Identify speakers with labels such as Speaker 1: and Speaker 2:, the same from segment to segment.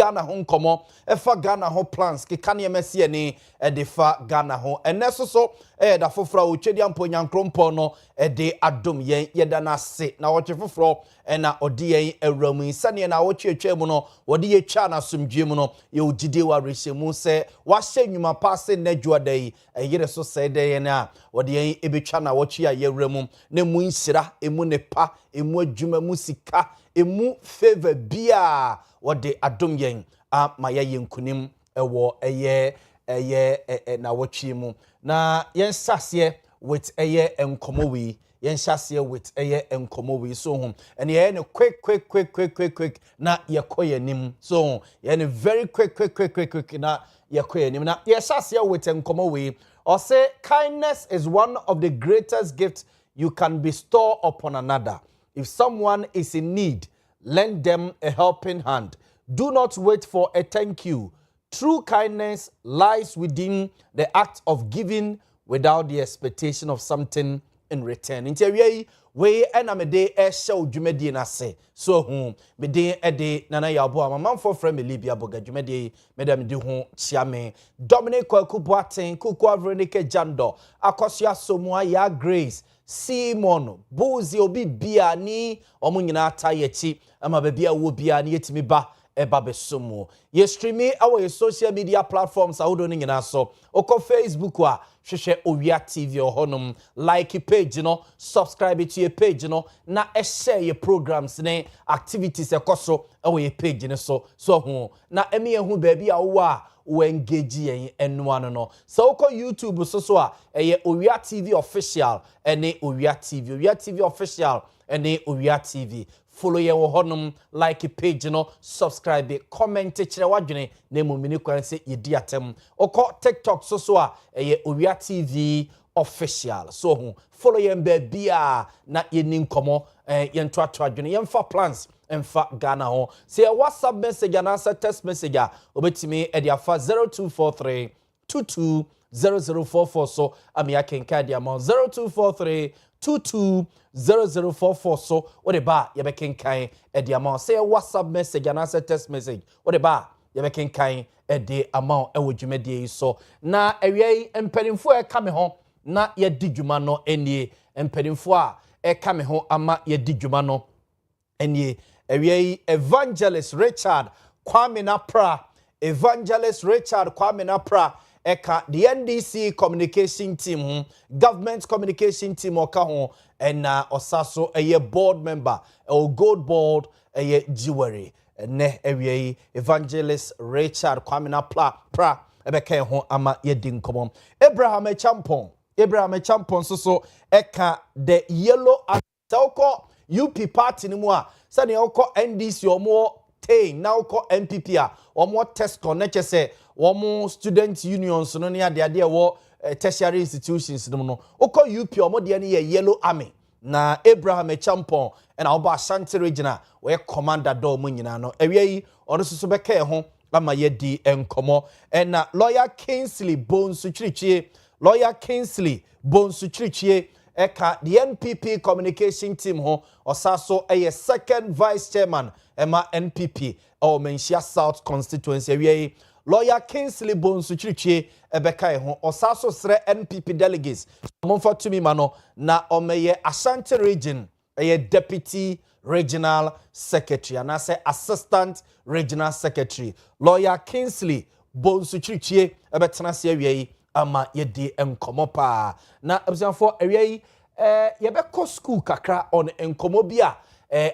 Speaker 1: Ghana ho nkomo efa Ghana ho plans ke kane emese ne de fa Ghana ho eneso so da foforo otwedi ampo nyankrompo no de adom yen yeda na se na woche foforo na odi yen awramu sane na woche atwam no wode ye twa na somdwe mu no ye ogide wa rehemu se wa hye nwuma paase na dwodai yire so se de yen a wode yen ebetwa na woche a ye awramu na mu nsira emu ne pa emu adwuma mu sika emu favor bia wode adom yen ma ye nkunim ewo eye na woche mu na yen sase with eye enkomo wi yen sase with eye enkomo wi so hom and ye ne quick na ye koyenim so ye ne very quick na ye koyenim na ye sase with enkomo wi or say kindness is one of the greatest gifts you can bestow upon another. If someone is in need, lend them a helping hand. Do not wait for a thank you. True kindness lies within the act of giving without the expectation of something in return. Inti we enamede show dwumadi na se so mede ede nana Boamah manfo frɛ me Libia boga dwumadi medam di ho chiame Dominic Kwakuboaten kuku avrenike jando akosua somua ya Grace Simon Buzi obi bia ni omunyina atayechi ama bebia wo bia ni yetimi ba eba besomo ye streami our social media platforms ahodo ni nyina so oko Facebook a hwehwe Owia TV ohonum like page no subscribe to your page no na share your programs ne activities ekoso our page ne so na emi ehu ba bia wo a we engage yen enwano no so oko YouTube so a eye Owia TV official ene Owia TV official ene Owia TV follow ye wo honum like page no subscribe comment kire wadwene na mumini kwan se yedi atem oko TikTok so a eye Owia TV official so follow ye bia na ye ni nkomo ye nto atwadwene ye mfa plans emfa Ghana ho say WhatsApp message and answer text message obetimi e dia fa 0243 220044 so ami akenka dia amount 0243 220044 so what ba ye bekenkan e dia amount say WhatsApp message and answer text message what ba ye bekenkan e de amount e wodwumade so na awie empanimfo e ka me ho na ye didwuma no enie empanimfo a e ka me ho ama ye didwuma no enie awie Evangelist Richard Kwame Napra eka the NDC communication team government communication team oka ho and osaso eye board member o gold board eye jewelry ne awie Evangelist Richard Kwame Napra ebeka ho ama yedi nkomo Abraham Champon so eka the yellow atoko UP party ni mu a sane oko NDC omo tain na oko MPP a omo test connect se omo student unions no ne ade wo tertiary institutions no oko UP omo de ne yellow army na Abraham Champon and oba Ashanti regional we commander do mu nyina no awie ono so beka ho ama yedi enkomo and lawyer Kingsley Bonsu Chirichie eka the NPP communication team ho osaso eye second vice chairman ema NPP o Menchia South constituency we lawyer Kingsley Bonsu Chirichie ebeka ho osaso sre NPP delegates monfa tumi mano na omeye Ashanti region eye deputy regional secretary and say assistant regional secretary lawyer Kingsley Bonsu Chirichie ebetena se we ama yedi enkomo pa na abusanfo awie yebekọ school kakra on enkomo bia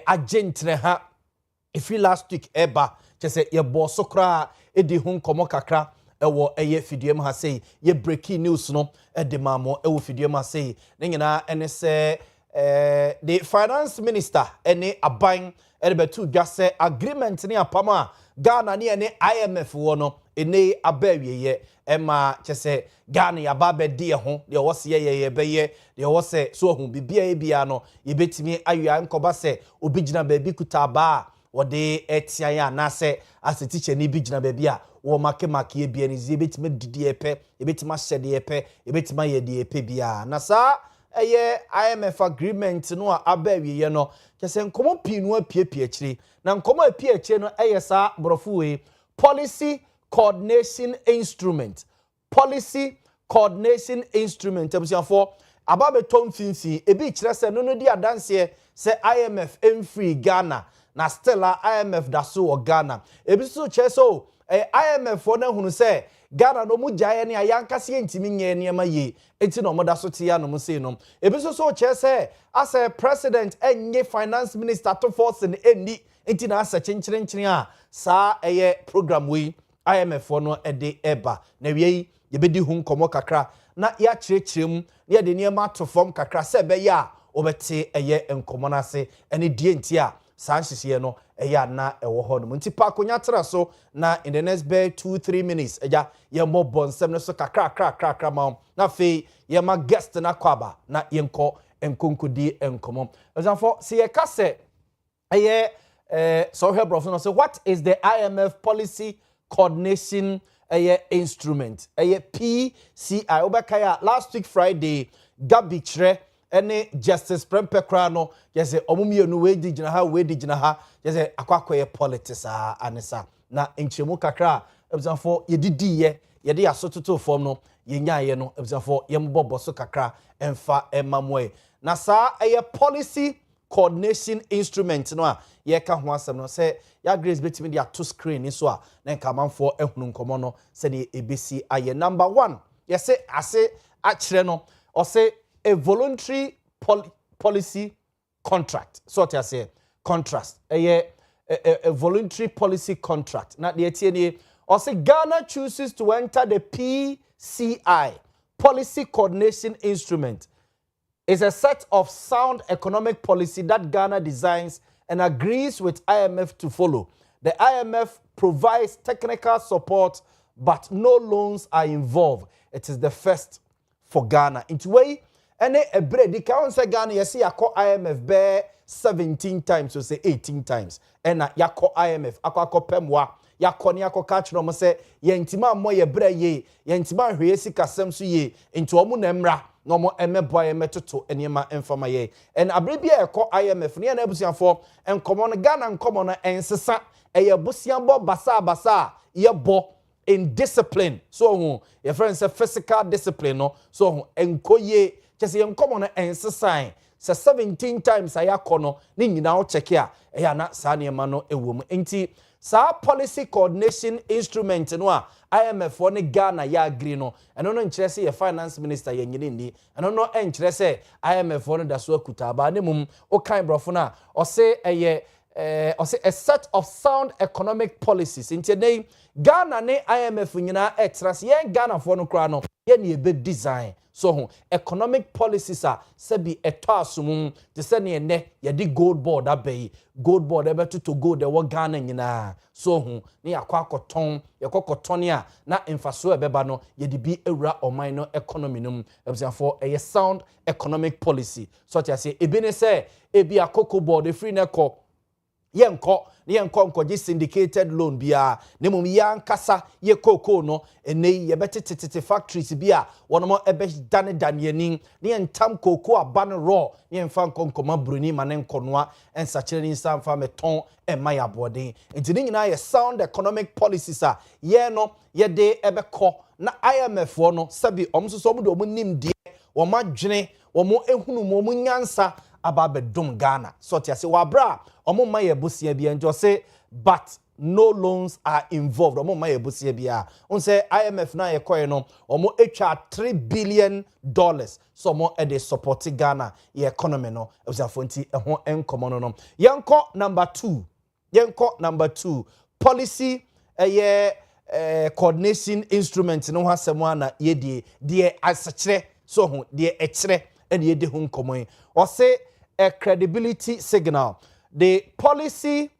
Speaker 1: agentre ha if last week eba chese ye boso kra edi hu nkomo kakra ewo eye fidiem ha sei ye breaking news no edi mamo ewo fidiem ha sei ne nyina ene se the finance minister ene aban ebetu dwase agreement ne apama Ghana ne ene IMF wo no ene abawieye ema chese Ghana ya babe die ho de wo se ye beye de wo se so hu bibia no ye betimi awia nkoba se obigina ba bi kuta ba wo de etia ya na se asetiche ni bigina ba bi a wo make ye bia ni zi betimi didi epe ye betima hyede epe ye betima ye de epe bia na sa eye IMF agreement no a abawieye no chese nkomo pi no apiepie chiri na nkomo apiepie no eye sa brofo we policy coordination instrument. Policy coordination instrument. Ebusiafo ababe tom finfi ebi kire se no di adanse se IMF free Ghana na still IMF da so Ghana. Ebi so kire so IMF for na hunu se Ghana no mu jaye ne ayankase ntimi nye niema ye enti no moda so tie ya no mu sei no ebi so kire se as a president enye finance minister to force ne eni enti na asa chencherenchere a sa program we IMF for no de eba na wie yebedi hu nkomo kakra na ya kirechirem ya de niema to form kakra se be ya obete nkomo na se ene die enti a sa nhihye no na ewo ho no nti pa konya tra so na in the next 2-3 minutes ye mo bonsem no so kakra ma na fe ye ma guest na kwaba na ye nkonkodi nkomo example se ye ka se so help bro no say what is the IMF policy coordination instrument PCI obekaya last week Friday Gabi Chre any Justice Prempekra no yes omumienu we digina ha yes akwakoye politics anisa na enchemu kakra example yedidi ye de asototo form no yenyaye no example yembobo so kakra emfa emamwe na sa policy coordination instrument no a ye ka ho asem no say ya grace betimi dia to screen so a na nka manfo ehunu nkomo no say the ABC aye number 1 ye say ase a kire no o say a voluntary policy contract so what you say contract a voluntary policy contract na the etie o say Ghana chooses to enter the PCI policy coordination instrument is a set of sound economic policy that Ghana designs and agrees with IMF to follow. The IMF provides technical support, but no loans are involved. It is the first for Ghana. Into way, any a bread, the count say Ghana, you see, I call IMF bear 17 times, so say 18 times. And ya call IMF, I call Pemwa, ya call Niako catch no say, Yentima mo ye bre ye, Yentima Huesi Kasem su ye, into Omunemra. No more boy metoto enema enfama ye and abribia ekọ IMF ne na abusianfo enkomo no Ghana enkomo no ensesa busianbo basa ye bo in discipline so hu your friend say physical discipline no so hu enkoye chese enkomo no ensesa se 17 times ayakọ no ni nyina o check a na sa ne ma no ewom enti sa policy coordination instrument no a IMF for ne Ghana ya agree no eno no nkyere se ye finance minister ye nyine ni eno no enkyere se IMF for no da so akuta ba ne mum o kan brofo na o se a set of sound economic policies into the Ghana ne IMF nyina etras ye Ghana for no kra no ye ne be design so economic policies are sebi eto asumum te se ne ne ye di gold board abey gold board ebe to go the wo Ghana nyina so ne yakwa koton ye kokoton a na emfaso ebeba no ye di bi ewura oman no economy num ebusiafo a sound economic policy so te say ebi ne se ebi akoko board e free ne ko yenko nkoji syndicated loan bia nemum yankasa ye koko no enei ye betete factories bia wonomo ebe dane yanin ne entam koko aban raw ne mfa nkonkoma bruni mane nkonoa ensachire ni samfa meton emaya boden enti ni nyina ye sound economic policies a ye no ye de ebe ko na IMF no sabi omsoso mu de omunim de wo madwene wo mo ehunu mo nyansa ababe dum Ghana so tia se wabra omo maye busia bia njo say but no loans are involved omo maye busia bia on say IMF na ye koye no omo etwa $3 billion so omo e dey support Ghana ye economy no ebusafonti ehon enkomo no yenko number 2 policy coordination instrument no hasemo na ye die asakire so ho die ekire and ye de hun komo or say a credibility signal. The policy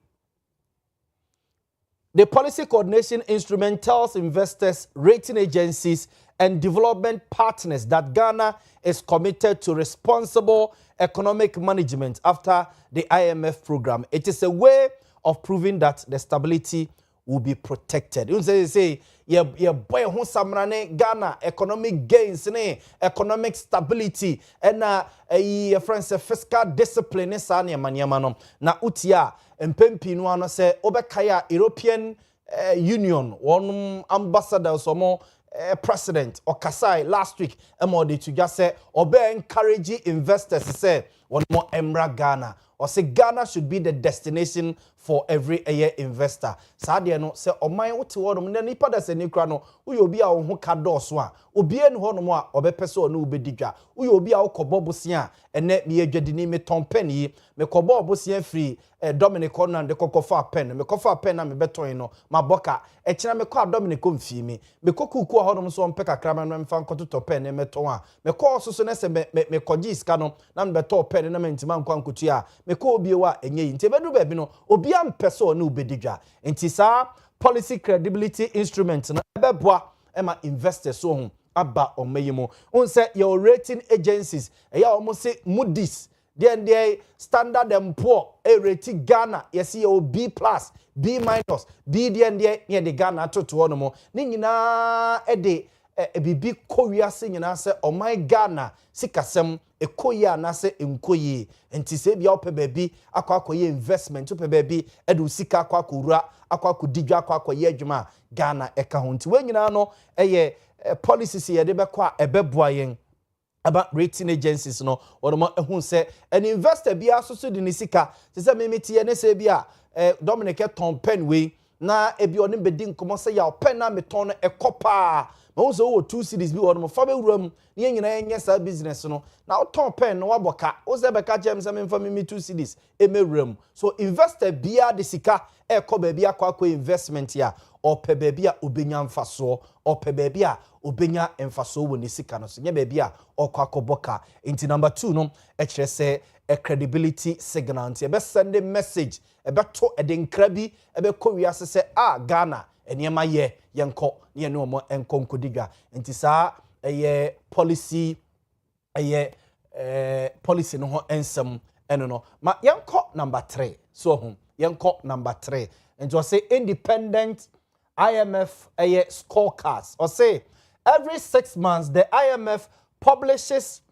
Speaker 1: coordination instrument tells investors, rating agencies, and development partners that Ghana is committed to responsible economic management after the IMF program. It is a way of proving that the stability will be protected. You say ye boy ho samrane Ghana economic gains ne economic stability and your friends fiscal discipline sa ne maniama no na utia mpempi no ano say obekaya European union one ambassador somo president or Kaseɛ last week emodi to just say obe encourage investors say one more emra Ghana or say Ghana should be the destination for every year investor. Sadia no say oman wote wodom na nipa da se nikra no uye obi a wo ho ka dɔɔso a obi enu hɔ no a obepɛ se onu obedidwa uye obi a wokɔbɔ bosia ene me adwadini me ton pen yi me kɔbɔ bosia free Dominic Onan de kokɔfa pen me kɔfa pen na me beton no maboka ɛkyena me kɔ Dominic omfie me kokuku hɔ no so mpɛ kakra ma no mfa nkɔtotɔ pen ne meton a me kɔ so ne se me kɔgye iska no na me beton pen na me ntima nkwa nkotu a me kɔ obi wa enye yi nti bedu ba bi no obi am pese onu ubedidwa nti sa policy credibility instrument no ebeboa ema investors so ho aba omeyimo unse your rating agencies eya omo say Moody's then Standard & Poor rating Ghana yes your B+, B-, B then near the Ghana to no mo ni nyina de bibi koria se nyina se o my Ghana sikasem ekoyi na se enkoyi enti se bia ope baabi akwakoye investment ope baabi edu sika akwakura akwakudidwa akwakoye adwuma Ghana eka ho nti we nyina no eye policies ye de bekwa ebeboa yen about rating agencies no odoma ehun se an investor bia so so de ni sika se memeti ne se bia Dominic ton pen we na ebi oni bedi nkomo se ya pen na meton no ekopa ma wo so 2 cities bi odoma fa be wuram ne nyina enye sa business no na ton pen no waboka wo se be ka jem se memfa me 2 cities emewuram so investor bia de sika ekoba bia akwa investment ya ope bebia obenya mfaso ope bebia obenya mfaso wo ne sika no so nye bebia okwakoboka inti number 2 no ekire se a credibility signal nti ebe send a message ebe to edenkra bi ebe kowiase se Ghana eniema ye yenko ne no mo enkonkodigwa nti sa eye policy policy no ho ensem eno no ma yenko number 3 so ho yenko number 3 and just say independent IMF scorecards or say every 6 months the IMF publishes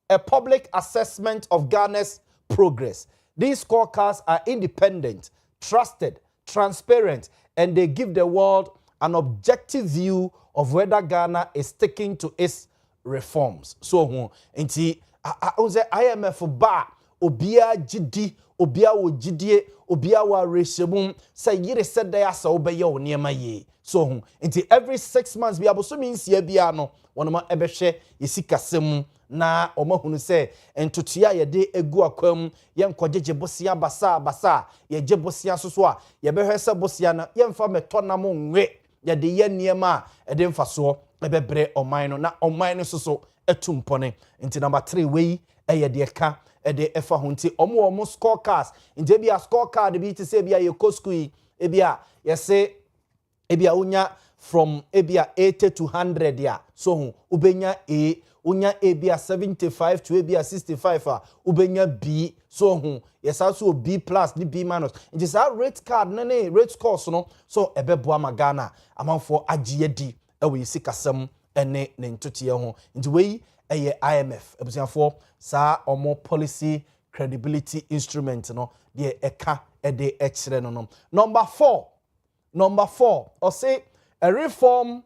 Speaker 1: a public assessment of Ghana's progress. These scorecards are independent, trusted, transparent, and they give the world an objective view of whether Ghana is sticking to its reforms. So, inti IMF ba obia gidi obia wo gidie obia wa reshebum say yire said there asa obeye oniema ye so inti every 6 months bi aboso means ye bia no wonoma ebehwe yesikasem na omahunu say entotua ye de egu akwam ye nkogege bosia basa ye je bosia soso a ye behwe se bosia na ye mfa metonam nwe ye de ye niema e de mfaso ebebre oman no na oman no soso etumpone inti number 3 we eye de ka ede efa hunti omo scorecards nje bia scorecard bi te se bia ye koskui ebia ye se ebia unya from ebia 80 to 100 ya so hu ubenya unya ebia 75 to ebia 65 ubenya B so hu yes also B+ ni B-. Nje sa rate card ne rate scores no so ebe Boamah Ghana amanfo agye di ewe yisikasem ene ne ntotie ho nje we eye IMF ebusiafo sa omo policy credibility instrument no de eka ede ekire no. Number 4 or say a reform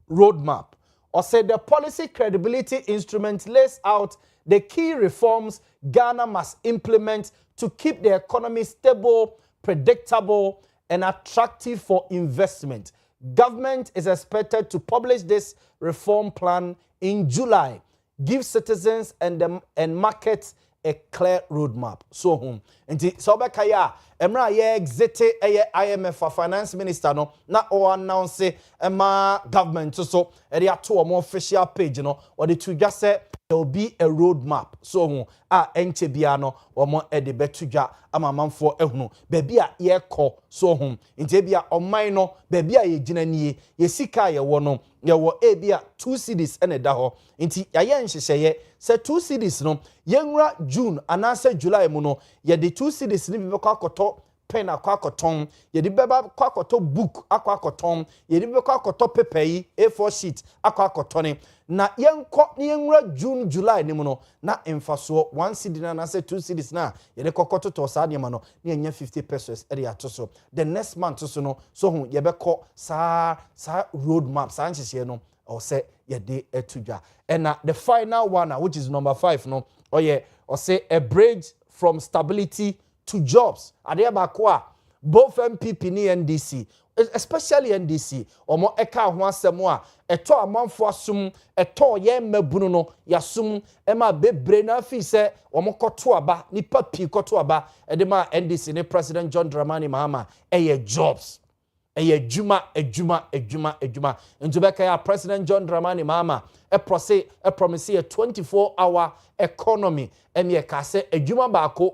Speaker 1: roadmap or say the policy credibility instrument lays out the key reforms Ghana must implement to keep the economy stable, predictable, and attractive for investment. Government is expected to publish this reform plan in July. Give citizens and markets a clear roadmap. So nti so be kaya emra ye exit IMF finance minister no na o announce ema government so e dey ato omo official page no or the to just say there will be a roadmap. So enche bia no omo e de betudwa amamanfo ehunu bebi a ye kɔ so nti bia oman no bebi a ye gina nie ye sika ye wo no ye wo bia 2 cities ene da ho nti yaye nhyehyeye se 2 cities no yenwura June anase July mu no ye de 2 cities ni bi bekɔ akoto pen akwakoton ye di beba kwakoto book akwakoton ye di beba kwakoto paper yi A4 sheet akwakotone na yenko ni yenwura June July ni mu no na emfaso 1 cedi na say 2 cedis na ye de kokoto to sa de ma no na enya 50 pesos e de atoso the next month so no so hu ye beko sa road map sa nhihye no or say ye de etudwa and the final one which is number 5 no or yeah or say a bridge from stability to jobs ade ba ko a both MPP ni NDC especially NDC omo eka ho asem a eto amanfo asum eto ye mabunu no yasum ema bebre na fi se omo koto aba nipa pi koto aba edema NDC ne President John Dramani Mahama eye jobs eye juma ntubeka ya President John Dramani Mahama promise a 24-hour economy eme kase ejuma baako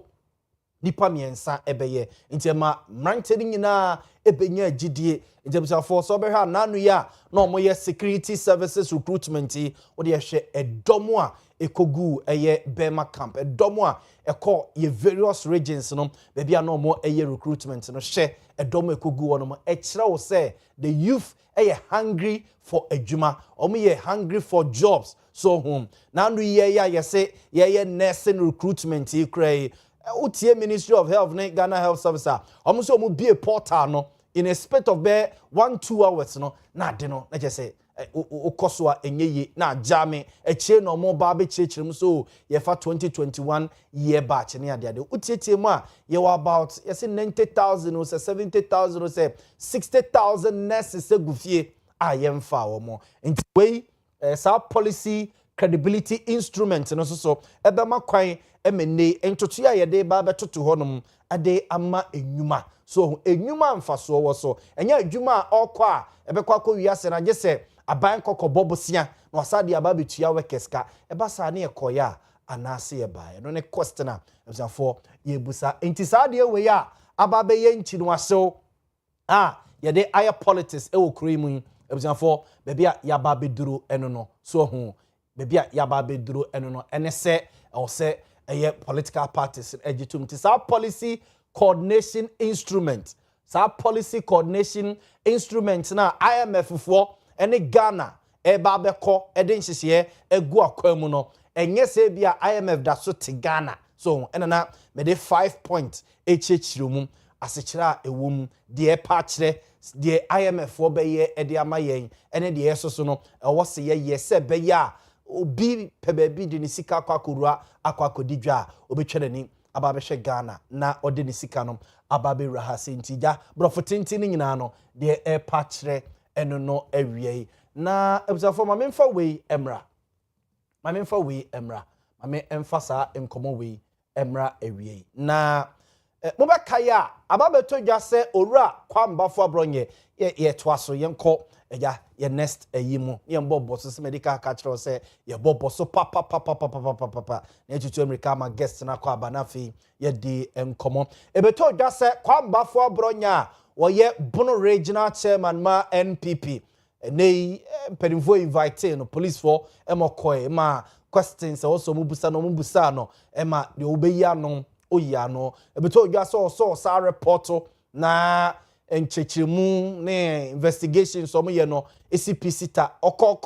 Speaker 1: nipa miensa ebeye ntema mrantedi nyina ebenya gidie ntebisa for so behwa nanu ya na omoye security services recruitment wo de hwe edomo a ekogu eye Boamah camp edomo a eko ye various regions no bebia na omo eye recruitment no hwe edomo ekogu wono mo ekira wo say the youth eye hungry for ejuma omo ye hungry for jobs so home nanu ye ya yese ye nursing recruitment krai Utie Ministry of Health ne Ghana Health Service almost omu be a portal no in a spate of 1-2 hours no na de no na say okoswa enyeye na jame echie no mo ba be chirechirem so ye fa 2021 year batch ne ade utie mu a ye were about ye say 90,000 or 70,000 or say 60,000 nurses egufie a ye mfa wo mo nti we sa policy credibility instrument no so ebema kwan emene entoto ya yede ba betoto honum ade ama enyuma so enyuma mfaso wo so enya adwuma okọ a ebekọ akọ wiase na gese aban kokọ bobosia na wasade aba betua wekeska eba sa na ekoya anase ye bae no ne question for ye busa enti sa de we ya aba be ye nchi no asew yede aya politics e wo krimu ebusam for bebia ya ba beduru eno no so hu bebia ya ba beduru eno no ene se o se political parties ejitum ti sa policy coordination instrument na IMF for ene Ghana eba beko ede nhihye egu akwam no enye se bia IMF da so te Ghana so enana me de 5 point echichirum asechira ewum de pa kire de IMF for beye ede amayen ene de yeso no ewo se ye se beye a obi pebebi de ni sika kwakorua akwakodidwa obetwenani ababehwe Ghana na ode ni sika no ababe rahase ntija brofotenti ni nyina no de pa kire eno no awie na ebusafo ma memfa we emra mame emfasa enkomo we emra awie na mobeka ya ababeto dwa se owura kwambafo abronye ye toaso yenko eja ye next ayimu ye mbobbo so medical catcher se ye bobbo so papa na tutu America ma guest na kwa banafi ye di enkomo ebeto dwa se kwambafo abronya wo ye Bono regional chairman ma NPP nei pedinfo invite no police for emokoy ma questions also mubusa no ema de obeya no oya no ebeto dwa so sa report na enchechemu ne investigation so ye no ECPC ta okọ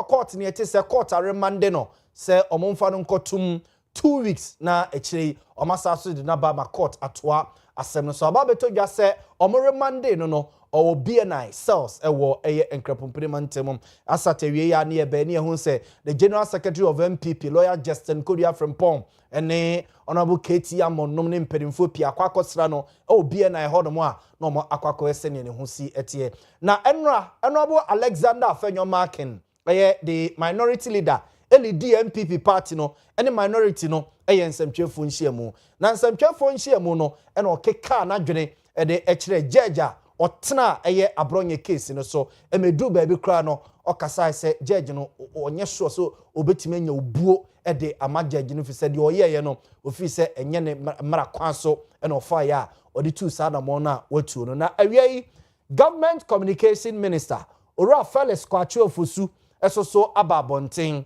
Speaker 1: court ne ete se court remande no se omomfa no nkotum 2 weeks na echiri omasa de na ba ma court atoa asem no so ababeto dwa se omoremande no owo BNI cells ewo eye enkrapompirima ntemu asatewie ya ne ebe ne ehun se the general secretary of MPP lawyer Justin Kodia Frimpong ene honorable KT Amonnom ne mpedimfo pia kwakosra no o BNI hodomo a no mo akwakọ ese ne hu si etie na honorable Alexander Afenyo Markin eye the minority leader LD MPP party no ene minority no eye nsɛmtwefo nhyiamu na nsɛmtwefo nhyiamu no ene okeka na dwene ede ekire jeja otena eye abronye case no so emedu ba bi kra no okasa se judge no onye sure so obetime nya obuo ede ama judge no fi se de oyeye no ofi se enye ne mara kwan so ene ofa ya odi tu sa na mo na watu no na awie government communication minister Ora Felix Kwachi Ofosu esoso ababonten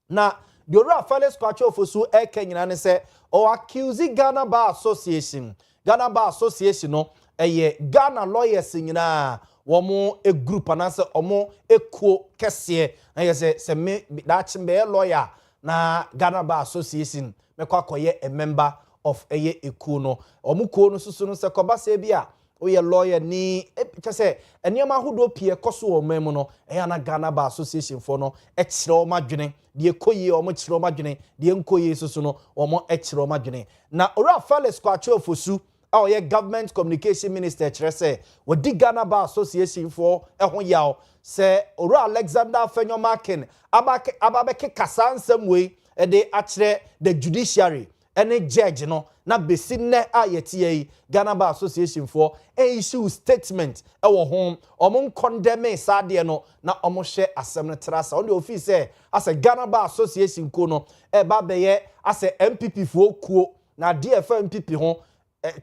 Speaker 1: na Ora Felix Kwachi Ofosu nyina ne se o accuse Ghana Bar Association Ghana Bar Association no Ghana lawyers nyina womo a group anase omo ekuo Kaseɛ na say me that be lawyer na Ghana Bar Association me kwakoye a member of ekuo no omo kuo no susu no se kobase bia oye lawyer ni say eniema hodo pie koso o memu no na Ghana Bar Association for no ekire o madwene de ekoye o mo kire o madwene de enkoye susu no o mo ekire o madwene na ora Felix Kwache Ofosu a government communication minister kire say wodi Ghana Bar Association for ho yaw say ora Alexander Fenyomakin ababeke kasansem we de akire the judiciary any judge no na besi ne a yeti Ghana Bar Association for issue statement e wo home omon condemn sade no na omo hye asem no trasa on the office as a Ghana Bar Association ko no e ba beye as a MPP fo kuo na DFM MPP ho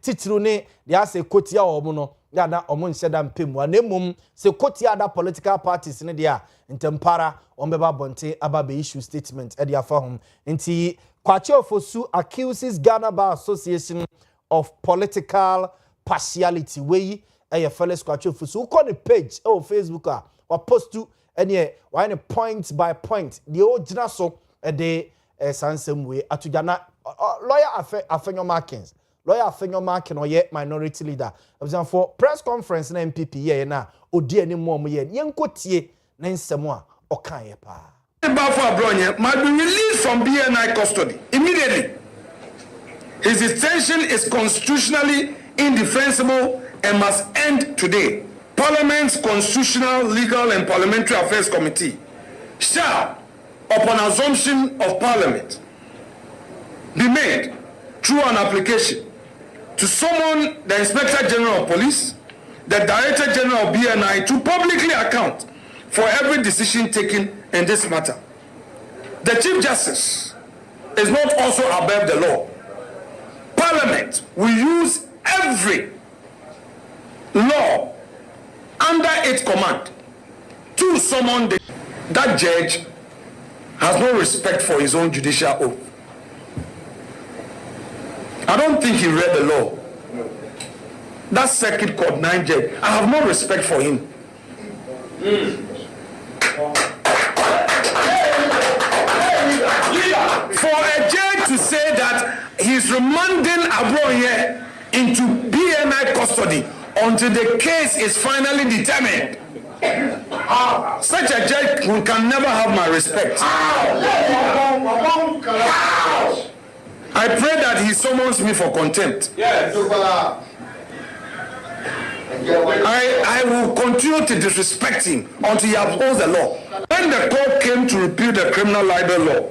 Speaker 1: titru ne de as a kotia omo no na omo nhyeda mpemu anemum se kotia da political parties ne dia ntempara ombeba bonte aba be issue statement e dia fa hom nti Kwache Ofosu accuses Ghana Bar Association of political partiality. We Felix Kwache Ofosu who call the page Facebook or post to any point by point the original so the sansem way atujana lawyer Afenyomakin lawyer Afenyomakin or yet minority leader for press conference na MPP na odi ani mo mo ye yenkotie na nsemo a okan ye pa
Speaker 2: might be released from BNI custody immediately. His detention is constitutionally indefensible and must end today. Parliament's Constitutional, Legal and Parliamentary Affairs Committee shall, upon assumption of Parliament, be made through an application to summon the Inspector General of Police, the Director General of BNI to publicly account for every decision taken in this matter. The Chief Justice is not also above the law. Parliament will use every law under its command to summon that judge has no respect for his own judicial oath. I don't think he read the law. That Circuit Court 9 judge, I have no respect for him. For a judge to say that he's remanding Abroye into BNI custody until the case is finally determined, such a judge can never have my respect. I pray that he summons me for contempt. Yes. I will continue to disrespect him until he upholds the law. When the court came to repeal the criminal libel law,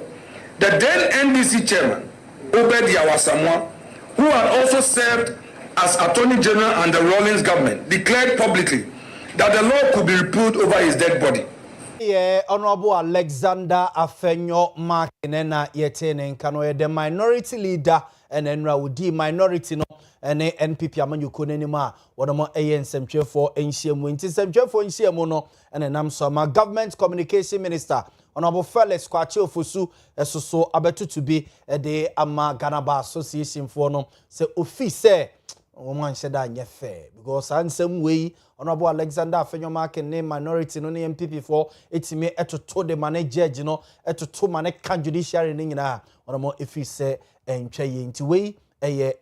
Speaker 2: the then NDC chairman, Obed Yawasamwa, who had also served as Attorney General under Rawlings government, declared publicly that the law could be repealed over his dead body.
Speaker 1: Yeah, Honorable Alexander Fenyomakin na yetene nkano the minority leader and enra wudi minority no ene NPP amanyuko nenima wodomo nsɛmtwefo nhyiamu nti nsɛmtwefo nhyiamu no ene nam so ma government communication minister Honorable Felix Kwache Ofosu esoso abetutu bi de ama Ghana Bar Association for no se office woman said that fair because ansem way Honorable Alexander Fenyomakin name minority no MPP for etime etoto the manage judge no etoto mane kan judiciary ni nyina onomo efi se entwe ye nti we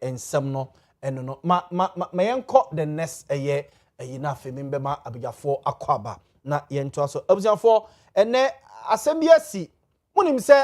Speaker 1: ensem no eno no ma yenko the next na afemi mbema abijafo akwaba na yento aso abujafo ene asembia munim se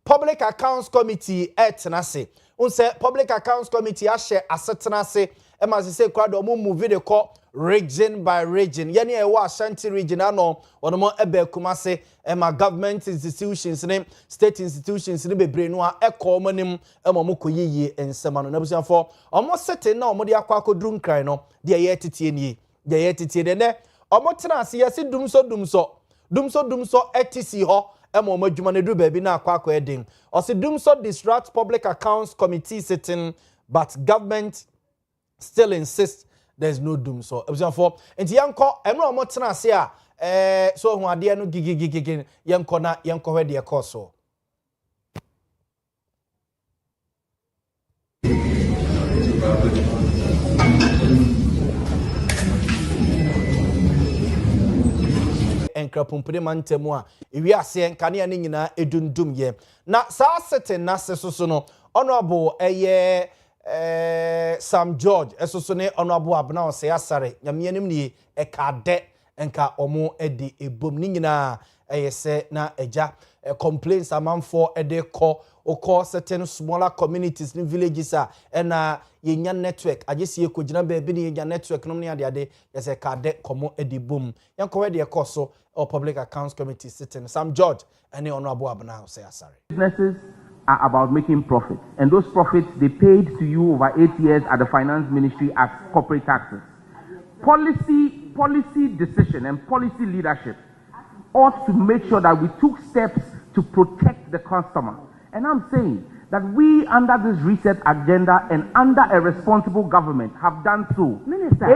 Speaker 1: Public Accounts Committee tenase unse Public Accounts Committee ashe asetenase ema se kwado mo move the call region by region yani ewa Ashanti region ano wono ebe kumase ema government institutions ne state institutions ne bebre no a ekọ manim ema mo koyiye ensema no nabusiafo omo sete na omo de akwa akodru nkran no de ye tete nie de ye tete de ne omo tenase yesi dumso etisi ho ema omo adwuma ne du baabi na akwa edin osi dumso distract Public Accounts Committee sitting but government still insists there's no doom so for enti yanko emra omo tena ase a so hu ade no gigigigigin yanko na yanko hwe de ekoso enkrapumpene mantemu a ewi ase nkane ne nyina edundum ye na saa sete na se no honorable Sam George esoso ne honorable Abna Ose Asare nyamenim ni ekade enka omo edi ebom ni nyina se na eja complaints amanfo ede ko okọ certain smaller communities ni villages a na yenya network agesi ekogina baabi ni yenya network no ne ade yese kade komo edi bom yanko we de ekoso or public accounts committee sitting Sam George and honorable Abna Ose Asare.
Speaker 3: Businesses are about making profits, and those profits they paid to you over 8 years at the finance ministry as corporate taxes. Policy decision and policy leadership ought to make sure that we took steps to protect the customer. And I'm saying that we, under this reset agenda and under a responsible government, have done so.
Speaker 4: Minister,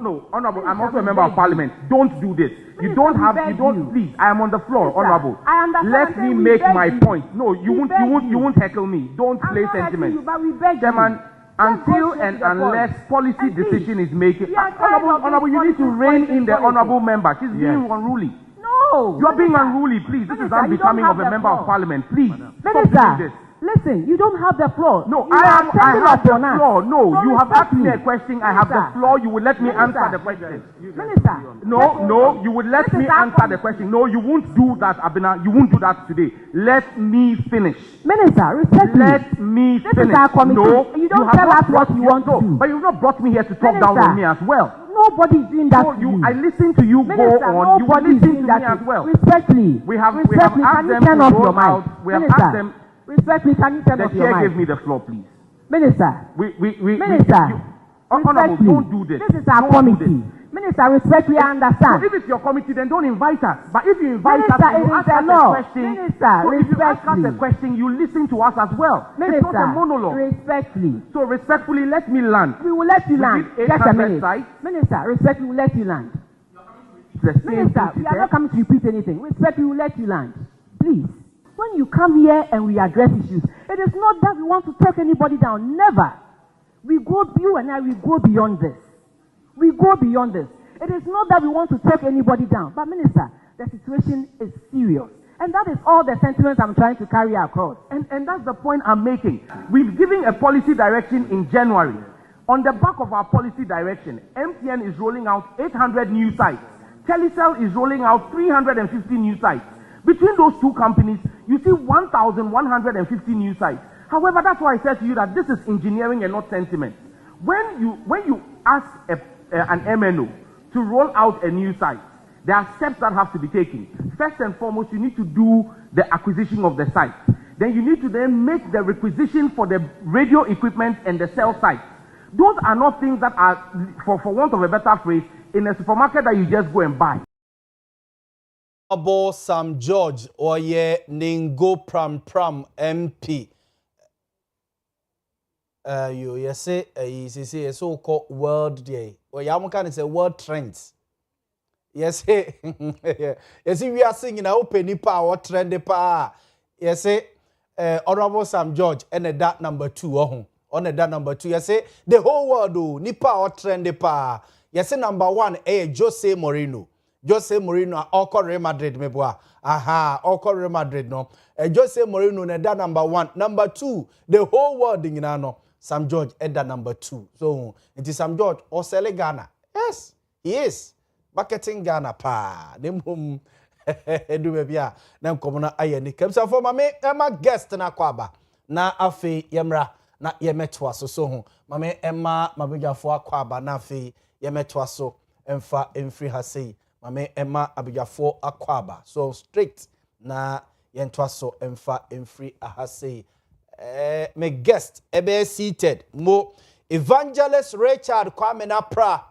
Speaker 3: no, Honorable, I'm also a member of Parliament. Don't do this.
Speaker 4: Minister,
Speaker 3: please, I am on the floor,
Speaker 4: Minister,
Speaker 3: Honorable.
Speaker 4: I understand.
Speaker 3: Let me make my point. No, you won't heckle me. Don't play sentiment.
Speaker 4: But we beg
Speaker 3: Chairman, until and unless policy decision is making, Honorable, you need to rein in the Honorable member. She's being unruly.
Speaker 4: No.
Speaker 3: You are being unruly, please. This is unbecoming of a member of Parliament. Please, stop doing this.
Speaker 4: Listen, you don't have the floor.
Speaker 3: No, I have the floor. No, you have asked me a question. I have the floor. You will let me answer the question.
Speaker 4: Minister.
Speaker 3: No, you will let me answer the question. No, you won't do that, Abina. You won't do that today. Let me finish.
Speaker 4: Minister, respectfully.
Speaker 3: Let me finish.
Speaker 4: This is our committee.
Speaker 3: No,
Speaker 4: you don't tell us what you want to do.
Speaker 3: But you've not brought me here to talk down on me as well.
Speaker 4: Nobody is doing that. No,
Speaker 3: I listen to you.
Speaker 4: Minister,
Speaker 3: go on. You will listen to me as well.
Speaker 4: Respectfully.
Speaker 3: We have asked them to roll out. We have asked them.
Speaker 4: Respectfully, can you turn off your mic?
Speaker 3: The chair gave me the floor, please.
Speaker 4: Minister. Minister.
Speaker 3: Honorable, don't do this.
Speaker 4: This is our committee. Minister, respectfully, I understand.
Speaker 3: So if it's your committee, then don't invite us. But if you invite
Speaker 4: Minister,
Speaker 3: us, you ask us a question.
Speaker 4: Minister,
Speaker 3: so if you ask us a question, you listen to us as well.
Speaker 4: Minister,
Speaker 3: it's not a monologue.
Speaker 4: Respectfully.
Speaker 3: So respectfully, let me land.
Speaker 4: We will let you land. Just a minute.
Speaker 3: Sites.
Speaker 4: Minister, respectfully, we will let you land. Minister, we are not coming to repeat anything. Respectfully, we will let you land. Please. When you come here and we address issues, it is not that we want to talk anybody down. Never. You and I, we go beyond this. We go beyond this. It is not that we want to talk anybody down. But Minister, the situation is serious. And that is all the sentiments I'm trying to carry across.
Speaker 3: And that's the point I'm making. We've given a policy direction in January. On the back of our policy direction, MTN is rolling out 800 new sites. Telecel is rolling out 350 new sites. Between those two companies, you see 1,150 new sites. However, that's why I said to you that this is engineering and not sentiment. When you ask an MNO to roll out a new site, there are steps that have to be taken. First and foremost, you need to do the acquisition of the site. Then you need to then make the requisition for the radio equipment and the cell site. Those are not things that are, for want of a better phrase, in a supermarket that you just go and buy.
Speaker 1: Abo Sam George oye Ningo Pram MP. You say so called World Day. Or Yamukan is a world trends. Yes, yes, we are singing our penny power trend pa. Yes, Honorable Sam George and that number 2 on that number 2. Yes, the whole world do nipa or trend pa. Yes, number 1 Jose Mourinho. Jose Mourinho oko Real Madrid meboa. Aha, oko Real Madrid no. Jose Mourinho na that number 1. Number 2, the whole world ngina no. Sam George at that number 2. So, it is Sam George or sell Ghana. Yes, he is. Marketing Ghana pa. Them home do bebia. Nam komona ayeni. Kemsa for mame Emma guest na kwaba. Na afi yemra na yemetwa so mame Emma mabujafo akwaba na afi yemetwa so emfa emfri hasei. Mame Emma abujafo akwaba. So strict na yentwa so emfa emfri ahasei. Me guest ebe seated mo Evangelist Richard Kwame Napra.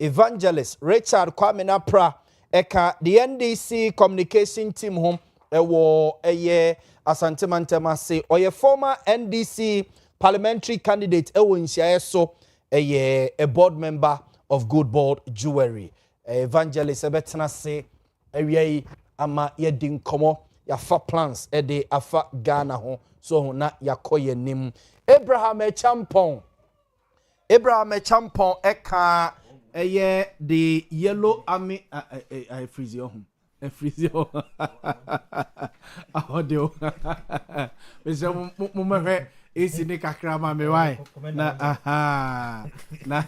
Speaker 1: Evangelist Richard Kwame Napra eka the NDC communication team home ewo eye Asante Mantema say oye former NDC parliamentary candidate ewo nsiaye so eye a board member of Good Board Jewelry. Evangelist ebetena say ewie ama yedin komo ya fa plans ede afa Ghana ho so na yakoye nim. Abraham Echampon eka the yellow army I freeze your home. I freeze your audio. Mr. Mumere is in the kakrama me why na aha na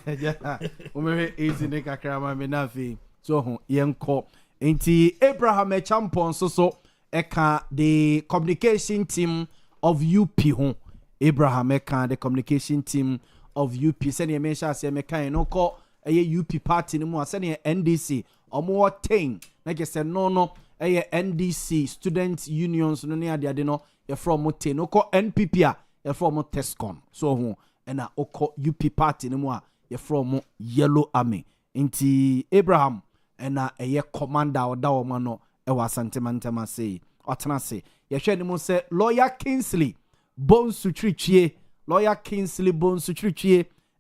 Speaker 1: Mumere is in the kakrama me nafi so yenko enti Abraham Champon so eka the communication team of UP ho Abraham eka the communication team of UP send you mention say meka no call UP party no mo send NDC omo 10 na je say no NDC student unions no ne ade no ye from mo 10 no call NPP a ye from mo Tescon so ho na oko UP party no mo a ye from mo Yellow Army inti Abraham na eye commander oda wo ma no e wa santemantema say otena say ye hwe ni mo say lawyer Kingsley Bonsutritwie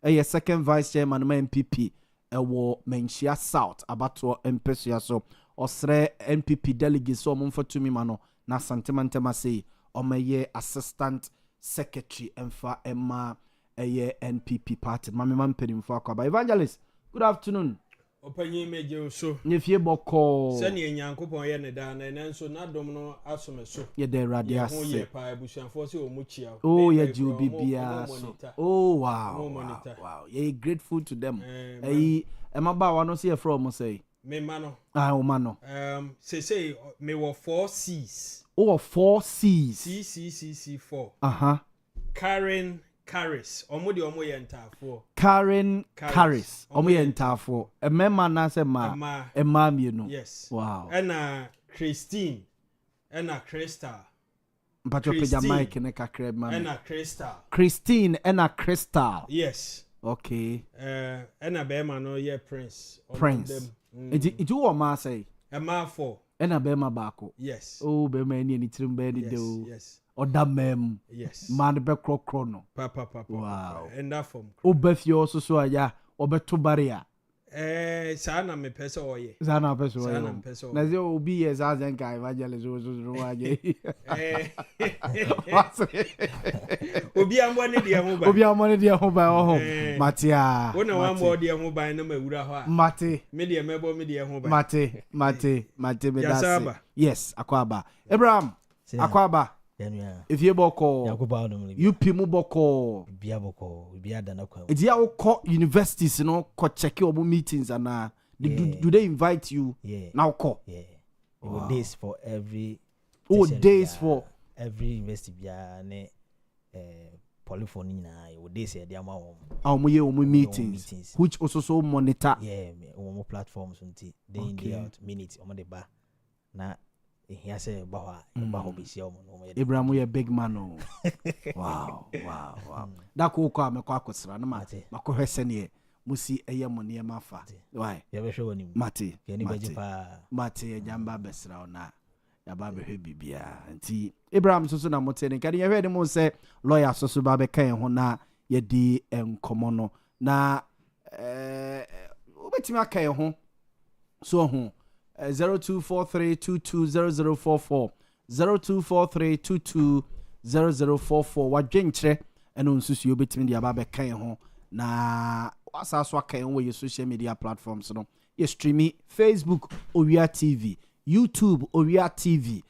Speaker 1: a second vice chairman of MPP ewo Menchia South abato Mpesua so osre MPP delegates so mo for me mano na santemantema say omeye assistant secretary emfa emma NPP party mame mampeni mfa akwa evangelist good afternoon
Speaker 5: opanyi meje so
Speaker 1: nefie boko
Speaker 5: sani enyankopon ye ne da na nanso na dom no asome so
Speaker 1: ye de radia se
Speaker 5: ye pa abusuanfo se o mu chia
Speaker 1: oh ye ju bibia so oh wow ye grateful to them emaba wa no se from say
Speaker 5: me ma no
Speaker 1: o ma no
Speaker 5: say me wo 4 C's
Speaker 1: oh 4 C's
Speaker 5: C 4 Karen Caris omo de omo ye ntafo
Speaker 1: Karen Caris omo ye ntafo emema na se ma emma mienu
Speaker 5: yes
Speaker 1: wow
Speaker 5: ena Christine ena Crystal
Speaker 1: mpacho peja mic ne kakra ma
Speaker 5: ena Crystal
Speaker 1: Christine ena Crystal
Speaker 5: yes
Speaker 1: okay
Speaker 5: ena be ma no ye Prince
Speaker 1: it wo ma say
Speaker 5: emma 4
Speaker 1: ena be ma baako
Speaker 5: yes
Speaker 1: oh be ma ni tirim be ni de
Speaker 5: yes
Speaker 1: oda mem
Speaker 5: yes
Speaker 1: man be krokro no
Speaker 5: papa
Speaker 1: wow
Speaker 5: and that form
Speaker 1: obafio so aya obeto baria
Speaker 5: saa na me pese oye
Speaker 1: saa na pese oye na ze obi ye za zen kai evangelist so waje
Speaker 5: obi amone de ho ba
Speaker 1: oh matia
Speaker 5: wona wa mo de ho ba na mawura ho a
Speaker 1: mate
Speaker 5: me de mebo me de ho ba
Speaker 1: mate me da yes akwaba Abraham akwaba ifie boko UP mu boko
Speaker 6: bia boko bia dana kwa
Speaker 1: edi ya ukọ universities no ko check your meetings and do they invite you now call
Speaker 6: wow. Days for every
Speaker 1: days for
Speaker 6: every university bia ne polyphony na days e dia ma
Speaker 1: wo meetings which also monitor
Speaker 6: wo platforms unti day out minutes o mo de ba na he say ba ho be sia o no
Speaker 1: Abraham we a big man oh wow da ko ko amekọ akosra na makọhwese ne musi eye mo ne mafa why
Speaker 6: ya be hwe woni
Speaker 1: mate
Speaker 6: ke ni beji pa
Speaker 1: mate jamba besra ona ya ba be hwe bibia nti Abraham so na motene kade ye hwe de mo se lawyer so ba be kan ho na ye di enkomo no na obetima kan ho so ho 0243220044 0243220044 wadwenkyere eno nsusu obetimi dia ba be kan ho na wasaso kan ho ye social media platforms no ye streami Facebook Owia TV, YouTube Owia TV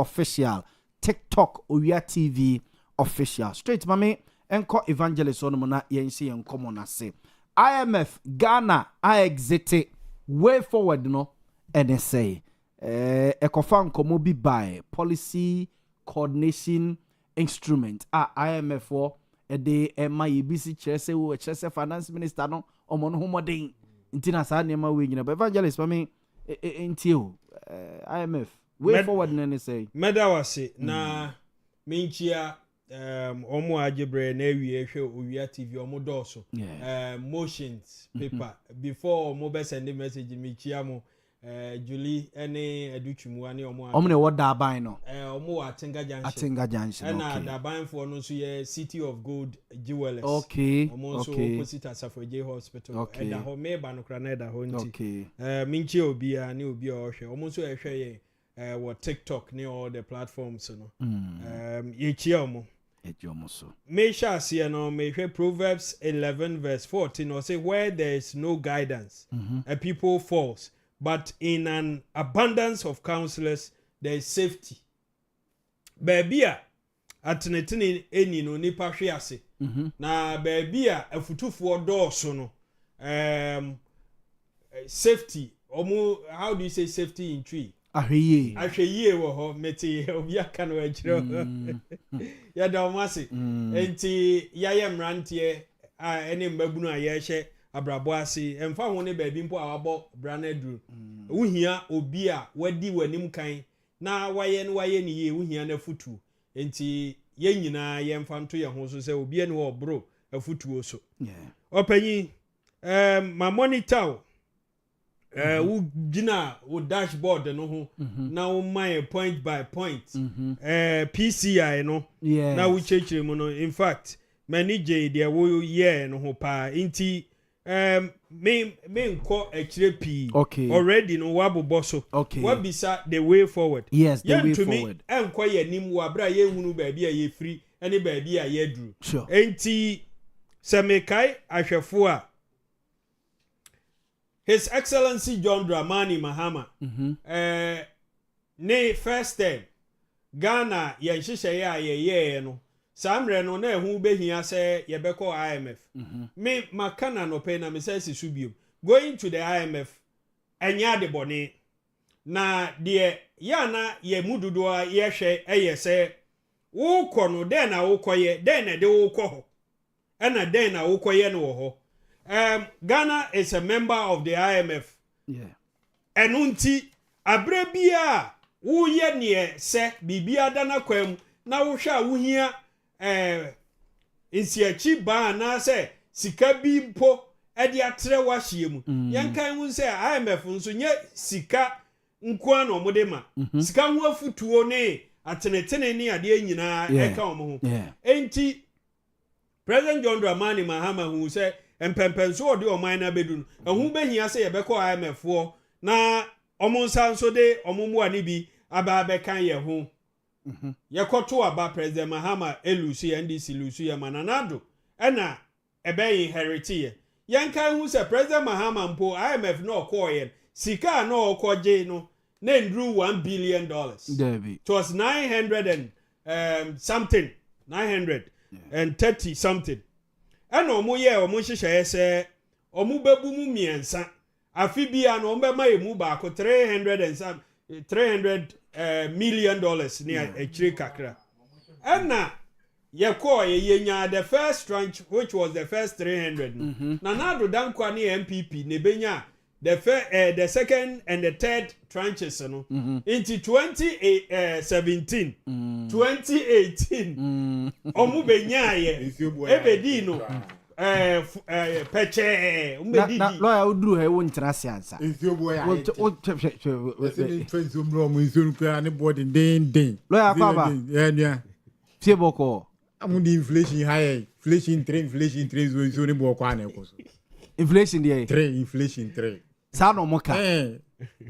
Speaker 1: official, TikTok Owia TV official. Straight mame enko evangelist ono na yense yenkomo na se IMF Ghana I exit way forward no and say ekofan komo bi by policy coordination instrument IMF for de my BC chese wo chese finance minister no omo no homoden ntina sa ne ma we nyina but evangelist me ntio IMF way forward na say
Speaker 5: meda wase na minchia omo ajebre na awie hwe Owia TV omo doso motions paper before omo be send message minchia mo Julie any educhumu ani omo
Speaker 1: ne woda ban no
Speaker 5: omo Atinga Junction
Speaker 1: okay
Speaker 5: na da ban for no so ye City of Gold Jewelers
Speaker 1: okay
Speaker 5: omo so opposite Asafo Hospital and da ho me ba no kra na da ho nti minchi obi a ne obi a ohwe omo so ehwe ye what TikTok ne all the platforms no ye chia omo Me shall see no me Proverbs 11 verse 14 or say where there is no guidance a people falls, but in an abundance of counselors there is safety. Baby atenetene eni no nipa hwe ase na baby afutufuo dooso no safety how do you say safety in tree? Ahweye wo ho meti obi aka no agiro ya da omase enti ya ye mrantie ene mbabunu aye hye abrabo ase emfa ho ne baabi mpo awabo branadru wuhia obi a wadi wanim kan na waye ni ye wuhia na futu enti ye nyina ye mfa nto ye ho so se obi ene wo bro afutuo so opanyi ma monitor wo gina wo dashboard no ho na wo my point by point PCI no na wo chechire mu no in fact many J there wo ye no ho pa inti me nko akire pi already no wabobọ so wabisa the way forward
Speaker 1: yes the way forward
Speaker 5: enko ye nim wo abra ye hunu ba bia ye free ene ba bia ye duru enti semekai ahwefo a His Excellency John Dramani Mahama ne first time Ghana yen hihye ya ye no samre no na ehu behia se ye beko IMF me makana no pe na me say subio going to the IMF enya de bone na de ya na ye mududo a ye hwe eye se wo kono den na wo koye den na de wo ho ena den na wo koye no ho Ghana is a member of the IMF.
Speaker 1: Yeah.
Speaker 5: Enunti abrebia wo ye ne se bibia dana kwam na wo hwa wo hia insiachi ba na se sika bi mpo e de atre wa hie mu. Yankan hu se IMF nso nye sika nko an omode ma. Sika ho afutuo ne atenetene ne ade nyina e ka omo ho. Enti President John Dramani Mahama hu se empempenso odi oman na bedun ehu behia se ye beko IMF fo na omonsa nso de omomu ani bi aba be kan ye ho ye koto aba President Mahama elusu ye NDC lusu ye mananado ena ebe inherit ye yankan hu se President Mahama mpo IMF no okoye sika no okoje no na ndru $1 billion it was 900 and something 930 something ena omo ye omo hihye se omo bebu mu miensa afi bia no omo be ma emu ba ko $300 million ni akire kakra ena ye ko ye nya the first tranche which was the first 300 na nado dankwa ni MPP ne benya the second and the third tranches no into 2017 2018 omu benya ye ebedi no peche umbedi
Speaker 1: na lawyer uduru he wo ntira siansa
Speaker 7: nsiobo ya we fenzo mro mu nsionu kwa ne board den
Speaker 1: lawyer kwaba
Speaker 7: ya
Speaker 1: fie boko
Speaker 7: amudi inflation high inflation 3 zo nsionu bo kwa na ekoso
Speaker 1: inflation dey
Speaker 7: 3 inflation 3
Speaker 1: sa no moka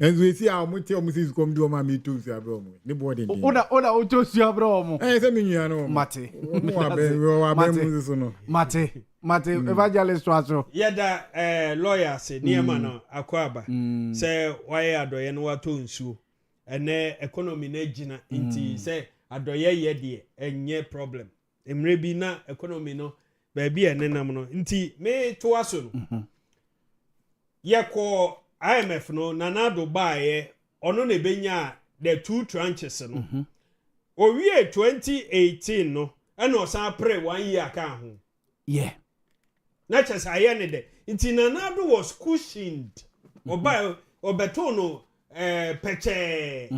Speaker 7: enzo esi a mo ti o mo sis kom di o ma me to si abro mo ne board den
Speaker 1: ona o to si abro mo
Speaker 7: se me nua no
Speaker 1: mate
Speaker 7: mo abe mu so no
Speaker 1: mate evangelist waso
Speaker 5: yeda lawyer se niema no akwaba se waye adoye no wato nsuo ene economy na gina nti se adoye ye de enye problem emre bi na economy no ba bi enenam no nti me to aso no ye ko IMF no nanado baaye ono na benya the two tranches no owie 2018 no ena osan pre 1 year ka ho
Speaker 1: yeah
Speaker 5: na chesa aye ne de nti nanado was cushioned obeto no peche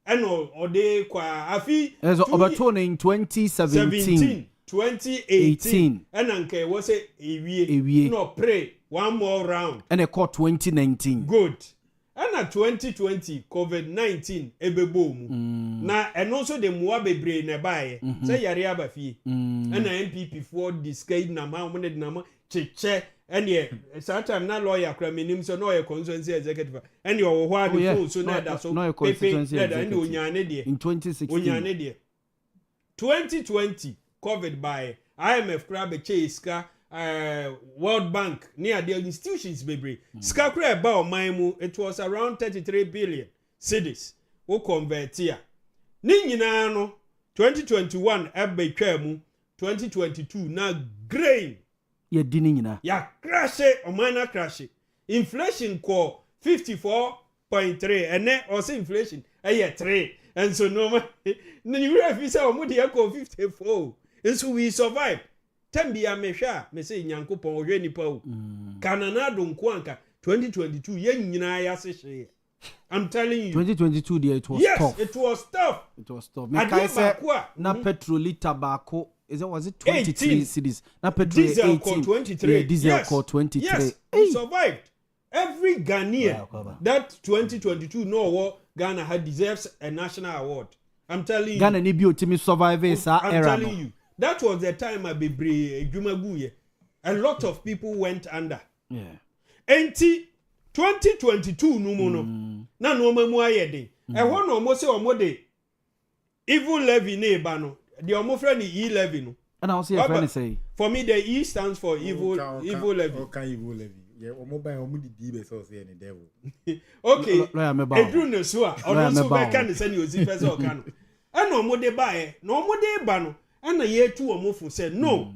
Speaker 5: eno ode kwa afi
Speaker 1: obeto no in 2017
Speaker 5: 2018 ena nke wo se ewie no pray one more round
Speaker 1: and a call 2019
Speaker 5: good ana 2020 COVID-19 ebebo mu na eno so de muwa bebre ne bae se yare abafie ana MPP for discade na ma mo ne na ma cheche ene time na lawyer kra menim so no ye constituency executive ene wo ho ade phone so na da so pepe ene onyane de
Speaker 1: in 2016
Speaker 5: onyane de 2020 COVID by IMF kura be iska World Bank near the institutions bebre ska kura ba oman mu it was around 33 billion cedis wo convert here ni nyina no 2021 ebe twa mu 2022 na grain
Speaker 1: ye dini nyina
Speaker 5: ya crash oman na crash inflation ko 54.3 ene also inflation 3 and so no you refi say omo de ko 54 and so we survive tambia mehwa me say nyankopon ohwe nipa o kanana do nko anka 2022 ye nyina ya se hye I'm telling you
Speaker 1: 2022 there it was tough.
Speaker 5: It was tough.
Speaker 1: Me kai say na petrol liter bako was it 23 cedis na petrol
Speaker 5: diesel
Speaker 1: 18
Speaker 5: 23
Speaker 1: yeah, diesel yes. 23
Speaker 5: yes we survived. Every Ghanaian that 2022 no Ghana had deserves a national award. I'm telling you.
Speaker 1: Ghana ni bi otimi survive esa era.
Speaker 5: I'm telling you. That was the time I be Jumaguye. A lot of people went under.
Speaker 1: Yeah.
Speaker 5: 2022 no na no mamu ayede. E ho no mo se omo de evil levy ne ba no. The omo friend e levy no.
Speaker 1: And I will say a friend say
Speaker 5: for me the E stands for evil levy.
Speaker 7: Evil levy. Yeah, omo ba omo di be so say any devil.
Speaker 5: Okay. Edru no so a ono so be kan say ni ozi pese o kan. And omo de ba e, no omo de ba no. And ye tu omo fo say no.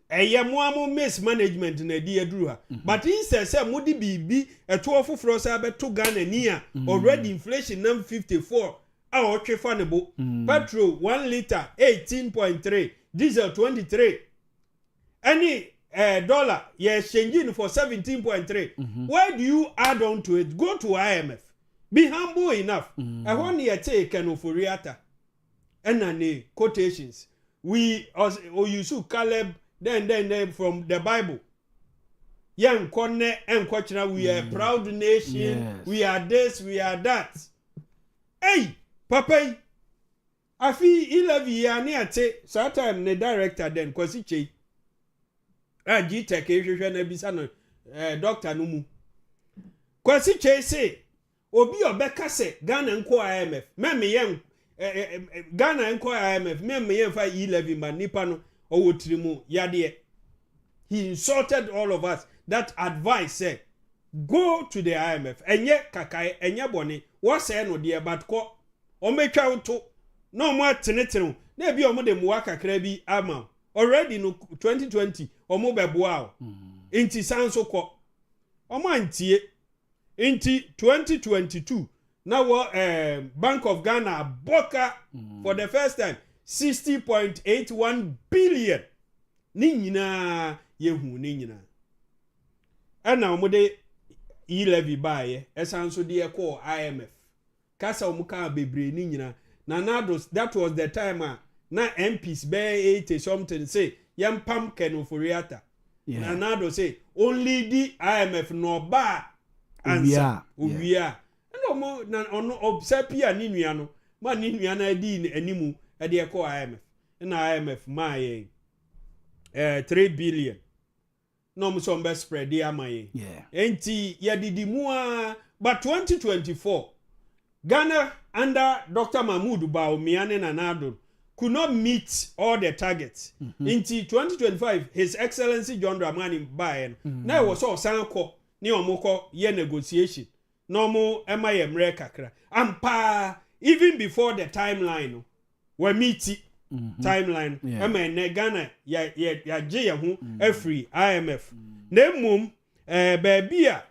Speaker 5: Eye mo amo mismanagement na di edru ha. But instead say mo di bibi eto ofoforo say abeto Ghana ni a already inflation nam 54 a o twefa ne bo. Petrol 1 liter 18.3, diesel 23. Any dollar you're exchanging for 17.3. Why do you add on to it? Go to IMF. Be humble enough. I want you to take an oforiata and quotations. We use Caleb then from the Bible. Young Kone and Kochina, we are a proud nation. Yes. We are this, we are that. Hey, Papa, I feel 11 years near sometime the director then Kwasi G-Tech na bisa no doctor no mu Kwasi che say obi obeka say Ghana nko IMF me yen Ghana nko IMF me yen fa 11 ma nipa no owotirimu yade. He insulted all of us. That advice said go to the IMF enye kakai enye bone what say no there but ko o metwa to no mo atenetenu na bi o mo de mu akakra bi ama already no 2020 omo beboa inti sanso ko omo antie inti 2022 now Bank of Ghana boka for the first time 60.81 billion ni nyina yehu ni nyina ana omo de levy bae esanso de ko IMF kasa omo ka bebre ni nyina na that was the time na MPs be 80 something say yampam kenoforiata na nado say only the IMF no ba answer Owia no mo na ono obsapia ni nua no ma ni nua na di animu e de ko IMF na IMF ma ye 3 billion no mo so mbe spread dey amaye enti ya didi mu a but 2024 Ghana under Dr. Mahmoud Baumia na nado could not meet all the targets. Into 2025, His Excellency John Dramani Bayen, now was all sanko, ni omoko ye negotiation. No more MIM kakra. Ampa, even before the timeline, we meet timeline. MN Ghana, ya Jayahu, every IMF. Nemum, Babia,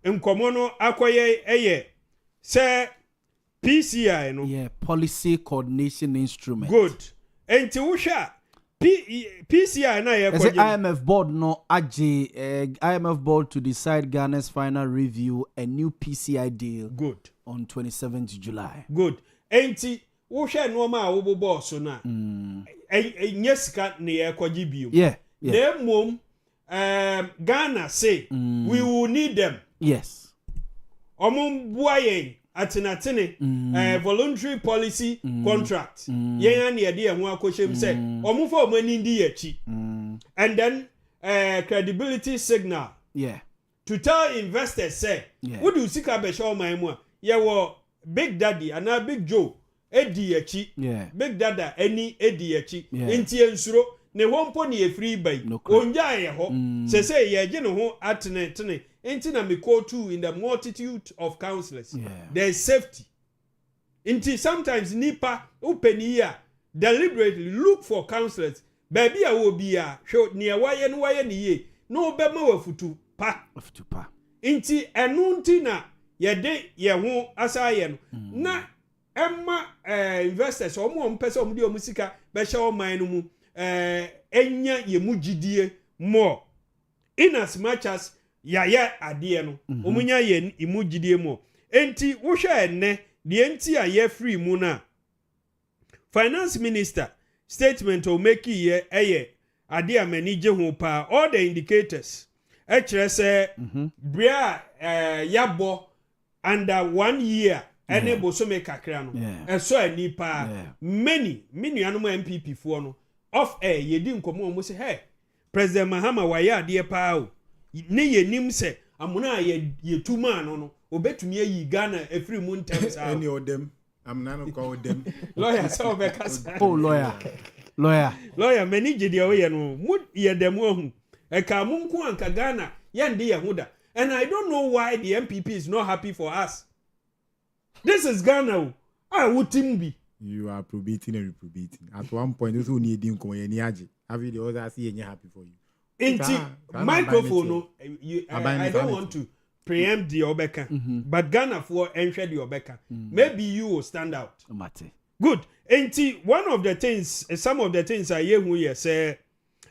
Speaker 5: Nkomono Akoye, say, PCI no
Speaker 1: policy coordination instrument
Speaker 5: good enti wo hwa PCI na ye
Speaker 1: ko IMF board no age IMF board to decide Ghana's final review a new PCI deal
Speaker 5: good
Speaker 1: on 27th July
Speaker 5: good enti wo hwa no ma wo bo so na nyesika ne ye ko gibium dem mom Ghana say we will need them
Speaker 1: yes
Speaker 5: omum buaye atenatene voluntary policy contract yen na ye de ho akoshem say omufo omani ndi yachi and then credibility signal to tell investors say would you sika be show my mu ye wo Big Daddy and Big Joe edi echi big dada eni edi echi enti ensuro ne hompo ne efiri bai onja ye ho se ye je ne ho atene enti na me call to in the multitude of counselors there is safety enti sometimes nipa upeni ya deliberately look for counselors baby a wo bia hwe ne waye ne ye no obema wafutu pa enti enu nti na ye de ye ho asaye no na emma investors omo mpese omo de omo sika be hye oman no mu enya ye mugidie more in as much as yaya ade no omunya ye imugidie more enti wo hwe enne de enti a ye free mu na finance minister statement o make ye ade a mani je ho pa all the indicators kire se bria yabo under 1 year ene bosome kakra no eso ani pa many anom MPP fo no of yedi nkomo mo se hey President Mahama wa ya ade pa o ne yenim se amuna ye tuma no obetumi ayi Ghana efiri mu ntem sa
Speaker 7: any of them I'm not call them
Speaker 5: lawyer so be kasa
Speaker 1: oh lawyer
Speaker 5: many gidi o ye no mu ye dem ohun e ka mu nko anka Ghana ye nde ye hoda and I don't know why the MPP is not happy for us. This is Ghana.
Speaker 7: You are probating and reprobating. At one point, those who need him come any aji. Have you the other see any happy for you?
Speaker 5: Inti microphone. I don't want to preempt the Obeka, but Ghana for ensure the Obeka. Maybe you will stand out. Good. Inti one of the things, some of the things I hear who you say,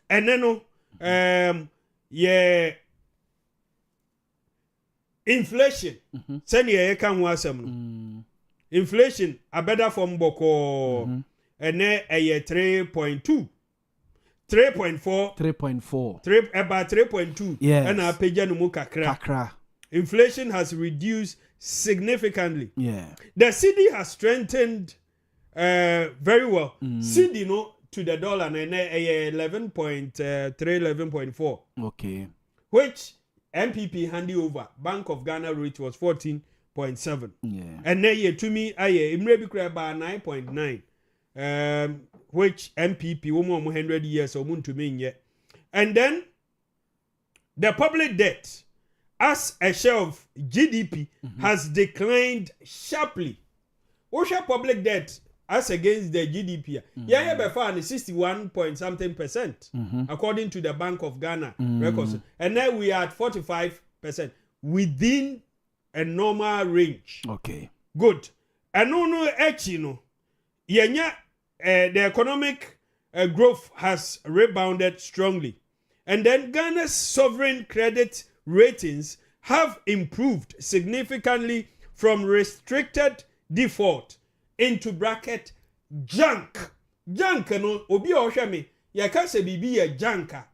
Speaker 5: and then inflation. Send ye can wasam. Inflation a better from boko and a 3.2 3.4 about 3.2 and a pejanu kakra. Inflation has reduced significantly. The cedi has strengthened very well. Cedi to the dollar and 11.3 11.4
Speaker 1: okay,
Speaker 5: which MPP handed over Bank of Ghana rate was 14.7 and then ye to me imrebi kra ba 9.9 which MPP woman 100 years or to me yet. And then the public debt as a share of GDP has declined sharply. What's your public debt as against the GDP? Yeah, be found 61 point something percent according to the Bank of Ghana records. And then we are at 45% within a normal range.
Speaker 1: Okay.
Speaker 5: Good. And no, the economic growth has rebounded strongly. And then Ghana's sovereign credit ratings have improved significantly from restricted default into bracket junk. Junk no obi o hwe me ya ka se bibi ya janka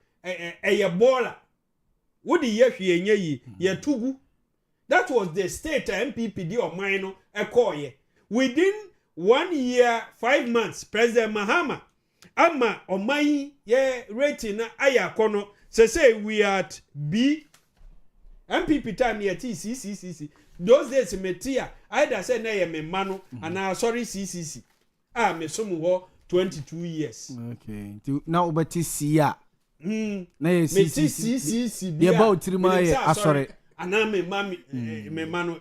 Speaker 5: ya bola. Wodi ye hwe enya yi ya tugu. That was the state MPP di o man no ekoye. Within 1 year 5 months President Mahama ama oman ye rating na ayakono say we are at B. MPP time here CCCC. Those days metia either say na ye me mano and sorry CCC. Me somu ho 22 years.
Speaker 1: Okay. Now obeti siya. Na ye
Speaker 5: CCC.
Speaker 1: Ye ba utirima ye asore.
Speaker 5: Ana me mami me mano.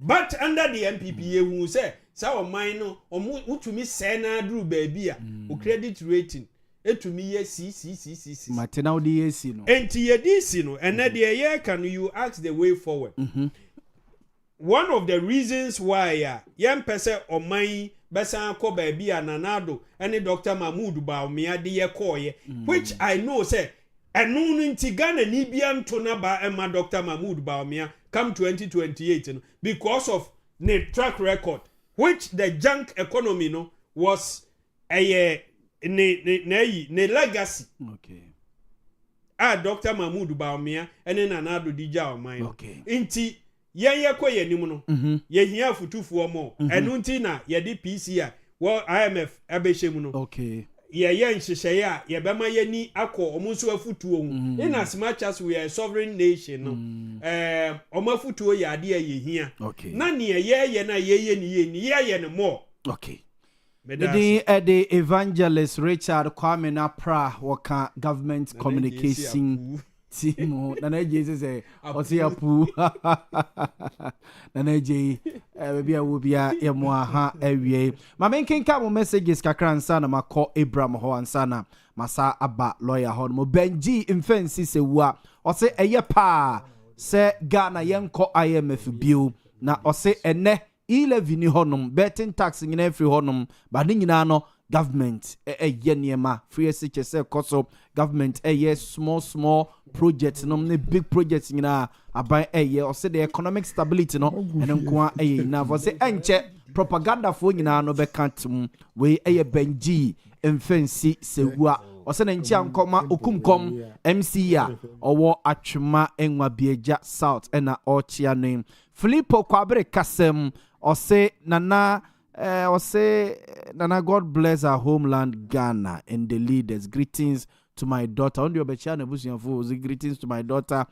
Speaker 5: But under the MPP ye hu say sa oman no utumi say na duru baby a o credit rating etumi ye CCCC.
Speaker 1: Matena odi yesi no.
Speaker 5: Enti ye disi no and the year can you ask the way forward. One of the reasons why yam pese oman besa ko baby ananado and Dr. Mahmoud Baumia de ye koye which I know say enu nti Ghana ni bia ntona ba ema Dr. Mahmoud Baumia come 2028 because of the track record which the junk economy no was a ne legacy.
Speaker 1: Okay.
Speaker 5: Dr. Mahmoud Baumia and then another DJ of mine.
Speaker 1: Okay.
Speaker 5: Inti ye ko ye nimu no. Ye hia futufu mo. Enu nti na ye di PC a well IMF abehye mu no.
Speaker 1: Okay.
Speaker 5: ye nhyehyɛ a ye bema ye ni akɔ omo nso afutuo hu in as much as we are a sovereign nation no omo afutuo ye ade ye hia na ne ye na ye ni ye ne more
Speaker 1: okay the evangelist Richard Kwame Napra waka government communication team na Jesus say osiapu na je bia wo bia yemo aha awie ma menkenka mo messages kakra nsa na makọ Abraham ho ansa na masa aba lawyer ho mo Benji Mfensi sewua ose eye pa se Ghana yenko IMF bio na ose ene 11 ni honum betting tax nyina free honum ba ni nyina no government ye niema free se koso government small projects no ne big projects nyina aban or say the economic stability no ene nko na for say enche propaganda fo nyina no be kantum we Benji Mfensi sewua or say nchi ankoma okumkom MC ya owo atwema enwa bieja south ena ochia name Filippo Kwabere Kasem or say Nana God bless our homeland Ghana and the leaders. Greetings to my daughter. On your bechana busianfo, greetings to my daughter.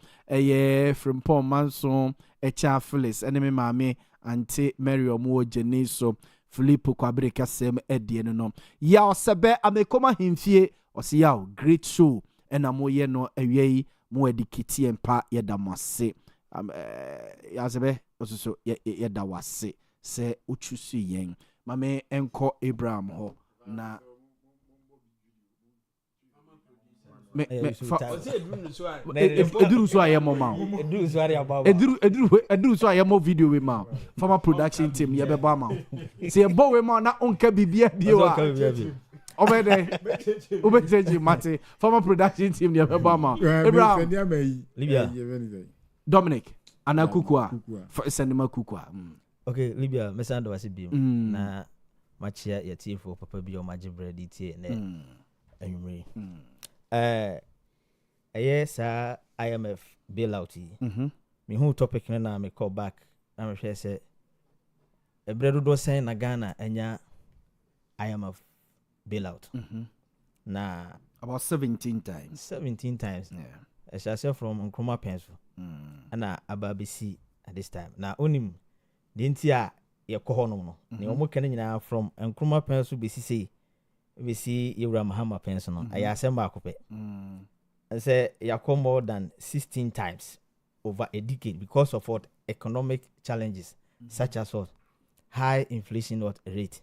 Speaker 1: From Paul Manson, Echa Phyllis, enemy mami, Auntie Mary Omo Jeniso, Filippo Kwabere Kasem Edieno. Ya sebe amekoma himfie or see yaw great show and amoye no away mo edikiti empa yedamase. Yazebe also yeda wase se uchusu yen mame enko Abraham ho na eduru so ayemo ma eduru so ayemo video we ma former production team ye beba ma se ebo we ma na onka bibia die wa obede mate former production team ye beba ma Abraham
Speaker 6: Libya
Speaker 1: Dominic anakukua for sendema kukua
Speaker 6: okay Libya mesando wasibio na machia ya tifo papa bi o majibredi tie ne anwumre sa IMF bailout me hu topic na me call back na me hwe se ebredo do sen na Ghana anya IMF bailout na
Speaker 1: about 17 times
Speaker 6: yeah I shall say from Nkrumah pencil ana ababisi at this time na onim de ntia ye kohonom no ne omo kan nyina from Nkrumah pencil besi Yewura Mahama pencil no aya asem akope say yakọ more than 16 times over a decade because of what economic challenges such as what high inflation rate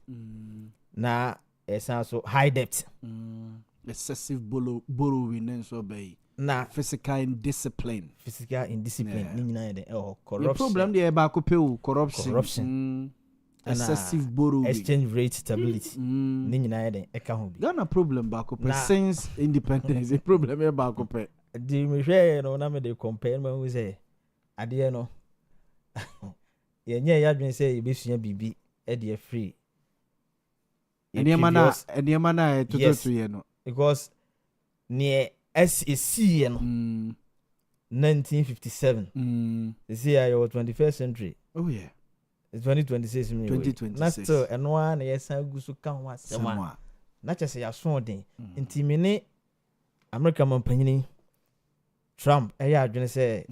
Speaker 6: na also high debt
Speaker 1: excessive borrowing and so be
Speaker 6: na
Speaker 1: physical indiscipline
Speaker 6: ni nyina de corruption
Speaker 1: the problem dey ba ko pe corruption excessive borrowing
Speaker 6: exchange rate stability ni nyina de eka ho bi
Speaker 1: Ghana problem ba ko pe since independence the problem e ba ko pe
Speaker 6: di me hwe no na me dey compare ma hu say ade no ye nya ya dwen say e besua bibi e de free
Speaker 1: enema na to ye no
Speaker 6: because near SEC you know 1957 this year your 21st century
Speaker 1: oh yeah
Speaker 6: it's 2026 na still eno a na yesa gusu kan ho asema na chese ya so den nti me ne America mampanyini Trump eya adwene say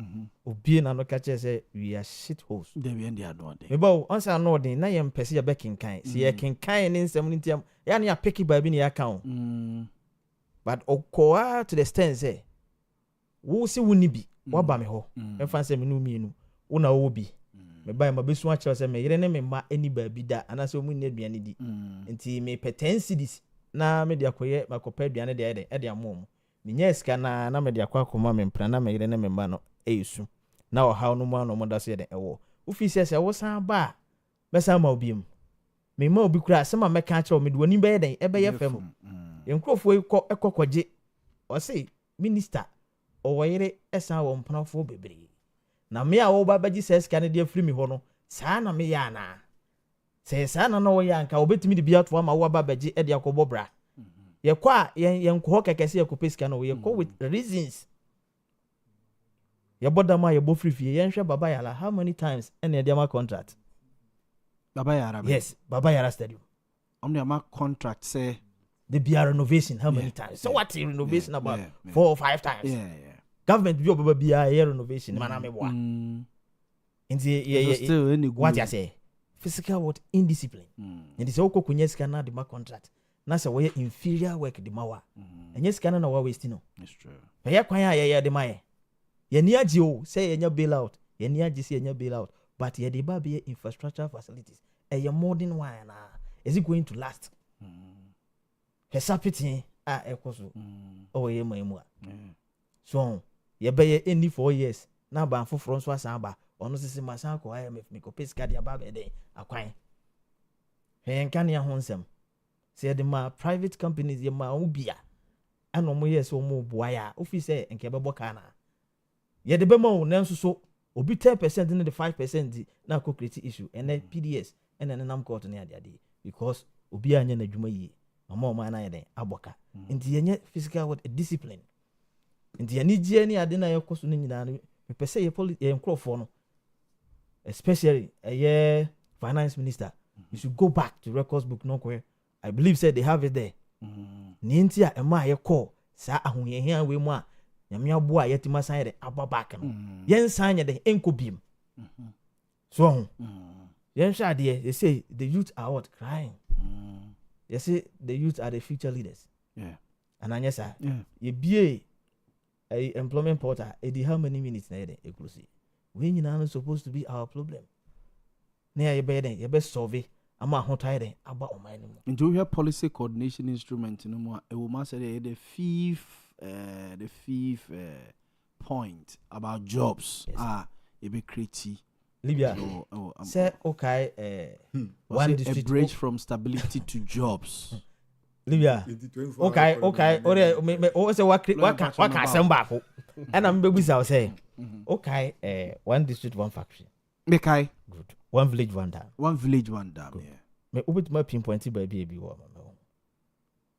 Speaker 6: obie na no ka chese we are shit holes
Speaker 1: they we end the adon
Speaker 6: me ba on say no den na ye mpese ya bekinkan se ye kinkan ne nsem ne ntiam ya na ya picky ba bi ne ya kan but okoa to the extent say wo se woni bi wa ba me ho emfa se me no mienu wo na wo bi me ba ma besu a kire say me yire ne me ma ani ba bi da ana se omu ne aduane di nti me peten cities na me de akoye makopa aduane de e de amom me nya sika na me de akoma me mpra na me yire ne me ma no eyesu na o haw no mu ano mo da so de ewo ofisi se wo san ba be san ma obiem me ma obi kura se ma me ka kire o me de woni be ye den e be ye fam yenkrofo ekokwaje o say minister o wayere esa wo mpanafo bebre na me a wo ba baji seska ne de afiri mi ho no saa na me ya na se saa na no ya nka obetimi de biato ama wo ba baji e de akobobra ye kwa yenko kekese ye kopeska no ye ko with reasons ye bodama ye bo frifie ye nhwe baba yala how many times ene de ma contract
Speaker 1: baba yara
Speaker 6: yes baba yara stadium
Speaker 1: omni ama contract say
Speaker 6: the BR renovation how many times? So what renovation about 4 or 5 times? Government be over BR renovation. Man, I'm a boy. What I say? Physical what indiscipline. And it's all kunyes kana the ma contract. Na say we inferior work the mawa. And yes kana na wa waste no.
Speaker 8: That's true.
Speaker 6: But ya kwan ya the ma. Ye ni agi o say ye nya bailout. Ye ni agi say ye nya bailout. But ye the ba be infrastructure facilities. E ye modern one na. Is it going to last? Hesapiti ekoso. Oh ye ma. So ye be ye any 4 years. Na ba for front so asamba. Ono sisi masan ko IMF me ko pesika dia ba be den akwan. He nka ne ho nsem. Se de ma private companies ye ma ubia. Ano mo yes o mo boaya. Ofi se nke be boka na. Ye de be ma o nanso so obi 10% ne the 5% na ko create issue and then PDS and then nam court ne ade because obi anya na dwuma yi. Mama o ma na ye den aboka. Nti ye nye physical what discipline. Nti ye ni gie ni ade na ye koso ne nyina no me pese ye nkrofo no especially a finance minister, you should go back to records book no where I believe said they have it there. Nintia ema ye call sa ahunye hia we mu a nyame aboa yetima san ye aba back no. Yen san ye de enkobiem. So yen sha de they say the youth are what crying. They say the youth are the future leaders.
Speaker 8: Yeah.
Speaker 6: And anyesa ye bie a employment portal e di how many minutes na ye de eklusi. We are supposed to be our problem. Near your bed, you best solve ama ho tire about my name.
Speaker 8: Into your policy coordination instrument no more. A woman said the fifth point about jobs. Yes. A bit creative.
Speaker 6: Libya. Say okay.
Speaker 8: One a bridge from stability to jobs.
Speaker 6: Libya. Okay. Oh, say what some back. And I'm baby say. Okay, one district, one factory.
Speaker 8: Mekai.
Speaker 6: Good. One village, one dam.
Speaker 8: One village, one dam.
Speaker 6: Good. Me ubit my pinpoint by baby woman.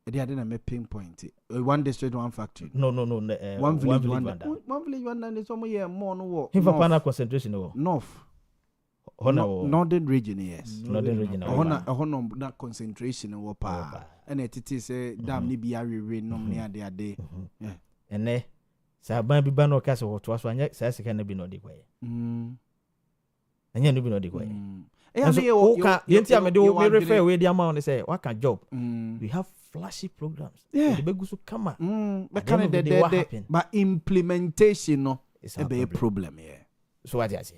Speaker 8: They didn't make pinpoint. One district, one factory.
Speaker 6: No.
Speaker 8: One village, one dam. One village, one dam. There's some year more no.
Speaker 6: Him for pana concentration no.
Speaker 8: North. Northern region, yes.
Speaker 6: Northern region.
Speaker 8: Honor that concentration in Wapa. And it is a dam ni biari no near their day. Yeah.
Speaker 6: And ne. Sa ban bi ban no ka so to aso anya sa sika na bi no de kwaye anya no bi no de kwaye so ka yenti amede o me refer we di amount say waka job we have flashy programs
Speaker 8: the
Speaker 6: be gusu kama
Speaker 8: but can the but implementation no e be a problem here
Speaker 6: so what you say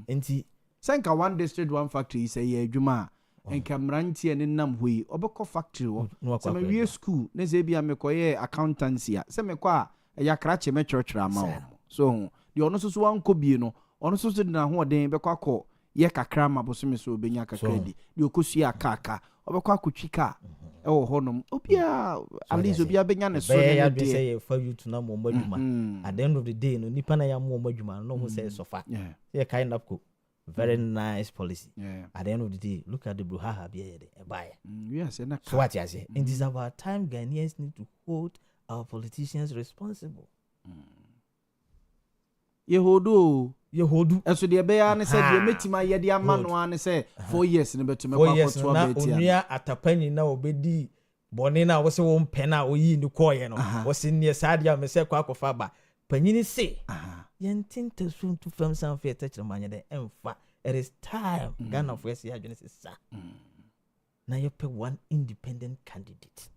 Speaker 6: enti
Speaker 8: senka one district one factory say ye adwuma enka mrantie ne nam hoi obekọ factory wo say me wie school na say bia me koye accountancy say me kwa ya krache me church rama so the ono so wan kobie no ono so na ho den be kwakọ ye kakra ma bosome so obenya kakra di de okosu akaka obekọ akotwika e wo honom obia at least obia benya ne so
Speaker 6: ne de say for you to na mo madwuma at the end of the day no nipa na ya mo madwuma no mo say so far yeah kind of cool. Very nice policy. At the end of the day, look at the brouhaha be a buyer.
Speaker 8: Yes, and
Speaker 6: so what you say? It is about time Ghanaians need to hold our politicians responsible.
Speaker 8: Yehodu.
Speaker 6: And
Speaker 8: so the bear said, "You met my yedia man one say 4 years in about 4 years
Speaker 6: na onia atapani na obedi bonina was won pena oyi ni koye no was near sadia me say kwa kofa ba panyini say yentin tesun to fam san fe touch manya de emfa it is time Ghana for say adwene sisa na you pick one independent candidate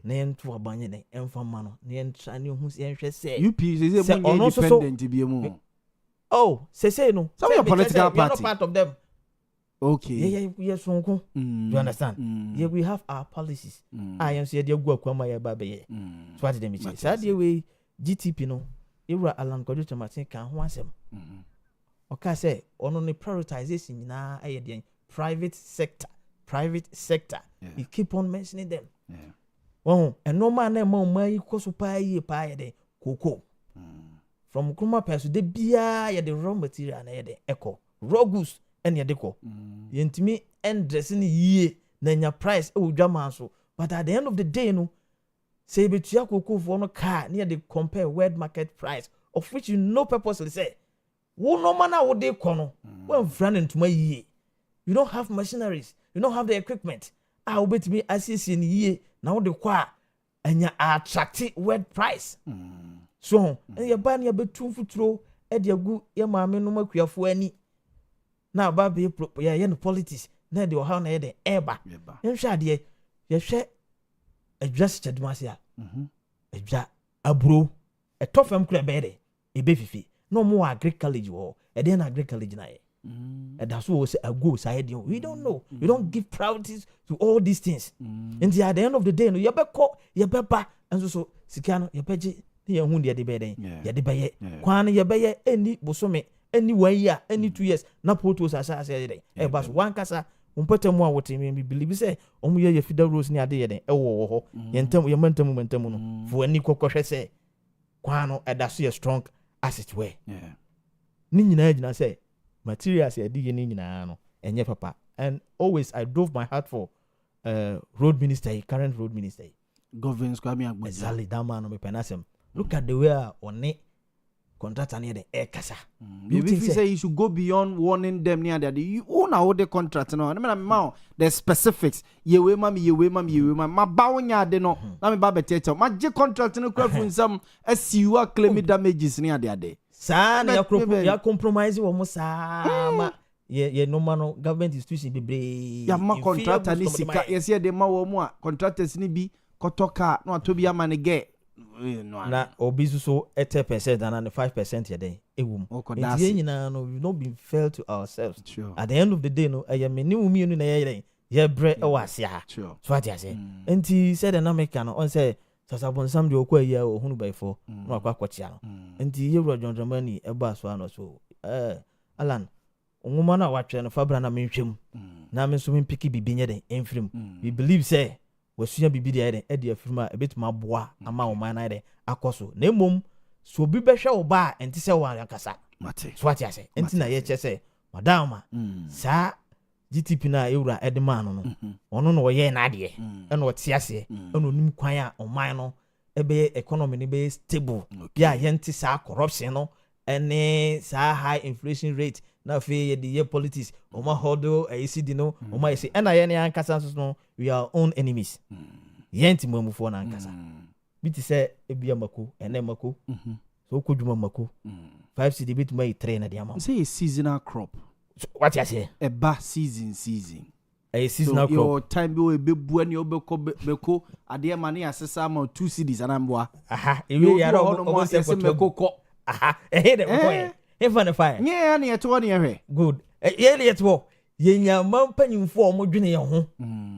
Speaker 6: na yentu abanye de emfa ma no na yentra ne hu se enhwe say
Speaker 8: UP say independent bi mu
Speaker 6: say no
Speaker 8: some your political party
Speaker 6: not part of them.
Speaker 8: Okay.
Speaker 6: Yes, uncle. You understand? Yeah, we have our policies. I am saying, "Dear Guakwama, ya baby." So what did they say? Sadly, we GTP no. Ira Alan Kojo Tomatin can once him. Okay, say on the prioritization na the private sector. You keep on mentioning them. Oh, and no man more money cost pay de cocoa. From Kuma Pass, the beer, the raw material, and the echo. Raw goose. Any deco. Yentimi end dressing ye, then your price, drama so. But at the end of the day, no, say bet you for no car near the compare word market price, of which you no purposely say. Wo no manner would they corner when running to my ye. You don't have machineries, you don't have the equipment. I'll bet me as in ye, na wo de kwa anya attract word price so ye ba na betu futuro e de agu ye maame no makuafo ani na ba be ye no politics na de oha na ye de eba ye hwe ade ye hwe adjust chedumase a adwa aburo etofam kura be de ebe fifi no mo agri college wo e de na agri college na ye that's what say ago side we don't know we don't give priorities to all these things and at the end of the day no you be ko you be ba and so sika no you be je ye hu de be den ye de be ye kwan ye be ye any bosome any 1 year any 2 years na photos asa den e ba so wan kasa umpetemu a wote me believe say omu ye fida rose ni ade ye den e wo ho ye ntam ye mantam no fo ani kokohwe say kwan no e da so ye strong as it were ni nyina gina say materials ye di ye ni nyina no enye papa and always I drove my heart for road minister current road minister
Speaker 8: governance kwame agbo
Speaker 6: exactly that man no me penasem look at the way on contractor near the air kasa
Speaker 8: you say you should go beyond warning them near that you own all the contract no I mean the specifics ye we ma ma ba wonya de no na me ba betete ma je contract no kwa fu nsam asiwa claim damages near there
Speaker 6: sa na ya compromise wo mo sa ma ye no no government institution bebre
Speaker 8: ya ma contractor ni sika yes ye de ma wo mo a contractors ni bi kotoka no atobi ama ne ge
Speaker 6: na obisu so 80% and 5% yeden ewum enti nyina no we've not been fair to ourselves at the end of the day no ayameni umi unu na ye bre e wase ha so ati ase enti said na make no on say sasabon sam de okwa ya ohunu baifo no akwa kwachia no enti ye wura jonjomani e ba so ano so alan onwuma na watwe no fabra na menhwem na me so mpiki bibi nyeden enfrim we believe say wasuya bibi de ayden e de afirma ebetuma boa ama wo man na ayden akoso na emom so bi behwe wo ba enti se wo akasa
Speaker 8: mate
Speaker 6: so ati ase enti na ye che se madama sa GTP na ewura edman no ono no ye na ade e na ote ase e na onim kwan a oman no ebe economy ni be stable ya ye enti sa corruption no ene sa high inflation rate na fe ye the politics o ma hodo ACD no o ma say na ye ne ankasa so no we are own enemies yenti mamufo na ankasa biti say ebia mako ene mako so kodwuma mako 5 cd bit mai 3 na dia ma
Speaker 8: say a seasonal crop
Speaker 6: so, what you say
Speaker 8: a ba season
Speaker 6: a seasonal crop
Speaker 8: your time be bebu ani obeko ade ma ne asesa ma 2 cds anamboa
Speaker 6: aha ewe ya ro
Speaker 8: se mekoko
Speaker 6: aha ehe de ko if on the fire
Speaker 8: yeah na yeto na yehwe
Speaker 6: good ye le yeto ye nyama mpanyimfo o modwene ye ho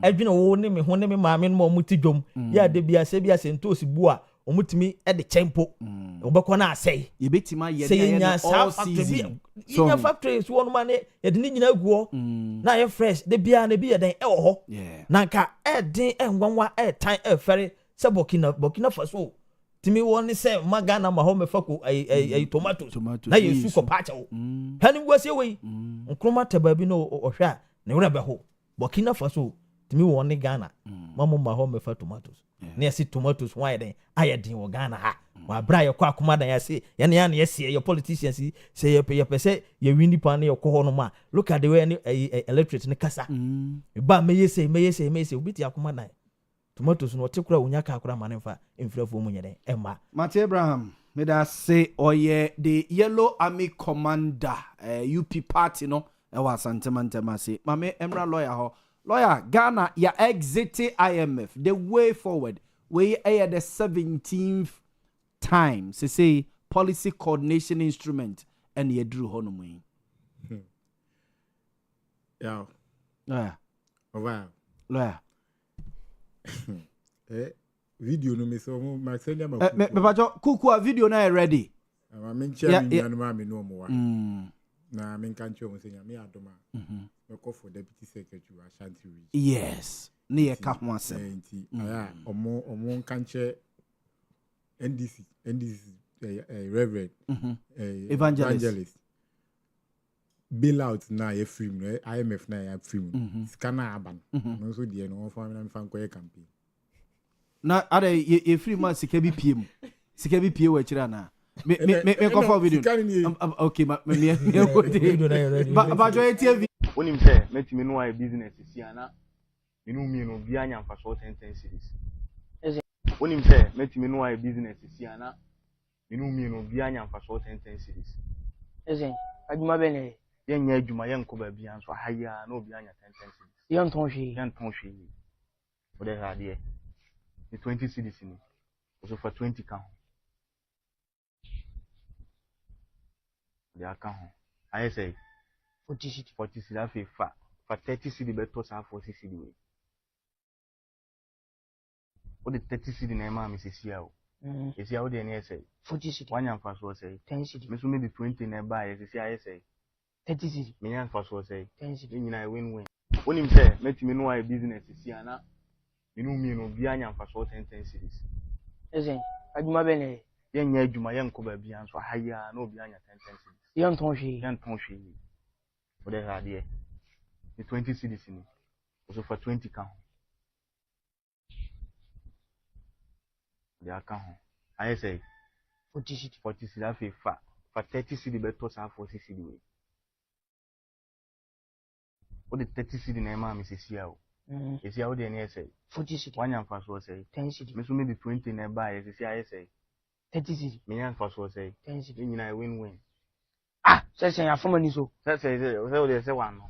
Speaker 6: adwene wo ne me ho ne me maame no mo ti dwom ya de bia se bia sentosi bu a o mutimi e de chempo obekọ na asai
Speaker 8: ye betima ye
Speaker 6: na all season so nya factories wo no ma ne ye de ni nyina guo na ye fresh de bia na bi ye den e wo ho na nka e den e ngwanwa e tan e fere se Burkina Faso timi woni se magana ma ho mefako ay tomatoes na yesu ko pacha wo hani wase we nkroma taba bi no ohwa ne wura be ho Burkina Faso timi woni Ghana mamo ma ho mefa tomatoes na yesi tomatoes why den ayedin wo Ghana ha wa bra ye kwa akoma dan yesi ye ne ya ne yesi your politicians say ye pese ye windi pa ne ye ko ho no ma look at the way electric ne kasa ba meyese obiti akoma dan tomatoes no tekura unyaka akura manemfa infrafo mu nyede emma
Speaker 8: Mate Abraham me da say oye the Yellow Army Commander UP party no e wa santemantema say mame emra lawyer Ghana ya exit IMF the way forward we are the 17th time say policy coordination instrument and ye drew honomu
Speaker 7: yeah over
Speaker 8: lawyer
Speaker 7: video no me so my senior
Speaker 8: me bajo kuku video na ready
Speaker 7: ma me nchia mi anu ma me no mo wa na me kan che o senior me adoma me call for deputy secretary Ashanti region
Speaker 8: yes ne ye ka ho asem
Speaker 7: enti aya omo kan che NDC reverend evangelist bailout na ye film no IMF na ya film scanner aban no so die no fa na fan koye campaign
Speaker 8: na ada ye free man sika bi pie wa kira na me ko for video okay me ba jo TV
Speaker 9: onim say metimi no business si ana inu mi no bi anya mfa so 10 series When him say, "Met me know a business is here now." You know me no be anya for so 10 cities.
Speaker 10: Eze, adwuma bɛ ne.
Speaker 9: Yen nya adwuma yen ko ba bia so haya na obi anya 10 cities.
Speaker 10: Yen ton hwe.
Speaker 9: Yen ton hwe. For the radio. The 20 cities ni. So for 20 kan. They are kan. I say
Speaker 10: 40 cities.
Speaker 9: 40 cities afi fa. For 30 cities beto sa 40 cities we. O the 30 cities na ma me sisia o. Is ya o de na say
Speaker 10: 40 cities.
Speaker 9: One yan fa so say
Speaker 10: 10 cities.
Speaker 9: Me so me the 20 na buy is ya say
Speaker 10: 30 cities.
Speaker 9: Me yan fa so say
Speaker 10: 10 cities.
Speaker 9: You na win-win. When him say, "Met me know a business is here now." You know me no be anya for so 10 cities.
Speaker 10: Eze, adwuma bɛ ne.
Speaker 9: Yen nya adwuma yen ko ba bia so haya na obi anya 10 cities.
Speaker 10: Yen ton hwe.
Speaker 9: Yen ton hwe. For the radio. The 20 cities ni. So for 20 kan. They are kan. I say
Speaker 10: 40 cities.
Speaker 9: 40 cities afi fa. For 30 cities beto sa 40 cities we. O the 30 cities na ma me sisia o. Is ya o de na say
Speaker 10: 40 cities.
Speaker 9: One yan fa so say
Speaker 10: 10 cities.
Speaker 9: me so me the 20 na buy is ya say
Speaker 10: 30 cities.
Speaker 9: me yan fa so say
Speaker 10: 10 cities.
Speaker 9: You na win-win.
Speaker 10: Ah, sɛ ya fama ni so.
Speaker 9: Say o de say one no.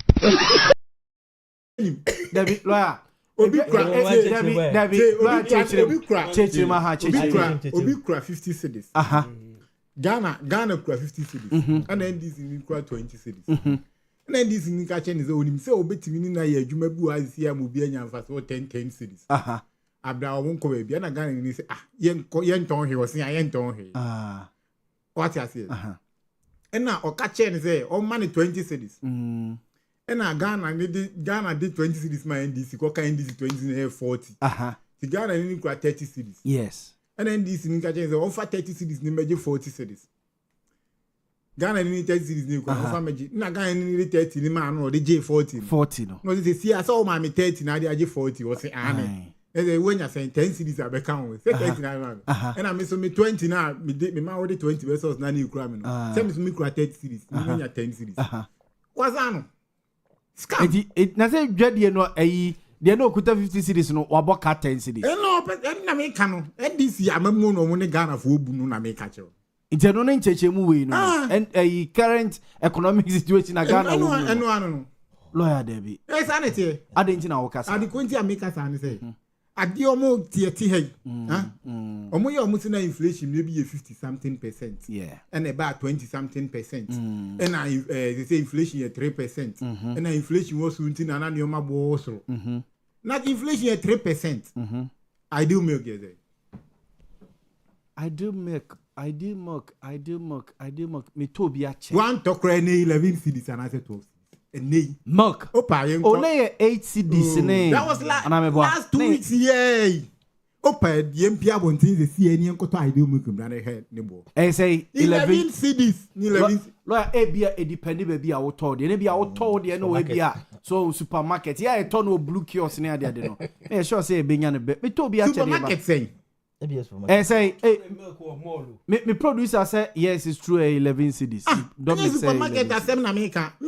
Speaker 8: David lawyer.
Speaker 7: Obi kura
Speaker 8: David lawyer cheche ma ha cheche.
Speaker 7: Obi kura 50 cities. Ghana kura 50 cities. And NDC ni kura 20 cities. And NDC ni ka chen is onim say obetimi ni na ye adwuma bi wa sia mo bi anya mfa so 10 cities. Abra won ko ba bi na Ghana ni say yen ton he was yen ton he. What you say? And na o ka chen say o man 20 cities. And na Ghana did 20 cities my NDC ko ka NDC 20 na 40. The Ghana ni kura 30 cities.
Speaker 8: Yes.
Speaker 7: And NDC ni ka chen say offer 30 cities ni meje 40 cities. Ghana ni 30 cities ni ko offer meje na Ghana ni 30 ni ma no de J40
Speaker 8: 40 no.
Speaker 7: No they see asa o ma me 30 na de age 40 o say ane. They when you say 10 cities abeka on say 30 na ma. And I me so me 20 na me ma wo de 20 pesos na ni kura me no. Say me so me kura 30 cities, me nya 10 cities. What's that? Scam.
Speaker 8: It na say dwade no ayi de no kuta 50 cities no waboka 10 cities.
Speaker 7: No, na me ka no. NDC amamu no mo ne Ghana fo obu no na me ka che.
Speaker 8: Inteno no nchechemu we no. And a current economic situation na Ghana wo.
Speaker 7: No.
Speaker 8: Lawyer Debbie.
Speaker 7: Yes, anete.
Speaker 8: Adenti na wokasa.
Speaker 7: Adi kwenti ameka san say. Adi omo tie hey. Omo ye omo na inflation maybe 50 something %.
Speaker 8: Yeah.
Speaker 7: And about 20 something %. And they say inflation 3%. And inflation was until na na ma bo so. Not inflation 3%. I do milk there.
Speaker 8: I do milk. Me tobia check.
Speaker 7: One tokra ne 11 cities and I said 12. And
Speaker 8: milk.
Speaker 7: Opa yen.
Speaker 8: Only 8 cities ne.
Speaker 7: That was last 2 weeks yeah. Opa the MP abontin the CN en koto I do milk na head ne bo.
Speaker 8: I say
Speaker 7: 11 cities. 11.
Speaker 8: Lawyer ebia e depend baby a woto de ne bia woto de no ebia so supermarket yeah e turn no blue kiosk ne ade no. E sure say e benya ne be. Me tobia check
Speaker 7: supermarket say
Speaker 8: say, me producer say yes, it's true. 11 cities.
Speaker 7: Don't supermarket asem na me cap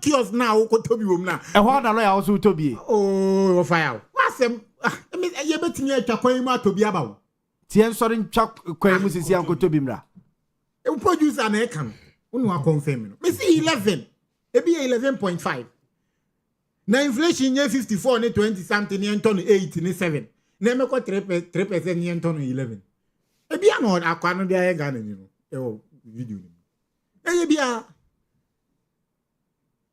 Speaker 7: kiosk now. Ko tobi wom na.
Speaker 8: E ho na lawyer also tobi.
Speaker 7: Oh, fire. Wasem. Me ye betimi atwa kwan mu atobi abawo.
Speaker 8: Tien sori ntwa kwan mu sisi anko tobi mra.
Speaker 7: E producer na e kan. Unu a confirm no. Me see 11. E be 11.5. Na inflation ye 54 ne 20 something ne ento 8 ne 7. Na me ko 3% ni ento no 11. E bia no akwa no dia ye Ghana ni no. E o video ni. E bia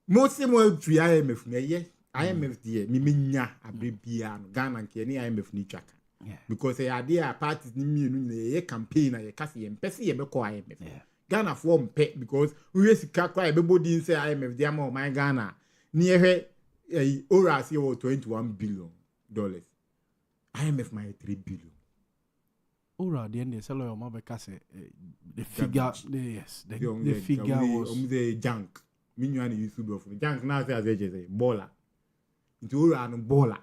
Speaker 7: mo se mo twi IMF na ye IMF die mi menya abrebia no Ghana nke ni IMF ni twaka. Because e ade a parties ni mienu na ye campaign na ye kase ye mpese ye be ko IMF. Ghana for mpe because we sika kwa e be body say IMF dia ma o my Ghana ni ehwe ora se o $21 billion. IMF my 3 billion.
Speaker 8: Ora the end sell your mother kase the figure yes the figure was
Speaker 7: the junk. Minyu ani YouTube of junk now say as say baller. Into ora no baller.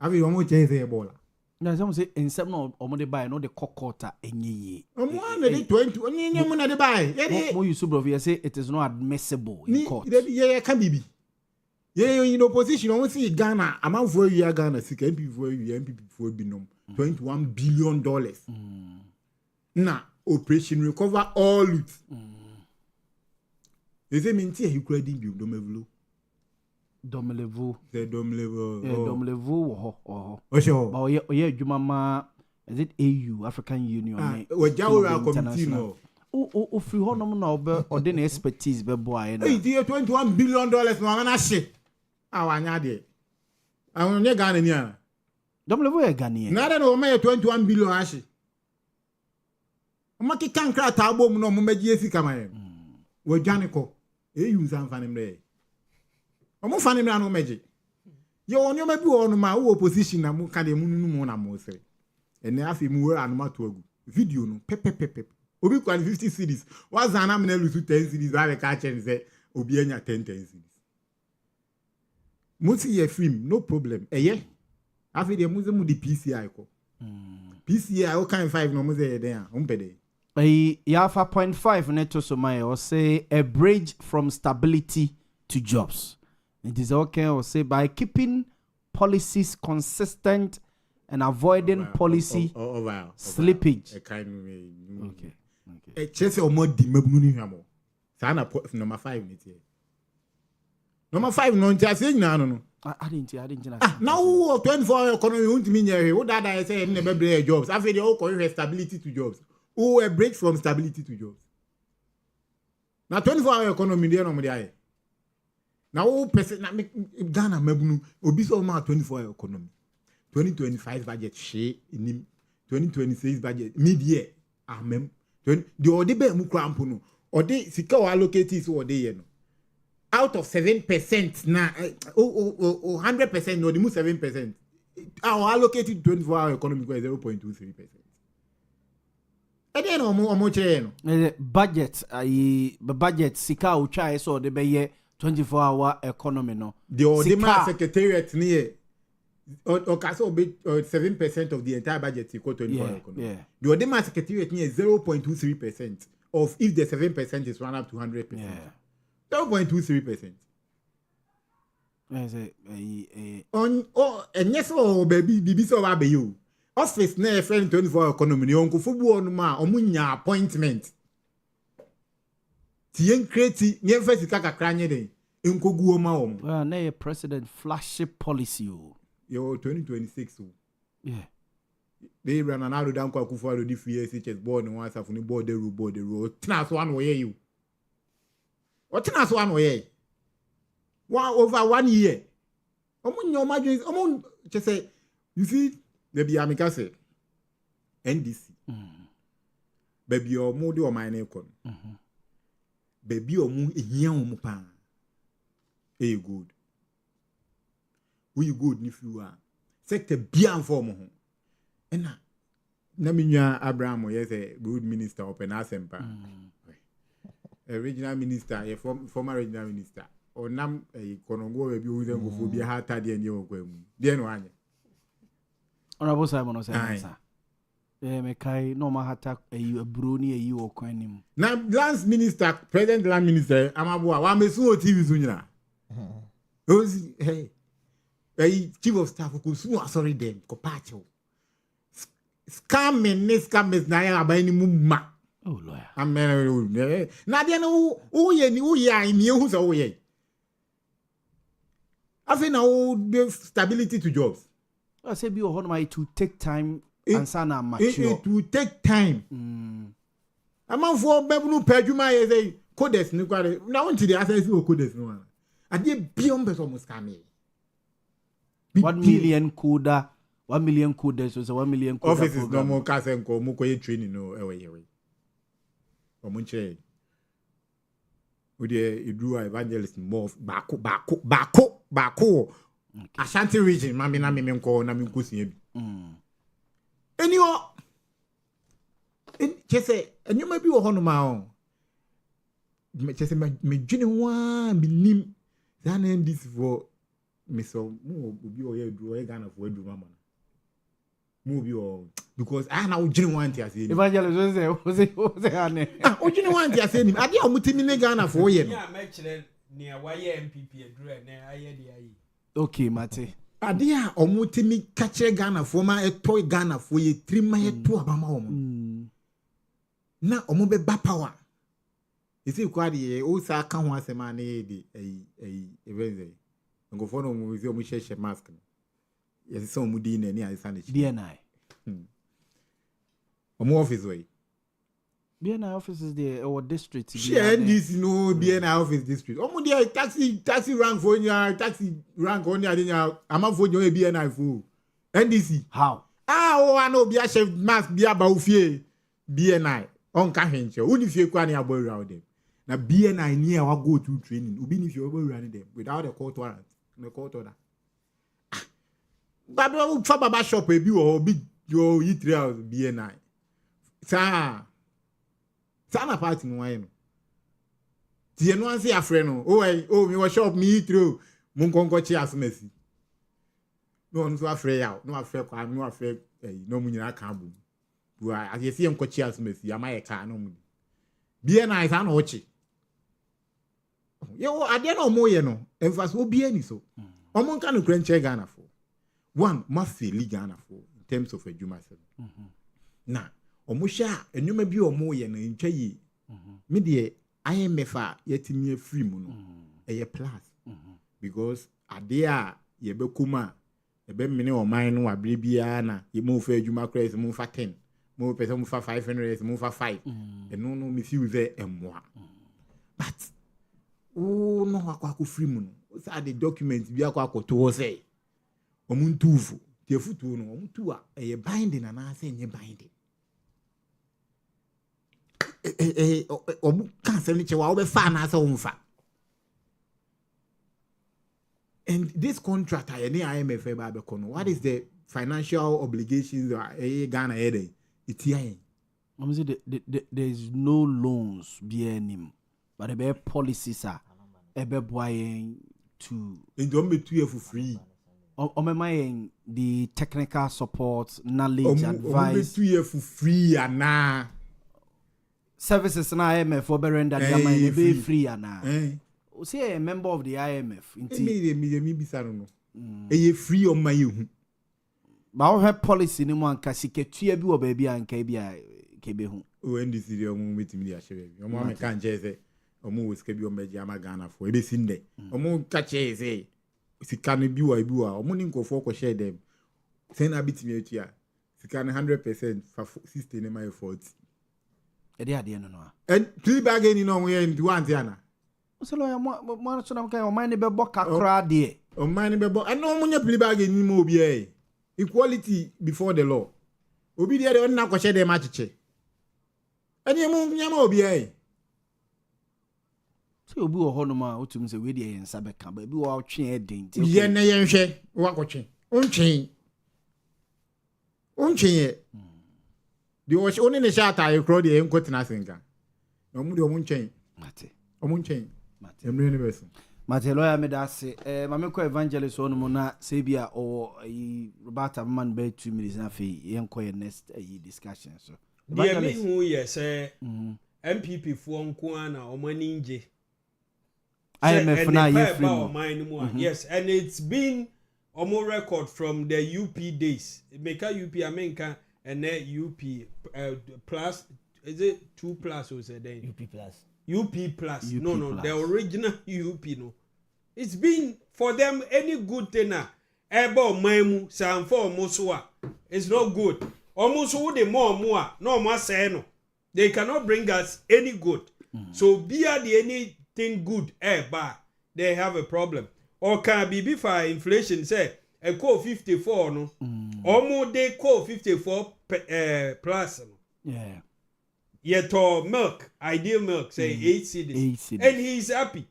Speaker 7: Abi omo che say baller.
Speaker 8: Na some say in some no omo dey buy no the kokota enye.
Speaker 7: Omo na dey 20 onye mo na dey buy.
Speaker 8: Mo YouTube of say it is not admissible in court.
Speaker 7: Ye can be. Yeah, in opposition, I want to see Ghana. I'm out for you, Ghana. MP for you, MP for Binom. $21 billion. Now, operation recover all loot. They say, Montie, you credit you, Domelevo. The Domelevo. Oh, sure.
Speaker 8: But yeah, Jumama, is it AU, African Union?
Speaker 7: Or Yaowia committee, no.
Speaker 8: Oh, free honor no, or then expertise, be boy.
Speaker 7: Hey, dear, $21 billion, no, I'm not shit. I want to Ghana near.
Speaker 8: Domelevo a Ghanaian.
Speaker 7: Nada no me 21 billion ashi. Omaki kan kra tabo mu no mo meji esi kama we dwane ko. E yu nsan fa nemre. Omo fa nemre no meji. Ye onyo ma bi onu ma wo opposition na mu ka de mu nunu mu na mo sere. Ene afi mu we anu ma to agu. Video no pepe. Obi kwa 50 cedis. Wa zana me na lusu 10 cedis ba be ka chen se obi anya 10 cedis. Montie ye film no problem. Eye after the museum the PCI ko. PCI o kind 5 no museum there. Umpede.
Speaker 8: Yafa 0.5 neto so my or say a bridge from stability to jobs. It is okay or say by keeping policies consistent and avoiding policy slippage.
Speaker 7: Okay. Chese o mo di mabunu hwamo. Sa na number 5 ni tie. Number 5 no ntia se nyina no.
Speaker 8: I didn't.
Speaker 7: Now 24 economy won't mean here. What that I say never break jobs. After they all call stability to jobs. Who a break from stability to jobs. Now 24 economy there no there. Now person na Ghana mabunu obi so ma 24 economy. 2025 budget she in 2026 budget mid-year amem. The ode be mu krampo no. Ode sika o allocate so ode ye no. Out of 7% now, 100% no, the move 7%. Our allocated 24-hour economic is 0.23%. And then
Speaker 8: budget sika u try so the be 24-hour economy no.
Speaker 7: The Odema secretariat near or 7% of the entire budget equal 24-hour economy. Yeah. The Odema secretariat near 0.23% of if the 7% is run up to 100%. Yeah. 0.23%. And yes, baby, so I be you. Office na friend 24 economy, you uncle football no ma, omunya appointment. Tien kreti, nye first kaka kranye de. Uncle guoma om.
Speaker 8: Well, na president flagship policy
Speaker 7: yo 2026
Speaker 8: yeah.
Speaker 7: They ran an out down kwa kufa the free SHS board no once afuni board the road. Tnas one way you. What is one way? Over 1 year. Just say, you see, the Biamica say, NDC. Baby or moody or my necon. Baby or moon in young pan. Hey, good. We good if you are. Sector beyond for more. And now, Naminia Abraham, yes, a good minister open asempa. A regional minister, a former regional minister, or nam a Konongo, a building who be a hard and you go. Then one.
Speaker 8: Honorable Simon was answer. Mekai no mahata a bruni a you or coin.
Speaker 7: Now, last minister, present land minister, Amabua, one mesu TV Zunia. Hey, a chief of staff who could soon sorry them, Copacho. Scam and scam is Naya by any mumma.
Speaker 8: Oh, lawyer.
Speaker 7: I'm married. Nadia, no, in you who's away. I think now stability to jobs.
Speaker 8: I say, be a to take time and sana mature.
Speaker 7: It will take time. I'm on for Bebu Pejuma as a codes. Now, until the other codes, no one. I did beyond the almost coming.
Speaker 8: 1 million coda, 1 million codes was a 1 million coda.
Speaker 7: Offices no more Kasenko, Mukoye training, no away. Montie. Would you do evangelist more Bako. Ashanti region, Mamina Mimko, Namikusi. And you are. Just say, and you may be a honor. Just say, my genuine believe that name this for Miss Mo, you do a gun of word, Mamma. Move your because I now genuine to say
Speaker 8: evangelist was it
Speaker 7: oh genuine to say I did mutimine Ghana for you.
Speaker 5: Yeah, mentioned near why MPP a drew and I had the IE.
Speaker 8: Okay, Mate.
Speaker 7: Adia omutimi kache Ghana for ma toy Ghana for ye 3 ma ye 2 abama omo. Na omo be ba power. Isi kwadi ye o sa ka ho asema na ye di evenze. Ngo for no mo vi omo share mask. Yes so omo di na ni ansa na chi.
Speaker 8: BNI.
Speaker 7: Omo office way.
Speaker 8: BNI office is there or district.
Speaker 7: Share this no BNI office district. Omo there taxi rank for nya taxi rank on nya ama for nya BNI for. NDC.
Speaker 8: How?
Speaker 7: I know be a chef mask be about fear BNI. On ka henche. Uni fie kwa ni abo around them. Na BNI near wa go to training. Ubi ni fie abo around them without a court warrant. No court order. Baba fa baba shop e bi wo big yo eat house BNI. Sana party no why no. Ti eno anse afre no. Oh me shop me eat through. Mun konko chi asmesi. No nso afre ya. No afre kwa no afre no mu nyina ka bu. Bu a ye sie nko chi asmesi amaye ka no mu. BNI sa no ochi. Yo ade no mo ye no. Emphasize obi ani so. Omo nka no krenche Ghana for. One ma feel Ghana for in terms of adwuma se. Na omo sha enwuma bi omo ye no ntwa yi. Me de IMF a yetimi free mu no. Eye plus. Because ade a ye be kuma ebe mene oman no abre bia na ye mo fa adwuma kra mo fa 10 mo pese mo fa 500 mo fa 5 eno no me feel there emwa but oh no akwa free mu no say the document bi akwa to say omuntufu tie futu no omuntu a eye binding na say nye binding obu cancel ni che wa obe fa na say o mfa. And this contract, IMF, what is the financial obligations of Ghana?
Speaker 8: There is no loans being but the policies are buying to.
Speaker 7: And don't be 2 years for free.
Speaker 8: The technical support, knowledge, advice.
Speaker 7: 2 years for free, and now
Speaker 8: services na IMF for render their be free, and now. See a member of the IMF.
Speaker 7: Me free on my you.
Speaker 8: But her policy no one can see ketua bi or baby and kebe hu.
Speaker 7: Oh, and this is your meeting me ashare. Your mama can't say omo we skebi o meji ama Ghana for. Ebe sinde. Omo kache say si kan bi wa omo ni nkofo ko share them. Say na bitimi atua. Si kan 100% for 60 na my 40.
Speaker 8: E dey ade no no.
Speaker 7: And plea bargain no we in one tiana.
Speaker 8: So mo so na o man be bo kakra de.
Speaker 7: O man be bo. No mo nya plea bargain ni mo obi e. Equality before the law. Obi dey on na ko share dem achiche. Eni mo nya ma obi e.
Speaker 8: So obi wo ho no ma otum se we dey ensa be ka ba bi wo twe e den.
Speaker 7: Ye na ye hwe wa ko twe. Ontwe e. Di o oni ne sha ta e kro de en ko tena senka. No mu de o mu ntwen.
Speaker 8: Mate.
Speaker 7: O mu ntwen. Mate. Emre ne beso.
Speaker 8: Mate lawyer me da se mame ko evangelist on mo na se bia o Roberta man be 2 minutes na fe yen ko next discussion so.
Speaker 5: Dear me who yes MPP fo nko ana o mani nje.
Speaker 8: IMF na ye free.
Speaker 5: Yes, and it's been a more record from the UP days. Make a UP America and then UP plus is it 2 plus or say then
Speaker 6: UP plus.
Speaker 5: UP plus.
Speaker 8: UP
Speaker 5: No,
Speaker 8: plus.
Speaker 5: the original UP no. It's been for them any good thing na. Ebo maimu sanfo muswa. It's not good. Almost who the more no more say no. They cannot bring us any good. So be the anything good bad. They have a problem. Or can be for inflation say a call 54 no. Almost they call 54 plus no.
Speaker 8: Yeah.
Speaker 5: Yet milk, ideal milk, say 8 cedis. And he's happy.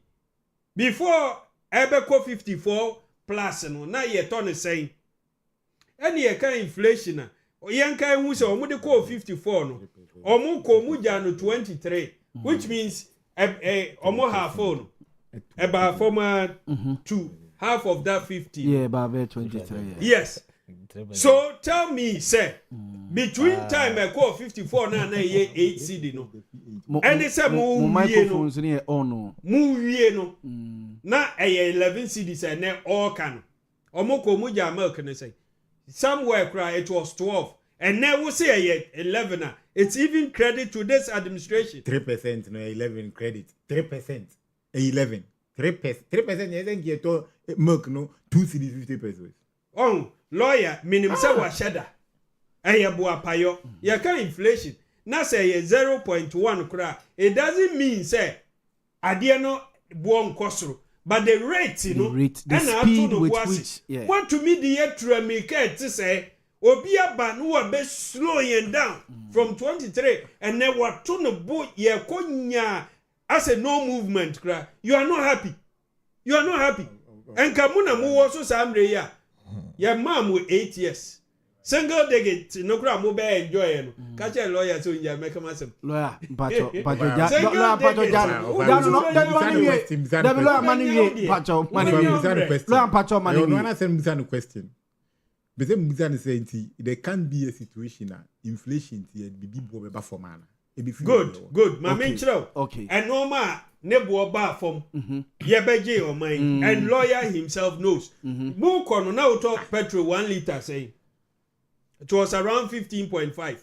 Speaker 5: Before Ebeko 54 plus no, now yet on the saying. And ye can inflation. Yanka who say omo de call 54 no. Omo ko muja no 23, which means omo half on. About former 2, half of that 50.
Speaker 8: Yeah, about 23.
Speaker 5: Yes. So tell me, say, between time I call 54 na 8 CD no and say mo
Speaker 8: microphones ni on no
Speaker 5: mu wie no na 11 CDs and all can omoko mu ja milk ne say somewhere cry it was 12 and now we say 11 it's even credit to this administration
Speaker 7: 3% no 11 credit 3% 11 3% you think you to milk no 2 CD 50 pesos
Speaker 5: lawyer minimum say wa sheda Boapayo, you can inflation. Now say 0.1 kura. It doesn't mean say adiano buon kosro, but the rate, you know,
Speaker 8: the speed with which,
Speaker 5: what to me the yetra make to say obia banua be slowing down from 23 and then what to no boat ye konya as a no movement kura. You are not happy. You are not happy. And kamuna mu also samre ya. Your mom with 8 years. Single digit, no crowd mobile enjoy. Catch a lawyer so you make a massive
Speaker 8: lawyer, Pacho, money,
Speaker 7: question. But then Muzan is saying there can be a situation inflation here be for man.
Speaker 5: Good. My main show.
Speaker 8: Okay.
Speaker 5: And no ma nebo bar from Yebeje or mine. And lawyer himself knows. More corner now talk petrol 1 liter saying. It was around 15.5.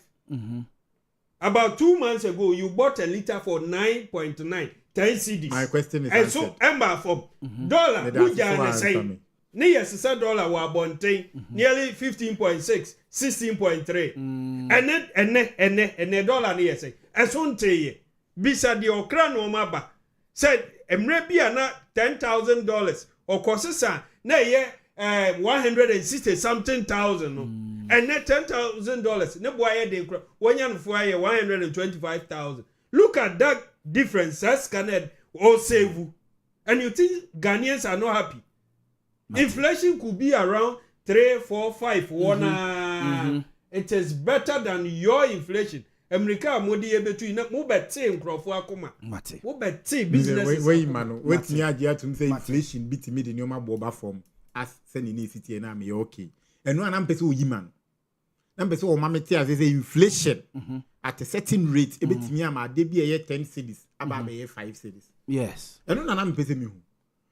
Speaker 5: About 2 months ago, you bought a liter for 9.9, 10 CDs.
Speaker 7: My question is
Speaker 5: and so, Ember for dollar, Buja say, near $6 were bonting, nearly 15.6, 16.3. And the dollar near say, as one say, beside the okra no maba, said, Emrebia na $10,000 or Cosessa, nay, 160 something thousand. And net $10,000. No boy, they one young for 125,000. Look at that difference. That's scanned or save. And you think Ghanaians are not happy? Inflation could be around 3, 4, 5. It is better than your inflation. America modi between mo beti nkrofo akoma. Mo beti business.
Speaker 7: Wait man. Wait me adia to say inflation beat me the normal boba form as sending in city na me okay. And no an person oyi man. Number so mama say inflation at a certain rate e betimi am ade bi e 10 cedis aba be 5 cedis.
Speaker 8: Yes.
Speaker 7: And no na pese me hu.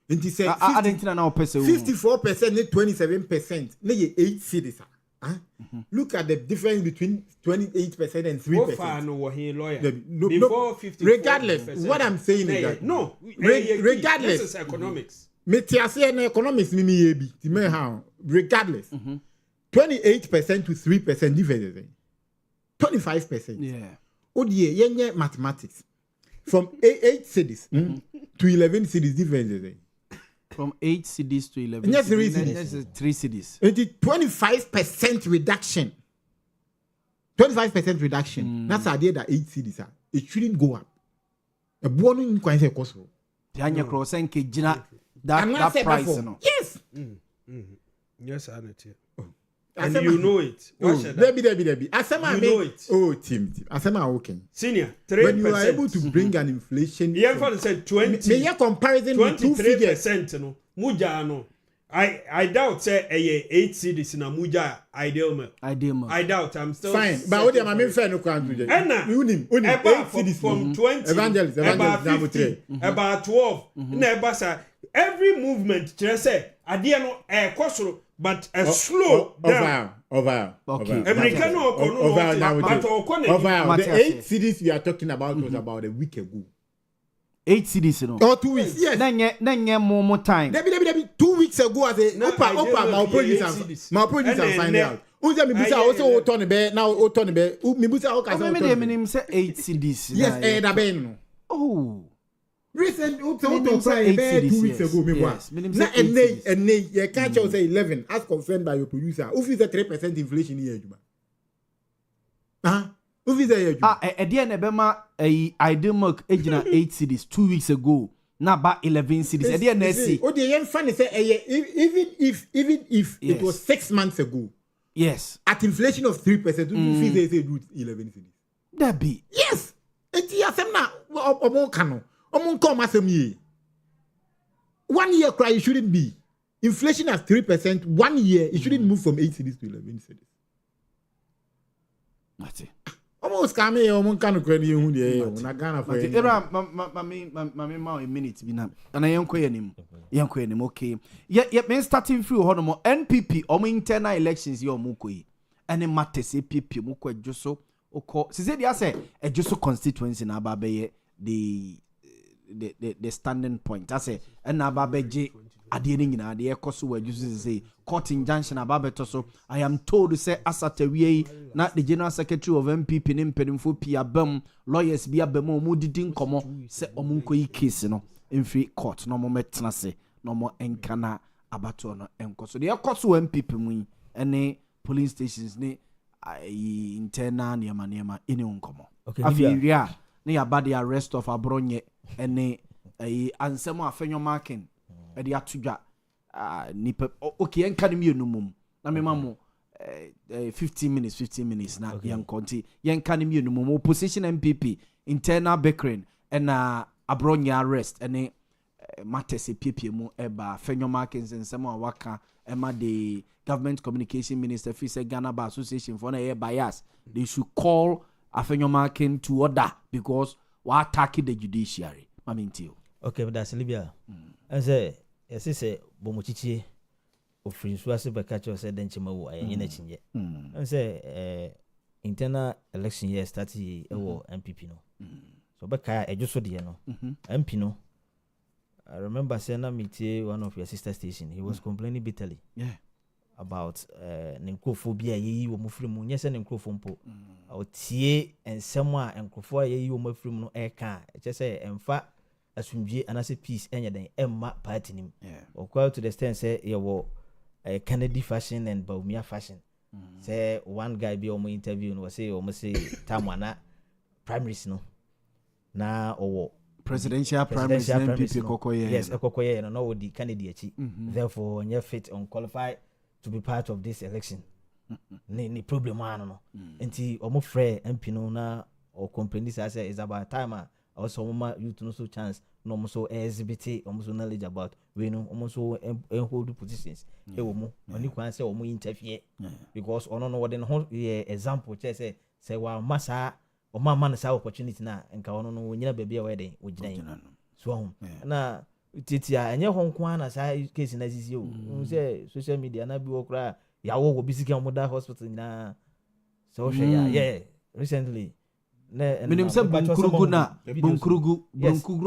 Speaker 7: Nti say 54% 27% na ye 8 cedis. Look at the difference between 28% and 3%.
Speaker 5: No, before 54%.
Speaker 7: Regardless, what I'm saying is that regardless,
Speaker 5: this is economics.
Speaker 7: Me tiase na economics me yebi. Ti me how regardless. 28% to 3% difference. 25%.
Speaker 8: Yeah.
Speaker 7: Odie yenye mathematics. From 8 cities to 11 cities difference.
Speaker 8: From 8 cities to 11
Speaker 7: yes,
Speaker 8: cities.
Speaker 7: 3 cities.
Speaker 8: Yes, 3 cities.
Speaker 7: 25% reduction. 25% reduction. That's the idea that 8 cities are. It shouldn't go up. A bonus in quite cost.
Speaker 8: Tianya cross and kejina that price. No.
Speaker 7: Yes.
Speaker 5: Yes, I know it. And you know it.
Speaker 7: Debbie. Asema
Speaker 5: you know it.
Speaker 7: Oh, team. Asema okay.
Speaker 5: Senior, 3%.
Speaker 7: When you are able to bring an inflation.
Speaker 5: The emphasis said 20.
Speaker 7: May comparison with 2 figures.
Speaker 5: 23%. No, Muja no. I doubt say 8 cities in a Muja ideal milk. I doubt. I'm still
Speaker 7: fine. But what am I mean? Fair no country.
Speaker 5: Anna,
Speaker 7: about 8 cities
Speaker 5: from 20,
Speaker 7: evangelist,
Speaker 5: about 15, about 12. Every movement, just say, idea no kosoro. But a slow down.
Speaker 7: Over.
Speaker 5: Okay.
Speaker 7: The 8 cities we are talking about was about a week ago.
Speaker 8: 8 cities, you know.
Speaker 7: Or 2 weeks. Yes.
Speaker 8: Then more time.
Speaker 7: 2 weeks ago, as a my producer find out. Uza mibusa also otone be now otone be mibusa o kasa otone.
Speaker 8: Me say 8 cities.
Speaker 7: Yes, da ben no.
Speaker 8: Oh.
Speaker 7: Recent auto price 2 weeks ago me was. Na and you can't say 11 as confirmed by your producer. Who is the 3% inflation here Juma? Who is there Juma?
Speaker 8: Edi na be ma ideal milk ejina 8 cities 2 weeks ago. Na ba 11 cities. Edi na see.
Speaker 7: O dey funny say even if it was 6 months ago.
Speaker 8: Yes.
Speaker 7: At inflation of 3%, you feel they do 11 cities.
Speaker 8: That be.
Speaker 7: Yes. Eti asem na omo kano. Omo come asem ye. 1 year cry it shouldn't be. Inflation at 3%, 1 year it shouldn't move from 8 cities to 11 cities. Almost come here, one can credit you here. Na Ghana for
Speaker 8: era ma a minute bi na ana yenko yenim okay ye men starting free ho no NPP o internal elections ye o mu koyi ene matters APP mu ko adwoso okọ se dia say adwoso constituency na aba be the standing point I say and aba beje ade ni nyina ade ekoso wa adwoso say court injunction aba beto so I am told to say asatawie na the general secretary of MPP ne mpedimfo pia bam lawyers bia bam mu didi nkomo se omunko yi case no mfiri court no mo metena se no mo enkana abato no enkoso de ekoso MPP mu ene police stations ne internal niema ene nkomo afia ne yaba the arrest of abronye ene ansemo afenyo marking e de atodwa nipa okay enka ne mienu mum na me mamo 15 minutes na yankonti yanka ne mienu mum opposition MPP internal bickering and abronya arrest ene matters PPM mu eba afenyo marking nsemo awaka ema the government communication minister fi say Ghana Bar Association for na bias they should call afenyo marking to order because we attacking the judiciary Montie.
Speaker 6: Okay, but that's Libya. I say say bomochichie ofiri so ase beka cho say denchima wo ayen na chinje. I say internal election year start e wo MPP no. So beka ejoso de no. MP no. I remember saying na meet one of your sister station. He was complaining bitterly.
Speaker 8: Yeah.
Speaker 6: About nenkophobia yeyi wo mufiri mu nyese nenkrofo mpo. Otie ensemo a enkrofo yeyi wo mufiri mu no eka. Eche say emfa asumdie anase peace enya den emma party nim. Okwa to the extent say ye wo Kennedy fashion and Boamah fashion. Say one guy be omo interview no say omo say tamwana primaries no. Na owo
Speaker 8: presidential primaries MPP kokoye.
Speaker 6: Yes, kokoye no wo di Kennedy achi. Therefore nye fit unqualified to be part of this election. Ni problem ano no. Enti omo frɛ MP no na o company say is about time also mama youth no so chance no mo so exhibit almost knowledge about we know almost so hold positions e wo mo oni kwan say omo interfere because ono no wode no example say wa masa o mama na sa opportunity na nka ono no nyina baabi a we gina so na titia enye ho nko na sa case na sisi o say social media na bi wo kra ya wo bisika mo da hospital na so hwe recently
Speaker 8: minim se bunkrugu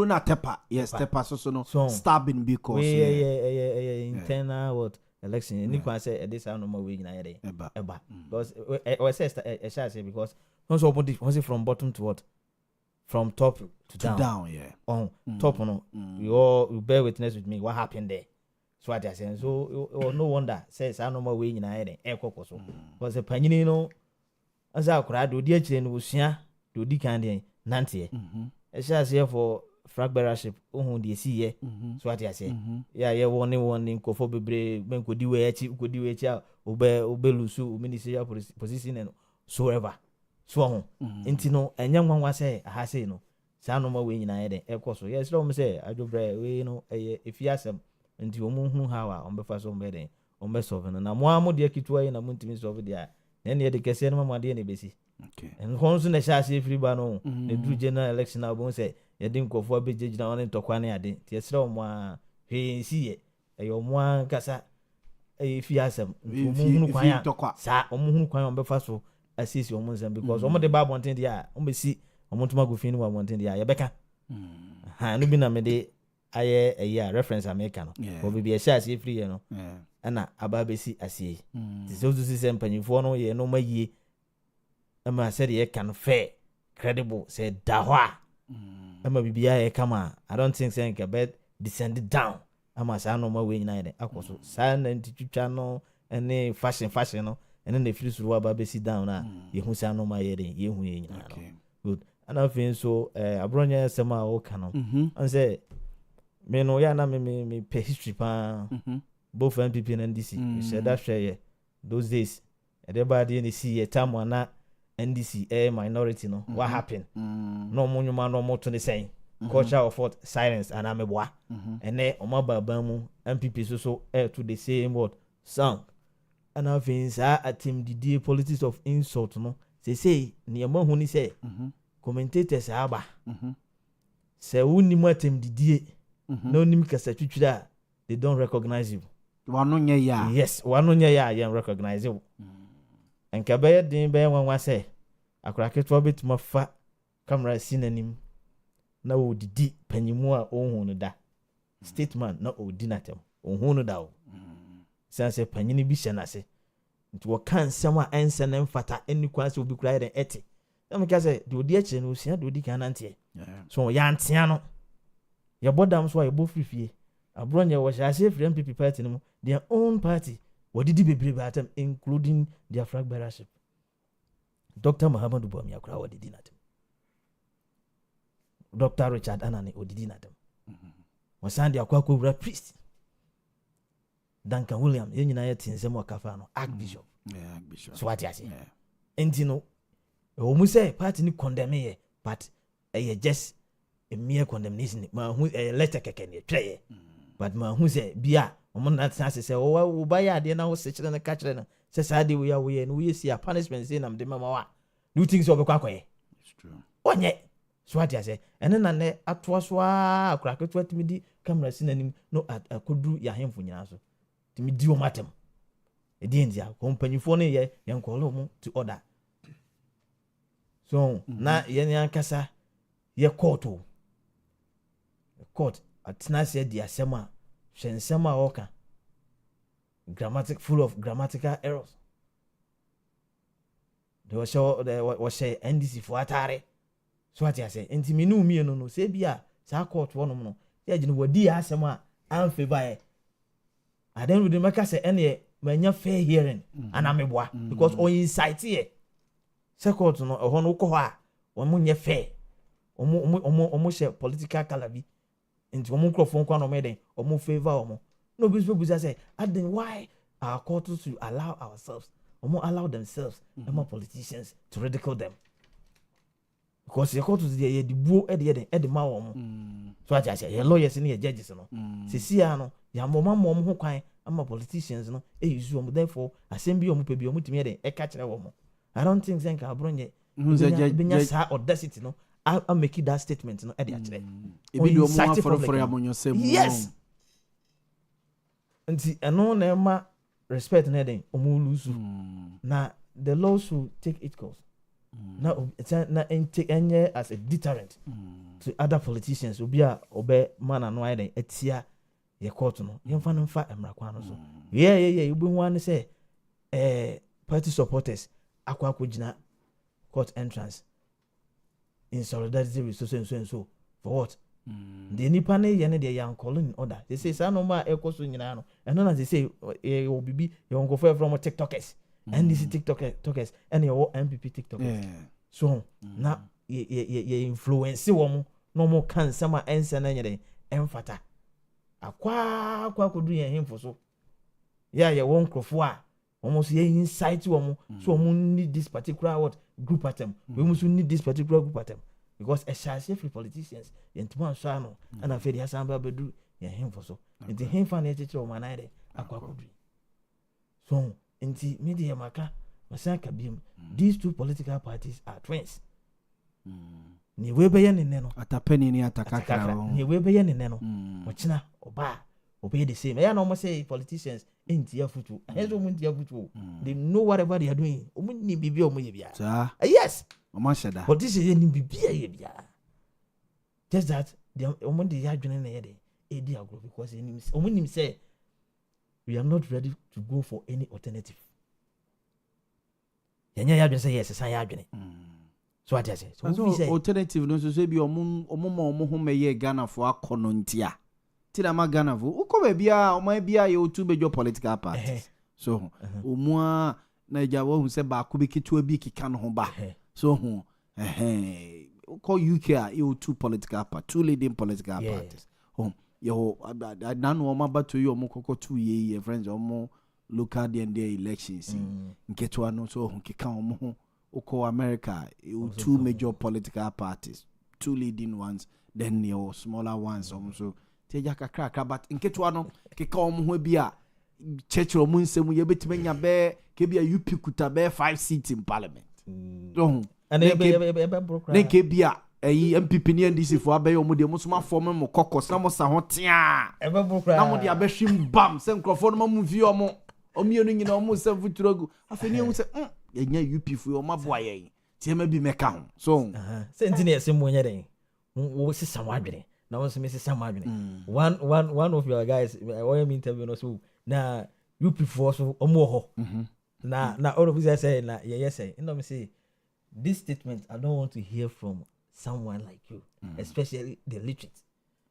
Speaker 8: na tepa yes tepa so no stabbing because
Speaker 6: internal what election ni kwa say this no more we nyina yede eba because we say because once open once from bottom to what from top to down
Speaker 8: yeah
Speaker 6: on top no you bear witness with me what happened there so what I say so no wonder say no more we nyina yede ekokoso because the panyini no asa akura do di akire no osua do di kan dey nante e sha say for flag bearership ohun dey see here so what I say yeah warning nkofo bebre benkodi we achi obe lusu ministerial position and so ever so ho enti no enya nwanwa say aha say no sa no ma we nyina yede ekoso yes lo me say adwobre we no efiasem enti omu hunu hawa ombefa so mbeden ombe solve na mo amode akitua yi na muntimi solve dia na ne de kese no ma de ne besi
Speaker 8: okay
Speaker 6: and honso na sha se free ba no ne dru general election na bon say ye de nkofo abegegina on ntokwa ne ade ti esre omo a hwe si ye omo an kasa fiasem omo hunu kwan sa omo hunu kwan ombefa so asisi omo nsem because omo de ba bonten dia omo si omo tuma go fin wa bonten dia ye beka ha no bi na me de aye a reference America no bo bi e sha se free ye no ana ababesi asie ti so so si empanyifo no ye no mayie ama said ye can fair credible said dahwa ama bibia ye kama I don't think say can bet descend down ama sa no ma we nyina ye akoso sa na ntitwitwa no ene fashion no ene na free suru ababesi down na ye hu sa no ma ye hu ye nyina no good ana fin so abronya sema o kano an say me no ya na me pe history pa both MPP and NDC said that share those days everybody in the see time wana NDC minority no what happened no munyuma no mo to the saying culture of what silence and ameboa and then omaba mu MPP so to the same word song and I think a team the politics of insult no say near hu ni say commentators aba say woni matem didie na onim kasa twitwira they don't recognize you
Speaker 8: wano nye ya
Speaker 6: yes wano nye ya you recognize you enka be din be wanwa say akora ketwa betuma fa camera sinanim na odidi panyimu a ohun no da statement na odinatem ohun no da o sanse panyini bi hye na se nti wo kan nsɛm a ɛnse ne mfata eni kwan se obi kura yɛ ɛte na me ka sɛ de odi akye no osia de odi kan nante so ya ntea no ya bodam so ya bo frifie abro nye wo hya se free MPP party no their own party wodidi bebrebe atam including their flag bearership Dr. Muhammadu Boamah kura wodidi natem Dr. Richard Anani odidi natem wasan de akwa wura priest Duncan William yenyina ye tinsem wakafa no archbishop so what you say enti no o mu say party ni condemn ye but just a mere condemnation ma hu letter keke ne twa but ma hu say bia o na tase say o ba ya de na ho se kire na ka kire na say sa de we ya we no we see a punishment say nam de mama wa do things o be kwa kwaye it's true onye so what you say ene na ne atoa so a akura ketwa timidi camera sinanim no akodu ya hemfo nyina so timi di o matem edi ndia kompanyifo ne ye yankolo mu to order so na ye ne ankasa ye court atena se di asema hwensema oka full of grammatical errors they was NDC for atare so what you say enti no mi no se bia sa court wo no ye gine wadi asema amfeva I then would make us any manya fair hearing and ameboa because on incite here second no ho no ko ha omo nye fair omo share political calabi into omo microphone kwa no meden omo favor omo no be say why our court to allow ourselves omo allow themselves more politicians to ridicule them because the court is the buo e ma omo so I say your lawyers and your judges no sisia no ya moma ho kwan ama politicians no use them therefore assembly omo pe bi omo timi den e ka kire wo I don't think zenka abronye benya sa audacity no I make that statement no e dey akire
Speaker 8: e bi do omo for amonyo sem
Speaker 6: yes nti eno na ma respect na den omo lose na the law should take its course na take enye as a deterrent to other politicians obi a obe man no ayden etia ye court no yemfa no mfa emrakwa no so ye obi hu an say party supporters akwa gina court entrance in solidarity with so for what the nipa ne ye ne de yan calling in order they say say no ma ekoso nyina no eno na they say obibi ye onkofo from TikTokers NDC TikTokers and your MPP TikTokers so na ye influence wo mo no mo kan sama ense na nyere emfata akwa kodu ye hemfo so ye won krofo a almost ye insight wo mo so mo need this particular group atem we must need this particular group atem because a shall free politicians yentuma so ano ana fe dia samba bedu ye hemfo so nti hemfa na ye cheche wo manade akwa kodu so nti media maka masaka biem these two political parties are twins ni webe ne no
Speaker 8: atapeni ni atakakra
Speaker 6: ni webe ne no ochina oba obey the same ya no mo say politicians enti afutu ahezo mo enti afutu they know whatever they are doing omo ni bibia omo ye bia yes
Speaker 8: omo sheda
Speaker 6: politicians ni bibia ye bia just that they omo de ya dwene na ye de edi agro because omo nim say we are not ready to go for any alternative. Yanya ya say yes, say ya dwene. So what I say?
Speaker 8: So alternative no so be omo ho meye Ghana for akono ntia. Ti na ma Ghana vo. Uko be bia omo bia ye otu bejo political party. So omo na jawo hu se ba ko be ketua bi kika no ho ba. So hu uko UK ye otu political party, two leading political parties. Yo nanu o mabato yo mo kokko 2 year friends o local and their elections nketo no so nkeka o ho uko America two major political parties, two leading ones, then your smaller ones so teja kakra but nketo no keka o ho bia church o mo nsem ye betimanya be ke bia UP kuta be 5 seats in parliament Don't.
Speaker 6: And
Speaker 8: then kebia MPP ni NDC for abe yo mo de mo so ma form mo kokos na mo sa ho tia na mo de abehwim bam se nkrofo no ma vie omo omienu nyina omo se futuragu afeni hu se yenya UP fu o ma boa yen tie ma bi meka ho so
Speaker 6: se ntine ese mo nya den wo se samadwene na wo se me se samadwene one of your guys when me interview no so na UP fu so omo ho na all of you say na yes say no me say this statement I don't want to hear from someone like you, especially the literate,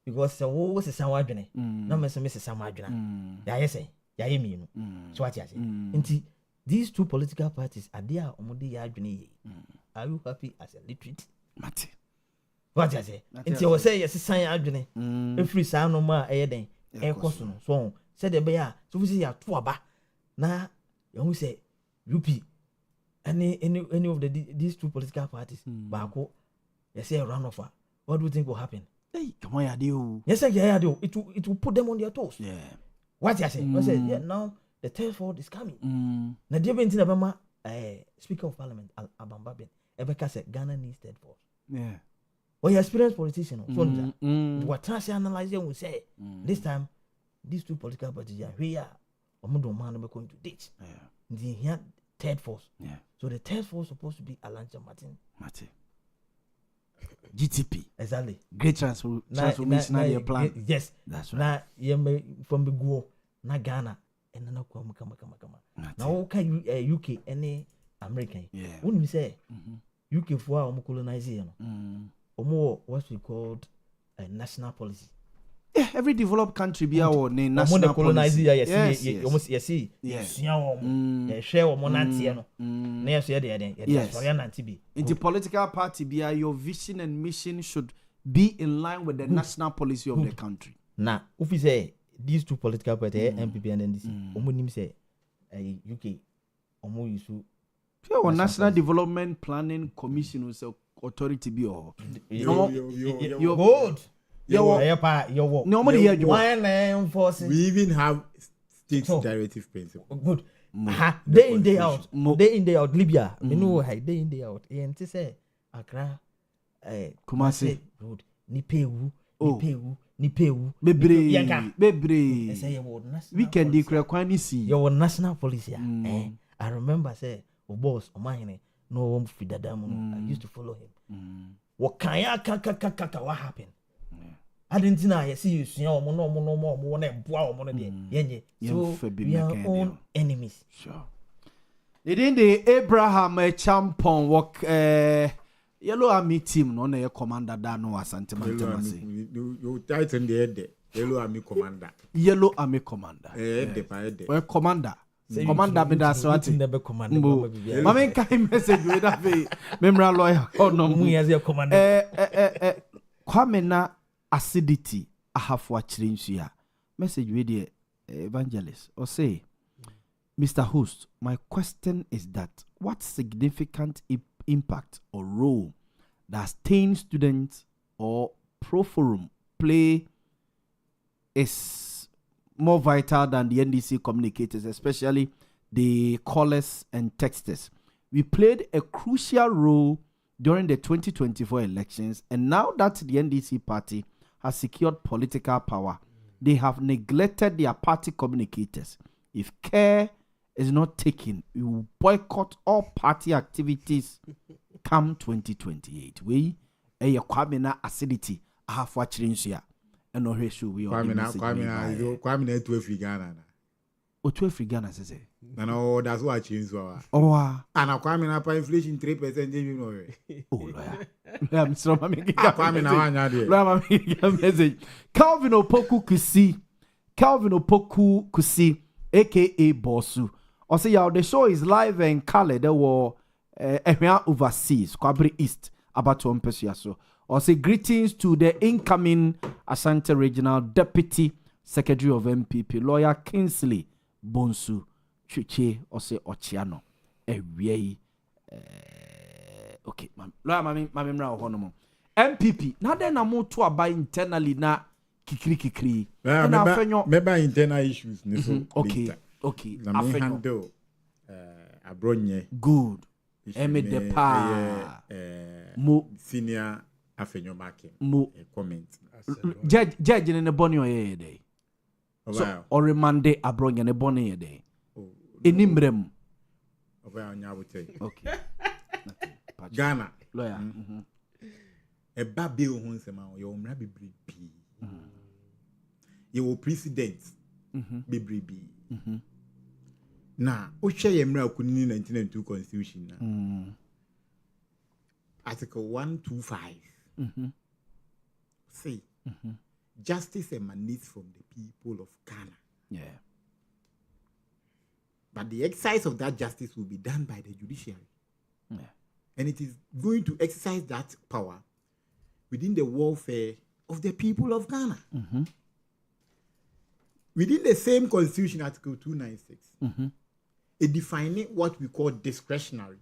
Speaker 6: because so what is someone doing? No me say someone doing. Yeah, yes, yeah, you mean. So what you say? Inti these two political parties are there. Omode ya doing. Are you happy as a literate?
Speaker 8: Mate.
Speaker 6: What you say? Inti o say yes, someone doing. Every sound no more air den. Air cost no. So said the bear. So we say ya two aba. Na you say UP. Any of these two political parties. Bako. Yes, say a runoff. What do you think will happen?
Speaker 8: Hey, come on, you.
Speaker 6: Yes, yeah, do. It will put them on their toes.
Speaker 8: Yeah.
Speaker 6: What you say? I said, yeah, now the third fourth is coming. Now, dear Bentin Abama, Speaker of Parliament, Abambaben, Ebeka said Ghana needs third fourth.
Speaker 8: Yeah.
Speaker 6: Well, you experienced politician. What trans analyzing will say this time, these two political parties are here. Omodo man are going to ditch.
Speaker 8: Yeah.
Speaker 6: The here third force.
Speaker 8: Yeah.
Speaker 6: So the third force supposed to be Alancha Martin.
Speaker 8: GTP.
Speaker 6: Exactly.
Speaker 8: Great transformation plan.
Speaker 6: Yes.
Speaker 8: That's right.
Speaker 6: Now, you from the go, na Ghana, and then come. Now, okay, UK, any American.
Speaker 8: Yeah.
Speaker 6: When you say UK for colonization, or more what we called a national policy.
Speaker 8: Yeah, every developed country be our national policy.
Speaker 6: Yes. Share or monarchy.
Speaker 8: In the political party, be your vision and mission should be in line with the national policy of the country.
Speaker 6: Now, if we say these two political parties, MPP and NDC, omunim say UK, omu yusu.
Speaker 8: Your National Development Planning Commission was authority be or
Speaker 6: your good. We
Speaker 7: even have state directive principle.
Speaker 6: Good. Day in day out. Libya. Me know day in day out. And to say Accra,
Speaker 8: Kumasi
Speaker 6: road. Ni pewu.
Speaker 8: Bebre. We can declare quantity.
Speaker 6: Your national policy. I remember say, boss, mine. No one feed I used to follow him. What can what happened? I didn't know. I see you. So we are own enemies.
Speaker 8: Sure. Within the Abraham Champon work Yellow Army team, no na commander da no asante mantemase.
Speaker 7: You tighten the head. Yellow Army commander.
Speaker 8: Yellow Army commander.
Speaker 7: Well,
Speaker 8: commander. Commander me da so ati.
Speaker 6: Commander.
Speaker 8: Mama kai message we da be. Memra lawyer. Oh no.
Speaker 6: Mu as your commander.
Speaker 8: Kwame na acidity ahafo achire nsia. Message we there evangelist or say Mr. Host, my question is that what significant impact or role does teen students or pro forum play is more vital than the NDC communicators, especially the callers and texters. We played a crucial role during the 2024 elections, and now that the NDC party has secured political power, they have neglected their party communicators. If care is not taken, we will boycott all party activities come 2028. We Kwame na acidity ahafo achirinsia and no ratio we
Speaker 7: Kwame na to Africana.
Speaker 8: O to Africana say.
Speaker 7: No, that's what change so.
Speaker 8: Oh,
Speaker 7: and Kwame na pa inflation 3% you know.
Speaker 8: Oh, lawyer. I'm so making
Speaker 7: Kwame na wanya
Speaker 8: message. Calvin Opoku Kusi, aka Bossu. Or say the show is live and color. There were overseas, Kwabri East, about 1 so. Or say greetings to the incoming Asante Regional Deputy Secretary of MPP, Lawyer Kingsley Bonsu Chiche, or say Ochiano. Okay, lawyer mami mra honomo. MPP, now then I'm more to buy internally na kikri.
Speaker 7: Remember internal issues.
Speaker 8: Okay.
Speaker 7: Let me handle Abronye.
Speaker 8: Good. Emede pa mo
Speaker 7: senior afenyo marking
Speaker 8: mo
Speaker 7: comment
Speaker 8: judge ne boni oyɛ dey so or remande abronya ne boni yɛ dey enimrem
Speaker 7: oba anya abote
Speaker 8: okay
Speaker 7: Ghana
Speaker 8: lawyer
Speaker 7: e ba bill ho nsema o ye omra bebrebe ye wo president bebrebe na o hwe ye mra kunini 1992 constitution na article 125 say justice emanates from the people of Ghana.
Speaker 8: Yeah.
Speaker 7: But the exercise of that justice will be done by the judiciary.
Speaker 8: Yeah.
Speaker 7: And it is going to exercise that power within the welfare of the people of Ghana. Within the same constitution, Article 296, it defining what we call discretionary.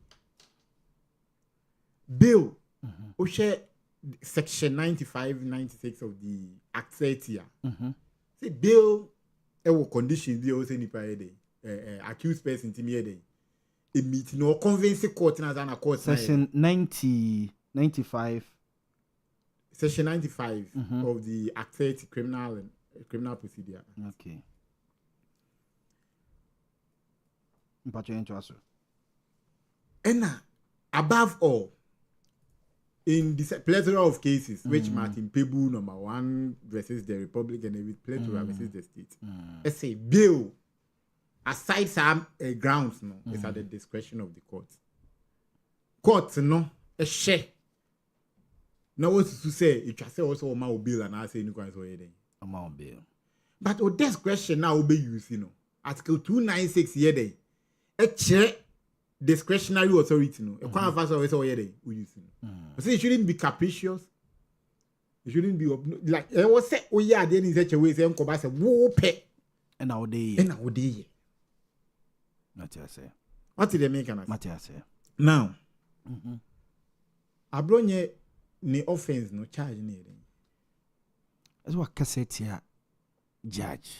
Speaker 7: Bill, Section 95, 96 of the Act 30. See, bill, conditions, they also need accused person to me a meeting or convincing court as an court.
Speaker 8: Section 90, 95.
Speaker 7: Section 95 of the Act 30 criminal procedure.
Speaker 8: Okay.
Speaker 7: And above all, in this plethora of cases, which Martin Pebu number 1 versus the Republic and with plethora versus the state, let's say bill, aside some grounds, no, it's at the discretion of the court. Court, no, a share. Now, what to say? It can say also amount bill and I say no can say
Speaker 8: amount bill.
Speaker 7: But with discretion now be used, you know. Article 296 here day. A chair discretionary authority, no. A kind of us always here we use. So it shouldn't be capricious. It shouldn't be like I was say, oh yeah, then in such a way, say Uncle Bass whoop it.
Speaker 8: And our day.
Speaker 7: Say. What did they make an
Speaker 8: say?
Speaker 7: Now, Abronye ni offense no charge ni.
Speaker 8: That's what Kaseɛ here, judge.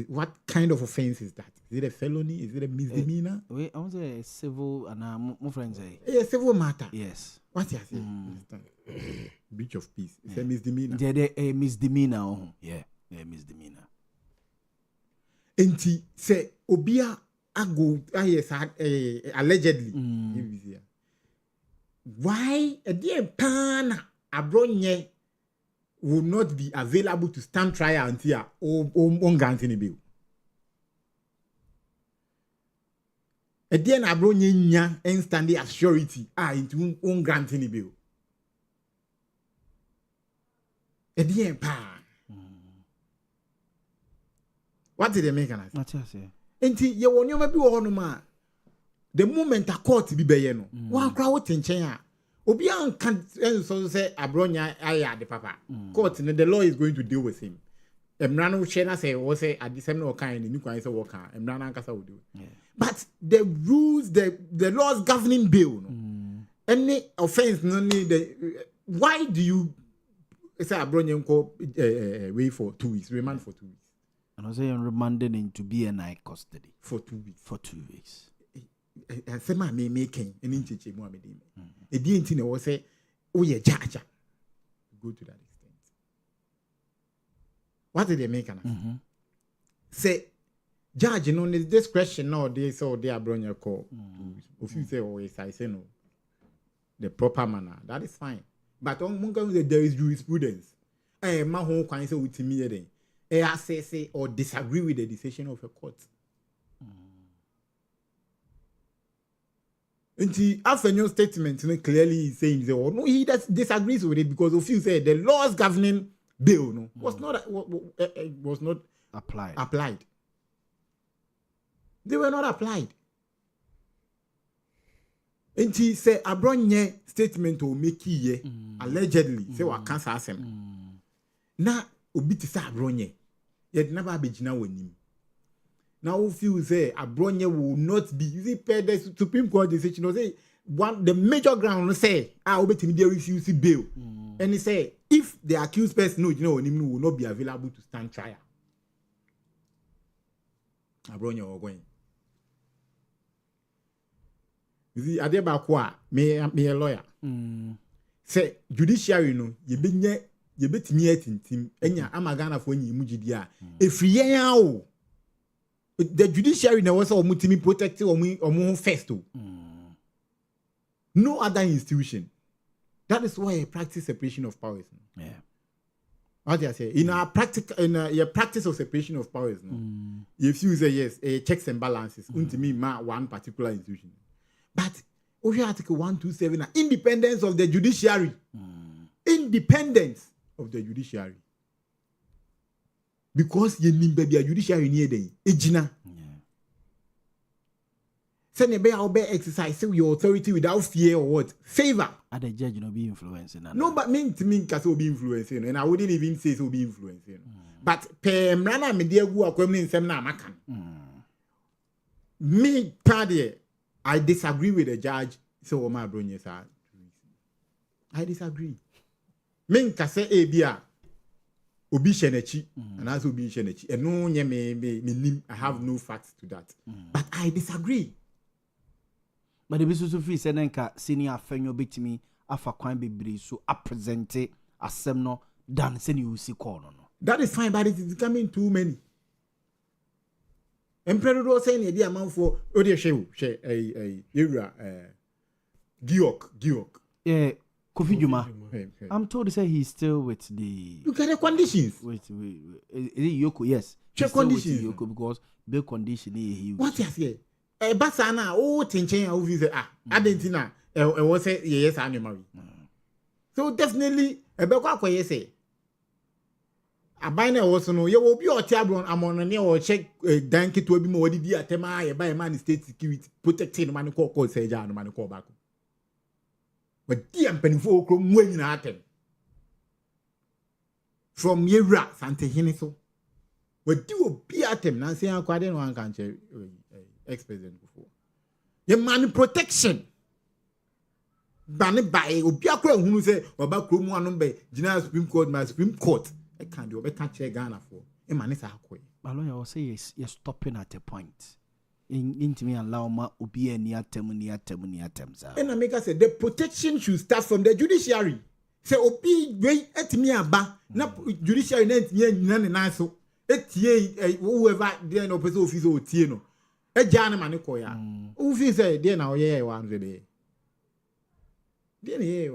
Speaker 7: What kind of offense is that? Is it a felony? Is it a misdemeanor?
Speaker 8: I want to say civil and my friends say.
Speaker 7: A civil matter.
Speaker 8: Yes.
Speaker 7: What you say? Breach of peace. It's a misdemeanor.
Speaker 8: A misdemeanor. Yeah, a misdemeanor.
Speaker 7: Enti say obia ago allegedly. Why a dear pan Abronye will not be available to stand trial until on guarantee bill. A dear Abronye nya instant as surety into on guarantee bill. A dear pan. What did they make an answer?
Speaker 8: What you say?
Speaker 7: Enti ye won yoma bi wo no ma the moment a court bi be no one crowd tenchen obi an kan so say Abronya aya de papa court the law is going to deal with him emra no hwe na say wo say adisem no kan ni kwan say wo kan emra na nkasa wo do but the rules the laws governing bill no any offense no need why do you say Abronya nko wait for 2 weeks remand for 2 weeks.
Speaker 8: And I say I'm remanded into BNI custody
Speaker 7: for 2 weeks.
Speaker 8: For 2 weeks.
Speaker 7: And say my me making an inch more me. A DNT no say, oh yeah, judge. Go to that extent. What did they make an say judge no the discretion no they so they are brought your call. If you say oh yes, I say no. The proper manner. That is fine. But on Munga there is jurisprudence. My home can say with me then. Say or disagree with the decision of a court. And after your statement, clearly saying no, he disagrees with it because if you say the laws governing bill was not applied. They were not applied. And he said Abronye statement will make ye allegedly say what cancer asem. Now obi ti say Abronye yet never be gina wanim. Now if you say Abronye will not be, you see per the Supreme Court decision say one the major ground say obetimi dey refuse bail. And he say if the accused person wanim will not be available to stand trial. Abronye or going. You see, ade ba ko a me a lawyer. Say judiciary no ye betimi atintim enya amagana fo nyi mu gidi a efriyen a o the judiciary na was omutimi protect omu first o. No other institution. That is why I practice separation of powers.
Speaker 8: Yeah.
Speaker 7: What do I say? In our your practice of separation of powers, if you say yes, checks and balances, one particular institution. But over Article 127, independence of the judiciary. Independence of the judiciary. Because you need baby a judiciary near the ejina. Send a bear exercise your authority without fear or what? Favor.
Speaker 8: At the judge, be influencing.
Speaker 7: No, but mean to me, will be influencing, and I wouldn't even say so be influencing. But Rana media who are coming in Semna Macan. Me, Paddy, I disagree with the judge. So, my bronyas are. I disagree. Men Kaseɛ Ebia Obi Shenechi, and as Obi Shenechi, and no, I have no facts to that. But I disagree.
Speaker 8: But the business of free Senenka senior fenyo bitimi afa kwan bebre so presente asem no dan se you see call no.
Speaker 7: That is fine, but it is becoming too many. Emperor saying the amount for Odia Shew, Giok.
Speaker 8: Yeah, Kofi Juma. I'm told to say he's still with the.
Speaker 7: Look at the conditions.
Speaker 8: Wait, Yoko, yes.
Speaker 7: Check conditions.
Speaker 8: Yoko because bail condition he.
Speaker 7: What you say? Basana, tension of visa. Adentina, was say yes, I'm married. So definitely, a Belqua, you say. A biner also know you will be your tabron among a near or check dank it will be more dear tema by a man state security protecting man call say Jan man call back. But dear penny folk when at them from Yera Santa Hiniso. But do be at them, Nancy and quite one country ex-president before. Your man protection. Banned by Obiakro who say about Krumu by General Supreme Court, my Supreme Court. I can't do it, can't check Ghana for a man is a quay.
Speaker 8: My lawyer will say yes, you're stopping at a point. Into me allow ma ubi near tem.
Speaker 7: And I make us say the protection should start from the judiciary. Say obi way at me aba na judiciary none and so whoever there no person officer or tieno. A jana manicoya. Who feels say there now, yeah, 1 day. Then here,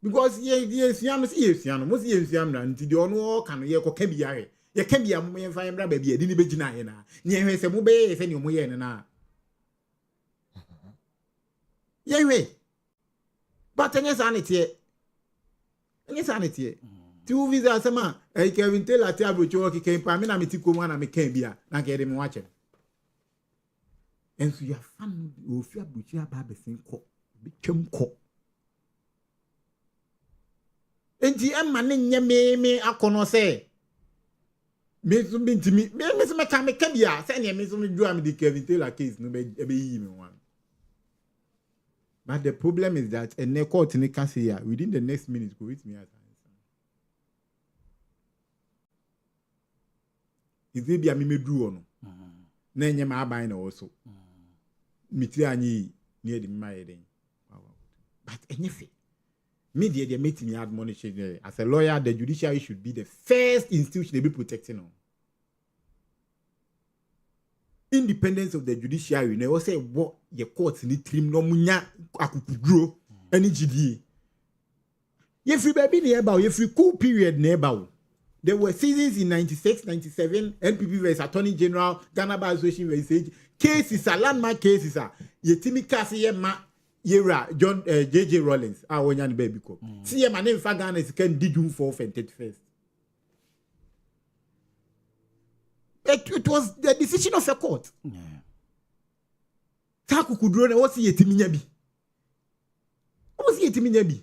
Speaker 7: because yes, Yam, most years Yam, and the honor can ye cocabiare. Ye can be a man fine baby, a didn't be Gina. Near some mobile, if any more yen and I. Yea, but any sanity. Any sanity. 2 visas a man, I can tell a table joke came Pamina Mitico and became beer, and get him watching. And so you have fun with your butcher baby, become cook. Enti emane nye me akono se me so binti me so me ka bia se ne me so me do am the Kevin Taylor case no be yi me one. But the problem is that a court in Kaseɛ within the next minute go with me as is it be me do no na nye ma aban na also mitri anyi near the my den but enyefe media they make me admonish as a lawyer the judiciary should be the first institution they be protecting on. Independence of the judiciary you know say what your courts need trim no munya akukudro any GDA. If you baby nearby if you cool period nearby there were seasons in 96 97 NPP vs Attorney General Ghana Bar Association vs cases are landmark cases are yetimi Kaseɛ ma Yera John JJ Rollins when baby ko see my name Ghana is can did you for 31st. It was the decision of the court. Taku kudrone what's yetimi nyabi. What's yetimi nyabi?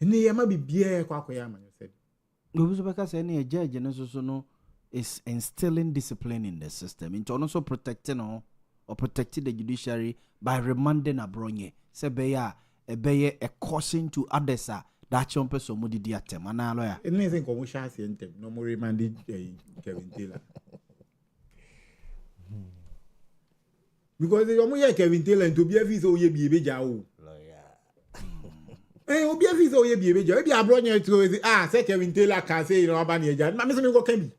Speaker 7: Ne yama bi bia kwa yama you said.
Speaker 8: Because any judge and so no is instilling discipline in the system. Into also protecting or protecting the judiciary by remanding a bronye. Se beya a caution to others that your person would di atem. And lawyer.
Speaker 7: Anything commercial sentem. No more remanded Kevin Taylor. because you are Kevin Taylor to be a visa or ye be a jao. Eh, obi a visa or ye be a jao. Maybe I brought you to say Kevin Taylor can say you know about your judge. Mammy Sumingo Kemi.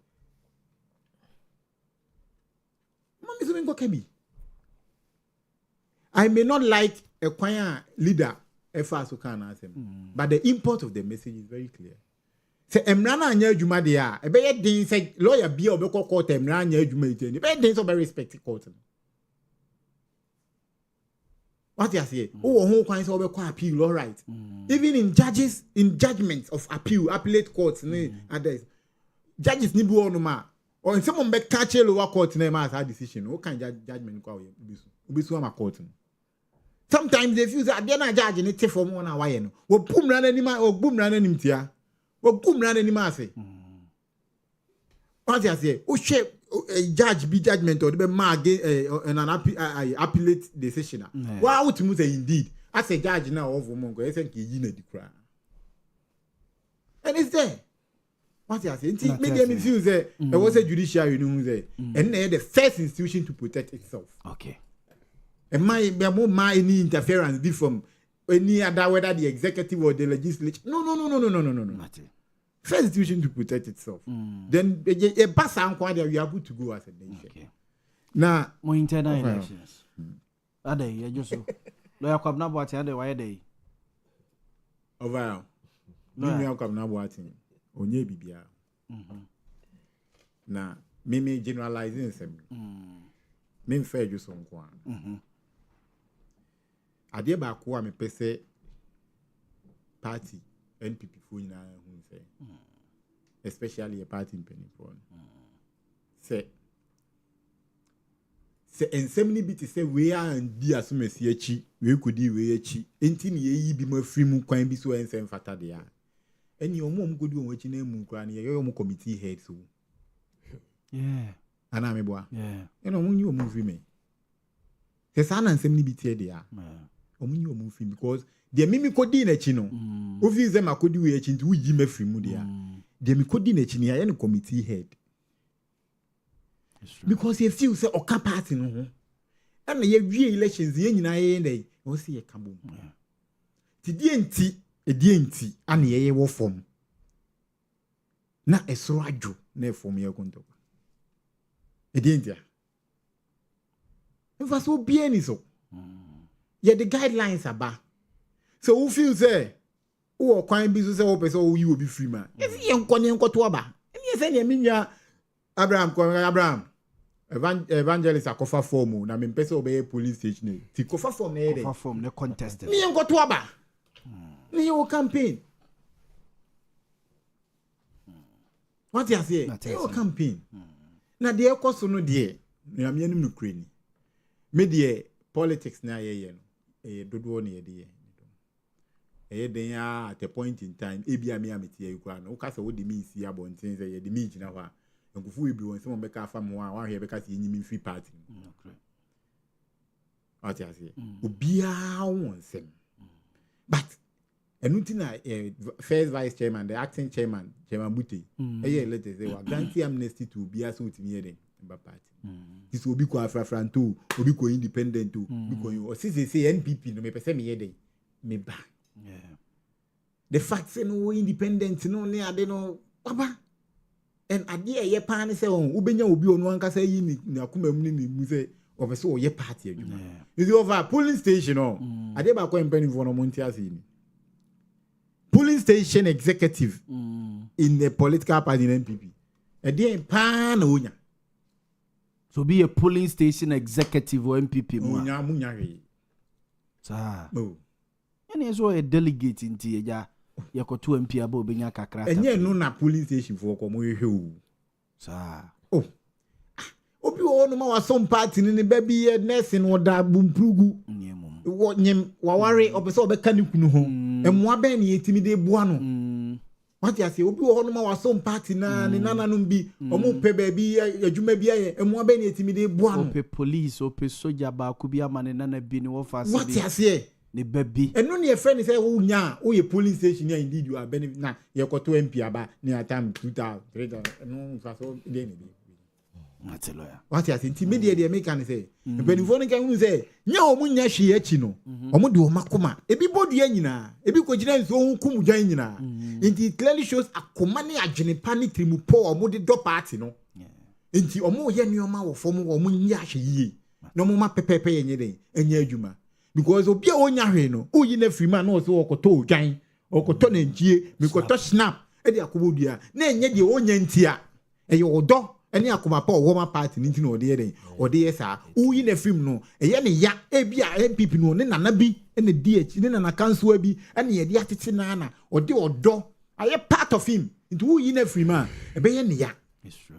Speaker 7: Mammy Sumingo Kemi. I may not like a choir leader as far as you can ask him, but the import of the message is very clear. Say Emrana anya adwuma de a e be ye din say lawyer bia obekọ court Emrana anya adwuma ite ni be din so be respect court. What you say? Oh, who kwan say obekọ appeal, all right. Even in judgments of appeal, appellate courts ni others. Judges ni bu onu ma or in some be catch lower court na ma as decision. Who can judgment kwa obisu ma court. Sometimes they feel that they na judge ni te for mo na why no. Wo bum ran anima o bum ran anim tia. What say? What you say? Oh, shape judge be judgment or the man an appellate decision. Why would you say indeed? As a judge now of Mongo, I think you know the crime. And it's there. What you say? Maybe me feel there was a judiciary, you know, there, and they're the first institution to protect itself.
Speaker 8: Okay.
Speaker 7: And my any interference be from any other, whether the executive or the legislature. No. First institution to protect itself. Then a pass and we are able to go as a nation. Okay. Now,
Speaker 8: more internal elections. Ade, you just lawyer come now what ade why day.
Speaker 7: Over. No come now what onye bibia. Na me generalizing some. Me fair just on kwan. Ade ba ko am pese party NPP for you say, especially a party in Pennyphone. Say, and so many bits say we are and dear some SCH, we could do we chi, ain't ye be more free moon coin be so and same fatter they are. And your mom could do what you name moon cranny, your committee head so.
Speaker 8: Yeah,
Speaker 7: and I'm a boy.
Speaker 8: Yeah,
Speaker 7: and on you movie me. The son and so many bits they are. On you moving because the mimi kodine chino. Ofi them akodi we chintu we jime free mu dia. The mi kodine chini ya committee head. Because you feel say oka party no ho. And ye wie elections ye nyina ye ndey. O se ye kabom. Ti die enti ana ye wo form. Na esro adwo na form ye konto. E die enti. If so be any so. Yeah, the guidelines are bad. So who feels say, oh, crime business, oh, you will be free man. If you ain't to Aba, and you say, Minya Abraham, evangelist, a cover form, na me person obey police station. The cover form,
Speaker 8: the contest.
Speaker 7: Me ain't to Aba. Me your campaign. What you say? Your campaign. Na the cost no dear. Me am yenim no crane. Me dear politics na ye dodo ne ye then at a point in time, ebia me ameti e kwa no kasa wo de me si abonten say ye de me gina ho a nkufu we bi won se mo be ka fa mo a wa hwe be ka se nyimi free party. What you say? Obia won sem. But enuti first vice chairman, the acting chairman Bute, e let say wa grant amnesty to obia so utimi ye den ba party. This will be ko afrafranto, obi ko independent to, bi ko o say NPP no me pese me ye den me ba. Yeah. The fact say no independent no ne ade no baba and ade ye pan say on ubenya obi onu anka say yi ni akoma mu ni mu say obese o ye party adwuma. Is over polling station no. Ade ba ko empany for no Montie ase ni. Polling station executive in the political party in NPP. Ade pan onya.
Speaker 8: So be a polling station executive or MPP mo.
Speaker 7: Onya munya hwe.
Speaker 8: Sa. And as well a delegate in Tia, Yakotu and Piabo Benya Kakra.
Speaker 7: And yet, no, na polling station for Comoyo.
Speaker 8: Sir.
Speaker 7: Oh, Obi no more some party in the baby nursing or da boom prugu. What name Wawari or Beso Becanicuno, and Mwabeni Timide Buano. What you say, Obi no more some party na Nana Numbi, or Mope baby, a Jumabia, and Mwabeni Timide Buano. Police or Pesoja Bakubia man and Nana Bini offers. What you say? The baby. And only a friend say, oh, yeah, oh, your police station here indeed you are benefit now. You got 2 MP about near time 2000, no, that's all.
Speaker 8: That's a lawyer.
Speaker 7: What you think media dey make an say. Benifo no kan hu say, nya o mu nya hwe achi no. Omo de o makoma. Ebi bodua nyina, ebi kogina nso hu kum dwan nyina. It clearly shows akoma ne adwene pa ne trimu po omo de do party no. Nti omo ye nneoma wo fom omo nya hwe yie. No mo ma pepepe ye nyeden, enya adwuma. Because obi a onya hwe no, uyi na free man no so okoto dwan, okoto na njie, mikoto snap, e de akobodua. Na enye de onya ntia. Eye odo any akoma pa wo ma party nti no de den o de yesa uyi na film no eye ne ya e bia MPP no ne nana bi ne DH ne nana council bi ene ye de atete na na o de odo aye part of him nti uyi na film a e be ye ne ya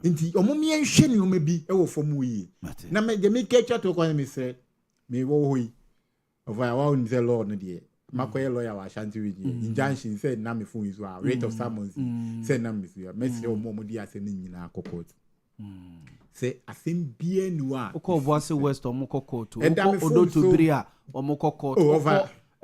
Speaker 7: nti omomie nhwe ne oma bi e wo fom uyi na me de me kecha to kwa me say me wo hoyi of I want the Lord no de makoye lawyer wa Ashanti region injunction say na me phone is rate of summons say na me so me say omo di ase ne nyina court say asem bia nu a
Speaker 8: ko Boase West omoko court odo to bria omoko court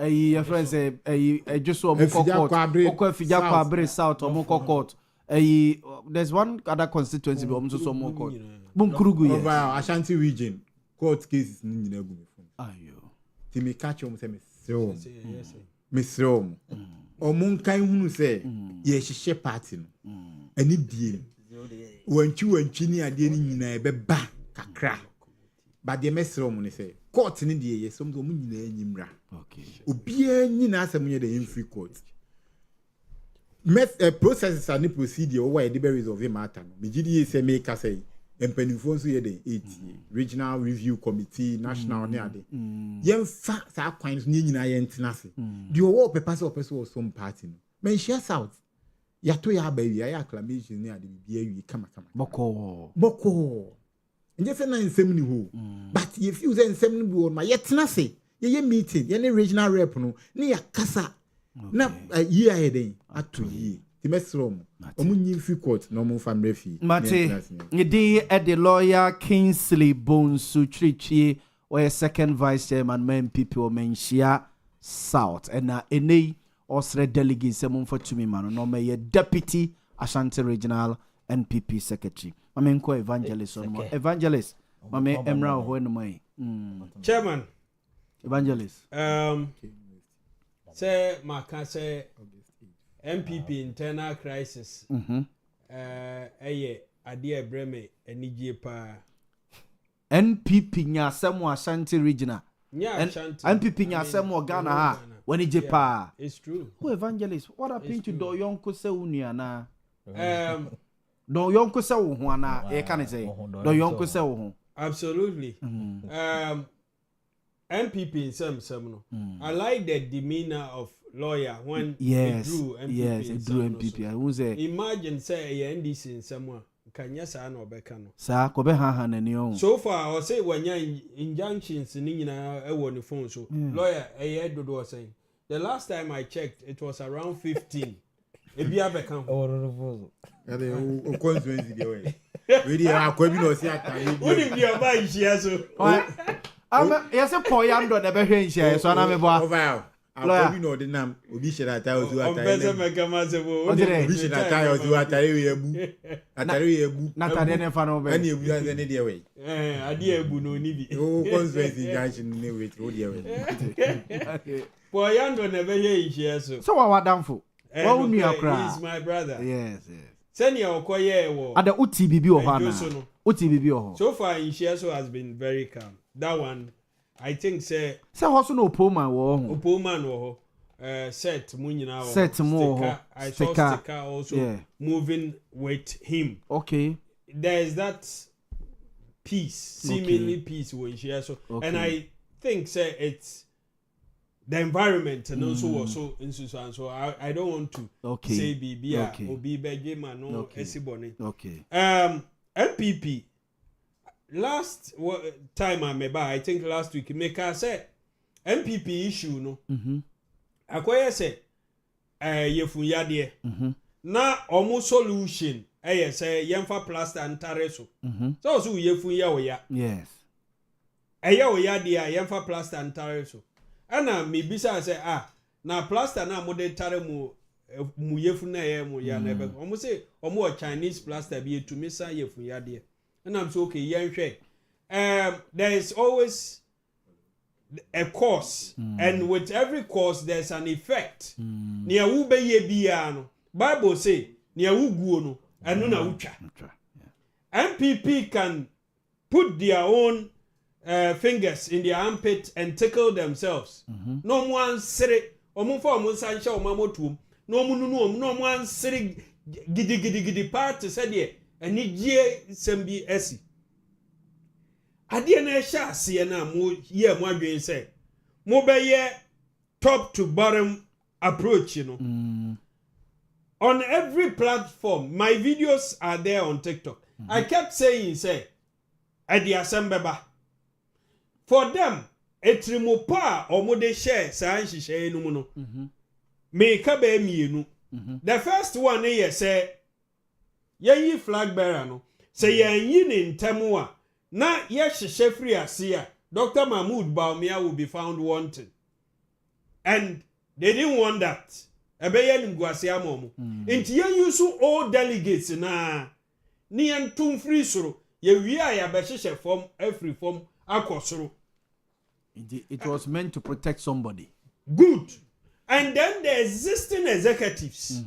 Speaker 8: your friends ejuso omoko court oko afija kwa abre south omoko court there's one other constituency be omso so omoko court bunkurugu
Speaker 7: yes Ashanti region court cases ni nyina gu me phone
Speaker 8: ayo
Speaker 7: ti me catch om say me sro omun kan hunu say ye hihye party no ani die wanchi ni ade ni nyina e beba kakra ba de mesro mu ne say court ni de ye som do mu nyina anyimra
Speaker 8: okay
Speaker 7: obia nyina asem ye de free court processes are ni procedure o why the berries of the matter no me gidi say make say empanifo so ye de 8 regional review committee national ne ade yemfa sa kwan ni nyina ye ntenase de o wo pepa so person some party no men share south yato ya bayi ya acclamation ni ade bibia wi kama boko nje fe na nsem ni ho but if you say nsem ni bi won ma yetenase ye meeting ye ne regional rep no ni yakasa na yi aheden ato yi ti mesrom omunyi free court no mo family fee
Speaker 8: mate ngidi e the lawyer Kingsley Bonsu Trichie or second vice chairman MPP o menhia south and enei osre delegate semon for tumi man no me deputy Ashanti regional NPP secretary mame nko evangelist on evangelist mame emra ho no mai
Speaker 5: chairman
Speaker 8: evangelist
Speaker 5: say maka say MPP internal crisis eye ade ebreme enigye pa
Speaker 8: NPP nya asemo Ashanti regional NPP nya asemo Ghana ha wani je pa
Speaker 5: it's true
Speaker 8: who evangelist what happened to do yonko se unua na do yonko se wo ho ana e kan say do yonko se wo ho
Speaker 5: absolutely MPP in some no I like the demeanor of lawyer when
Speaker 8: it drew MPP I won't say
Speaker 5: imagine say a NDC in someone kanya sa na obeka no
Speaker 8: sa ko be ha na ni on
Speaker 5: so far I say wanya injunctions ni nyina e wo ni phone so lawyer dodo was saying the last time I checked it was around 15 e bia beka
Speaker 7: o consequence dey way we dey akwa bi no si atare bi
Speaker 5: woni bi oba ihia so
Speaker 8: yes po yando na be hwe nhia so na me bo
Speaker 7: akwa no de nam obi shira ata ozu atare
Speaker 5: obi se meka ma se bo
Speaker 7: obi shira ata ozu atare we ebu
Speaker 8: na tade ne fa no be
Speaker 7: ani ebu anze ne de we
Speaker 5: ade ebu no ni bi
Speaker 7: o consequence injunction ne we o de we
Speaker 5: po yando na be hwe nhia
Speaker 8: so wa wadamfo wa unu akra
Speaker 5: he is my brother
Speaker 8: yes
Speaker 5: senior okoye wo
Speaker 8: ada uti bibi o ha na uti bibi o ho
Speaker 5: so far nhia so has been very calm that one I think say
Speaker 8: hoso no opoma wo ho
Speaker 5: opoma no ho set mu nyina wo
Speaker 8: set mu ho
Speaker 5: I saw sticker also moving with him
Speaker 8: okay
Speaker 5: there is that peace seemingly peace when she so and I think say it's the environment and also was so and so I don't want to say bibia obi beje ma no esibone
Speaker 8: okay
Speaker 5: MPP last time I think last week make I say MPP issue no akoye say yefun yade na omo solution say yemfa plaster antare so so yefun Yaowia
Speaker 8: yes
Speaker 5: Yaowia dia yemfa plaster antare so ana me bisa say na plaster na mode tare mu yefun na mu ya na be omo say omo Chinese plaster bi etumi san yefun yade and I'm so okay yenhwe there is always a cause and with every cause there's an effect near wo be ye bia no Bible say near wo guo no eno na wutwa MPP can put their own fingers in their armpit and tickle themselves no one sere omo fa omo sanche omo motum no omo nunu no one sere gidi part said ye ani gie sembi esi ade na ehya ase na mo ye mo adwen say mo be ye top to bottom approach, you know. On every platform, my videos are there on TikTok. I kept saying, say, at the assembly, for them, etrimopa or mode share, sanshi share no mono. Me kabe mi The first one here say, ye flag bearer no. Say ye in temua. Na yes shefri asia. Dr. Mahmoud Boamah will be found wanted. And they didn't want that. Ebeye ngwase amomo. Inti ye use all delegates na ni entum free soro. Ye wia ya behye form every form akosoro.
Speaker 8: It was meant to protect somebody.
Speaker 5: Good. And then the existing executives.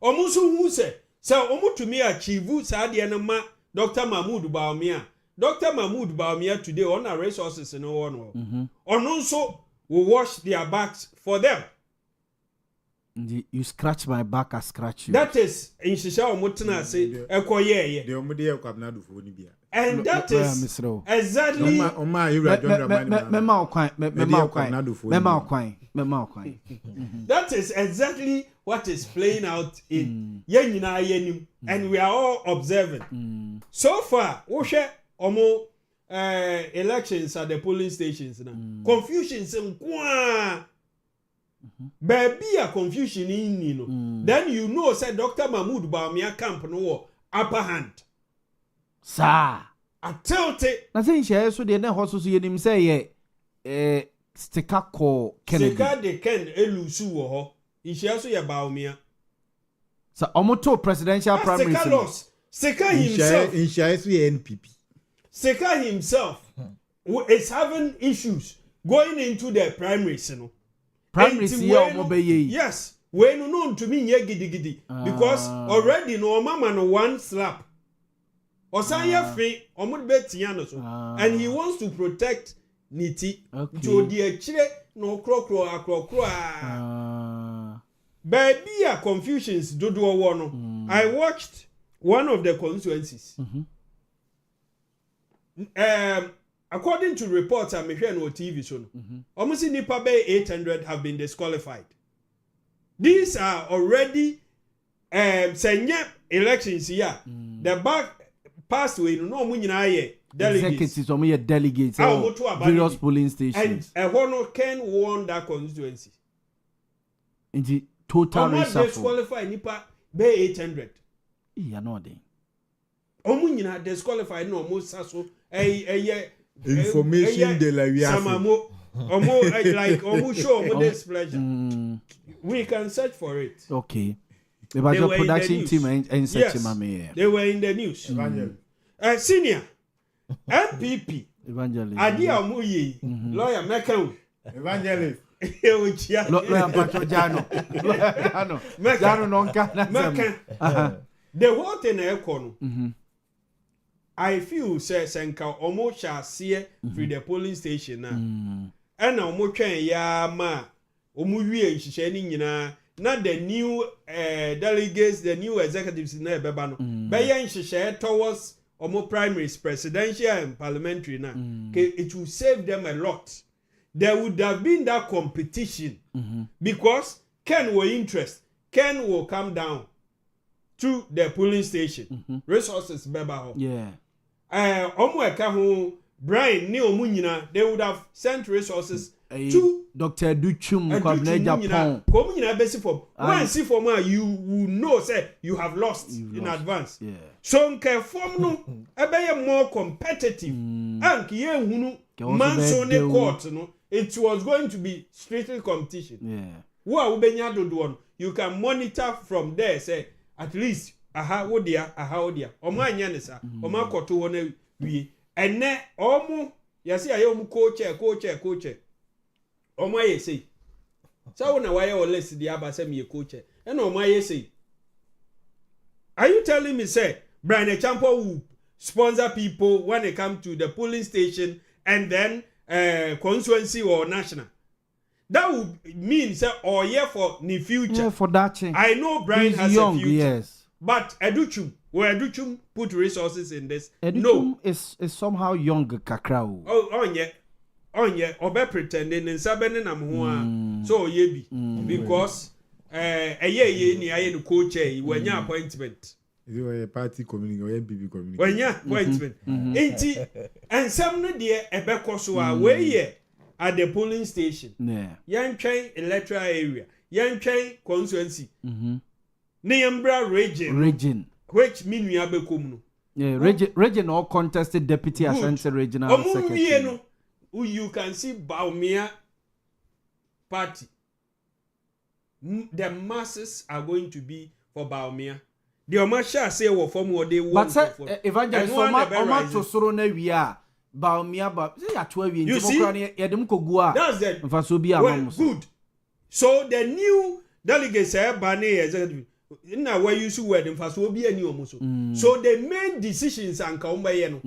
Speaker 5: Omusu who say omu to me achieve sa de na ma Dr. Mahmoud Boamah. Dr. Mahmoud Boamah today on our resources in one. Also will wash their backs for them.
Speaker 8: You scratch my back, I scratch you.
Speaker 5: That is in Shisha Mutana say Ekoye.
Speaker 7: The Omodia Kabnadu for Nibia.
Speaker 5: And that is exactly that is exactly what is playing out in Yenina Yenim, and we are all observing. So far, Oshe Omo elections at the polling stations now. Confusion baby a confusion in you know. Then you know say Dr. Mahmoud Boamah camp no upper hand.
Speaker 8: Sir,
Speaker 5: I tell you.
Speaker 8: Na say share so de na hoso so yenim say ye sticker call Kennedy.
Speaker 5: Sticker de Ken elusu wo ho. Ishia so ye Boamah.
Speaker 8: So omoto presidential primary.
Speaker 5: Sticker himself.
Speaker 7: In share so ye NPP.
Speaker 5: Sticker himself is having issues going into the primaries, you know.
Speaker 8: Primaries
Speaker 5: yes, when no to me ye gidi because already no mama no one slap. Osanya free omud betiano so and he wants to protect Niti to the chire no krokro baby a confusions dodo wono. I watched one of the constituencies. According to reports I'm hearing on TV show, almost nipa bay 800 have been disqualified. These are already senior elections here. The back passed away no munyina delegates.
Speaker 8: Delegates various polling stations.
Speaker 5: And Hono Ken won that constituency.
Speaker 8: In the total reshuffle.
Speaker 5: Disqualified nipa bay 800.
Speaker 8: Yeah, no day.
Speaker 5: Omunyina disqualified no mo saso
Speaker 7: information de la
Speaker 5: Samamo like show displeasure. We can search for it.
Speaker 8: Okay. About your production team and search yes,
Speaker 5: they were in the news. Senior MPP
Speaker 8: Evangelist
Speaker 5: Adia Muyi lawyer Mekan
Speaker 7: Evangelist
Speaker 8: lawyer Pacho Jano Jano
Speaker 5: the whole thing echo I feel says Senka almost shall see through the polling station now. And now more train ya ma Omuwie Shisheni na not the new delegates, the new executives in there bebano. Bayan Shisha towards Omo primaries, presidential and parliamentary now. It will save them a lot. There would have been that competition because Ken will interest. Ken will come down to the polling station. Resources beba.
Speaker 8: Yeah.
Speaker 5: Brian ni omunyina they would have sent resources to
Speaker 8: Dr. Duchum Japan.
Speaker 5: Komunyina besi form. When see form you will know say you have lost in advance.
Speaker 8: Yeah.
Speaker 5: So nke form no ebeye more competitive. And kiye hunu manso ne court no it was going to be strictly competition.
Speaker 8: Yeah.
Speaker 5: Wo ubenya dodo no you can monitor from there say at least aha wodia omo anya ne sa omo akoto ho na wie ene omo yesi aye omo coach omo aye sei so na why o less di abasa me coach ena omo aye sei. Are you telling me say Brian Echampo will sponsor people when they come to the polling station and then constituency or national? That would mean say or for the future.
Speaker 8: Yeah, for that change.
Speaker 5: I know Brian has
Speaker 8: young,
Speaker 5: a future.
Speaker 8: Yes.
Speaker 5: But Educhum put resources in this.
Speaker 8: Educhum is somehow young kakrao.
Speaker 5: Yeah. Obe pretending in sabene na mho so yebi because ni aye no coach when appointment.
Speaker 7: You party community or MPP community.
Speaker 5: When appointment. Enti ensem no de ebekọ so a we ye at the polling station.
Speaker 8: Yeah.
Speaker 5: Yantwen electoral area. Yantwen constituency. Neyambra region. Which mean we have become.
Speaker 8: Yeah, region or contested deputy Ashanti regional secretary.
Speaker 5: You can see Boamah party. The masses are going to be for Boamah. The Omasha say what form what they want.
Speaker 8: But say evangelist Oma to soro na wia Boamah ba say ya to awie nti yedem kogua.
Speaker 5: That's the
Speaker 8: mfaso bi amam so.
Speaker 5: Good. So the new delegates bane executive na where you see where them first will be any omuso. So the main decisions and kaumbaye no.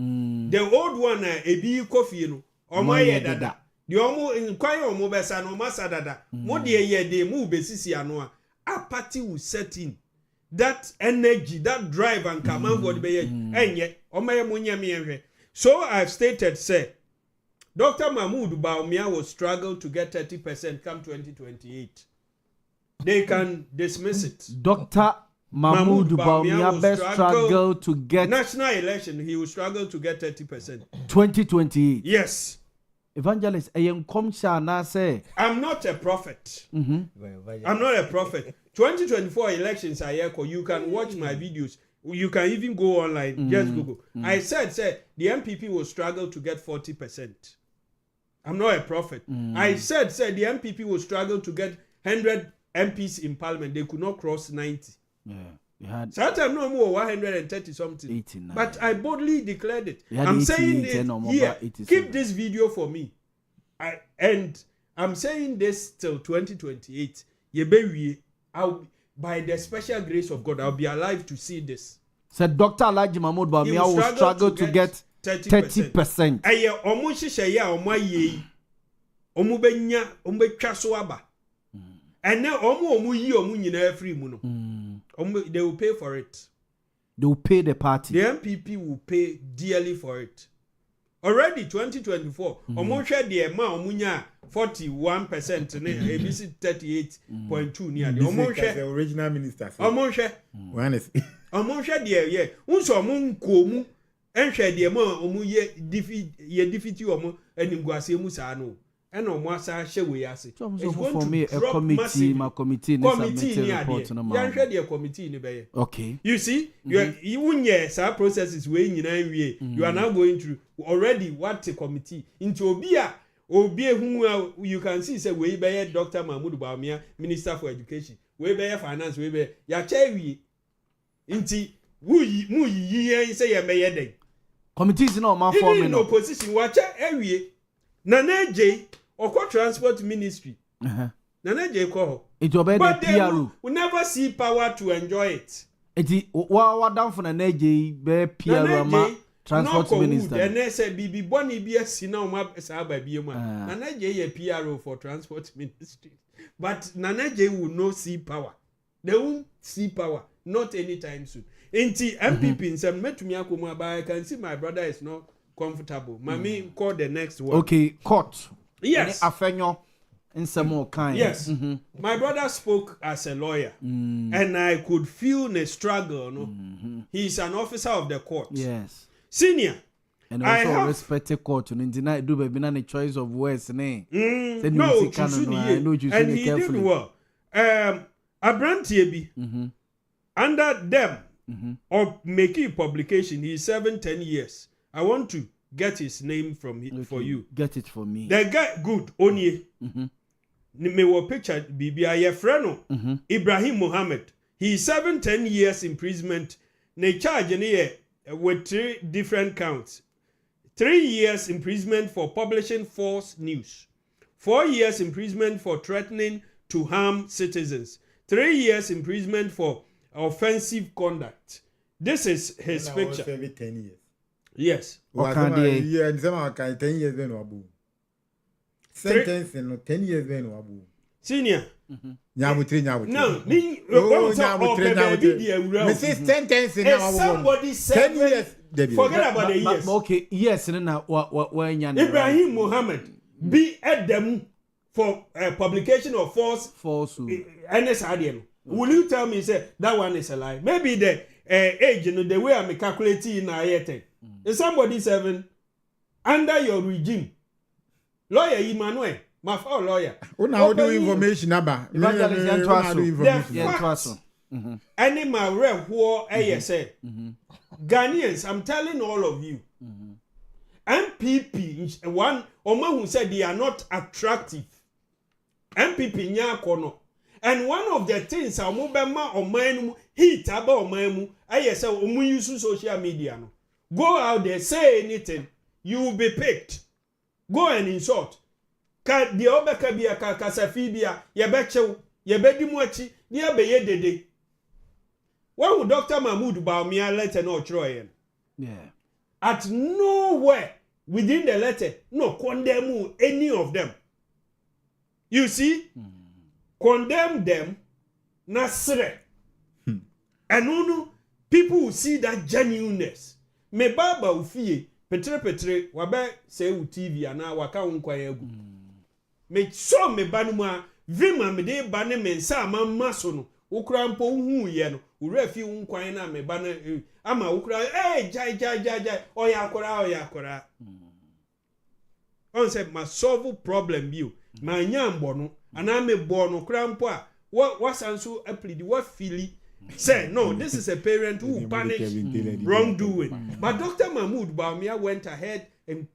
Speaker 5: The old one ebi coffee no. Omoye dada. The omo inquire omo besa no masa dada. Mo de ye de mu besisi ano a party will set in. That energy, that drive and command for the beye enye omoye mo nyame ehwe. So I've stated say Dr. Mahmoud Boamah will struggle to get 30% come 2028. They can dismiss it.
Speaker 8: Dr. Mahmoud Boamah best struggle to get
Speaker 5: national election. He will struggle to get 30%.
Speaker 8: 2028.
Speaker 5: Yes.
Speaker 8: Evangelist, say
Speaker 5: I'm not a prophet. I'm not a prophet. 2024 elections are here. You can watch my videos. You can even go online. Just Google. I said the MPP will struggle to get 40%. I'm not a prophet. I said the MPP will struggle to get 100 MPs in parliament. They could not cross 90.
Speaker 8: Yeah.
Speaker 5: Sometimes no more 130 something.
Speaker 8: 89.
Speaker 5: But I boldly declared it. I'm saying it here. Keep this video for me. I'm saying this till 2028. By the special grace of God, I'll be alive to see this.
Speaker 8: Said Dr. Alhaji Mahmoud Boamah will struggle to get 30%.
Speaker 5: Aye, omo hihye ya omo aye. Omo benya, omo betwa so aba. And now omo yi omo nyina free mu no. They will pay for it.
Speaker 8: They will pay the party.
Speaker 5: The MPP will pay dearly for it. Already 2024, omo hwe de ma omo nya 41% ne ABC 38.2 near the omo hwe
Speaker 7: the original minister.
Speaker 5: Omo hwe. Omo hwe de ye. Unso omo nkomu enhwe de ma omo ye defeat omo animguase mu sa no. And no more share we are it's going
Speaker 8: for me a committee, my committee report on
Speaker 5: a committee in the
Speaker 8: okay.
Speaker 5: You see, you wouldn't processes way you are now going through already what a committee into Obia whom you can see say way by Dr. Mahmoud Boamah, Minister for Education, way by finance, way by ya chewi inti mu yi say ya may day.
Speaker 8: Committees no man for
Speaker 5: in opposition watch every Nana J or transport ministry. Nana J call.
Speaker 8: It will be the PRO.
Speaker 5: We never see power to enjoy it.
Speaker 8: It is what down for Nana J be PRO transport minister.
Speaker 5: And they say Bibi Bonnie be a sinner map as I be a man. Nana J a PRO for transport ministry. But Nana J will not see power. They won't see power. Not anytime soon. Inti MPP in some met me akuma, but I can see my brother is not comfortable. Mami call the next one.
Speaker 8: Okay, court.
Speaker 5: Yes.
Speaker 8: Afenyo in some more kind.
Speaker 5: Yes. My brother spoke as a lawyer, and I could feel the struggle. No, he's an officer of the court.
Speaker 8: Yes.
Speaker 5: Senior.
Speaker 8: And also respect the court. And deny do be a choice of words.
Speaker 5: No, and he did well. Abrantie bi under them or making publication. He's 7-10 years. I want to get his name from for you.
Speaker 8: Get it for me.
Speaker 5: The guy good onye. Me wo picture bibi aye freno Ibrahim Mohammed. He is 7-10 years imprisonment ne charge ne with 3 different counts. 3 years imprisonment for publishing false news. 4 years imprisonment for threatening to harm citizens. 3 years imprisonment for offensive conduct. This is his picture.
Speaker 7: 10 years.
Speaker 5: Yes.
Speaker 7: Yeah, 10 years then wabu. Sentence no 10 years then wabu.
Speaker 5: Senior.
Speaker 7: Nyabutre.
Speaker 5: No,
Speaker 7: sentence now.
Speaker 5: Somebody said
Speaker 7: 10 years.
Speaker 5: Forget about the years.
Speaker 8: Okay, yes, na
Speaker 5: Ibrahim Mohammed be at them for publication of false NSRDM. Will you tell me say that one is a lie? Maybe the age, the way I'm calculating in ayete. Is somebody 7 under your regime? Lawyer Emmanuel, my fellow lawyer.
Speaker 7: How do information about?
Speaker 5: Animal rare who say Ghanaians, I'm telling all of you. MPP, one Oma who said they are not attractive. MPP nya kono. And one of the things Amubema or man heat about Mamu, I say Omu use social media. No. Go out there, say anything, you will be picked. Go and insult. Ka the obeka bia ka kasafibia, ye bechew, ye bedi mwachi, ni abeye dede. Why would Dr. Mahmoud Boamah letter no Troyan?
Speaker 8: Yeah.
Speaker 5: At nowhere within the letter, no condemn any of them. You see? Condemn them, nasre. And no people will see that genuineness. Me baba ufie, petre, wabe se u TV ana waka unkwa yegu. Me so me banuma, vima me de bane mensa ama maso no, ukra mpo uhu ye no, urefi unkwa na me bane, ama ukra, jai, oya akora. On se ma solve problem biu, ma nyambo no, ana me bono krampo a what sanso apply what feely say no, this is a parent who punish wrongdoing. But Dr. Mahmoud Boamah went ahead and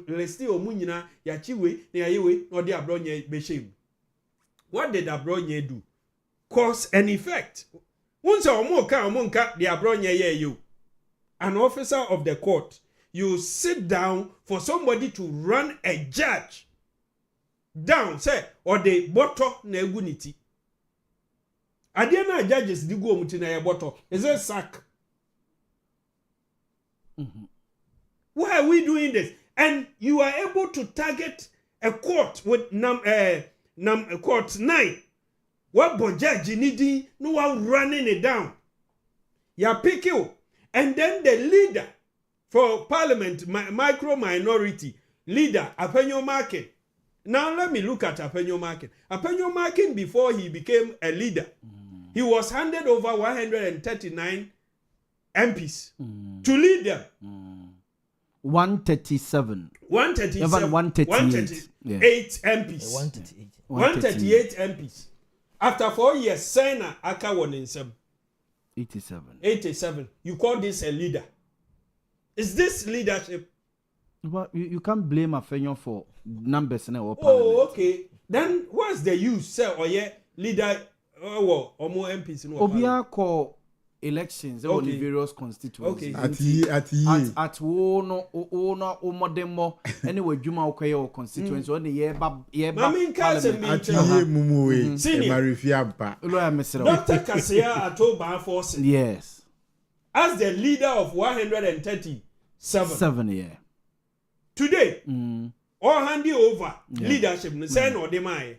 Speaker 5: let's see omunyina yachiwe na yayewe no de abronye beshem. What did abronye do? Cause and effect. Once omonka the abronye ye you. An officer of the court, you sit down for somebody to run a judge down, say, or the bottle na eguniti. Adiana judges di go muti na ye bottle. Is a sack. Why are we doing this? And you are able to target a court with court 9. What judge needing no one running it down. You pick you. And then the leader for parliament, micro minority leader, Apenyo Market. Now let me look at Apenyo Market. Apenyo Market, before he became a leader, he was handed over 139 MPs to lead them.
Speaker 8: 137.
Speaker 5: 138 MPs. 138 MPs. After 4 years, Sena Aka won in 87. You call this a leader? Is this leadership?
Speaker 8: Well, you can't blame Afenyo for numbers in our
Speaker 5: Oh, okay. Then what's the use? Say, oh yeah, leader, or more MPs in our
Speaker 8: Obia call elections on the various constituencies.
Speaker 5: Okay.
Speaker 8: At Omodemo, anyway, Juma okay or constituency on the year,
Speaker 5: Dr. Kaseɛ at Boamah.
Speaker 8: Yes.
Speaker 5: As the leader of 137.
Speaker 8: Yeah.
Speaker 5: Today, all handing over leadership, say no demand.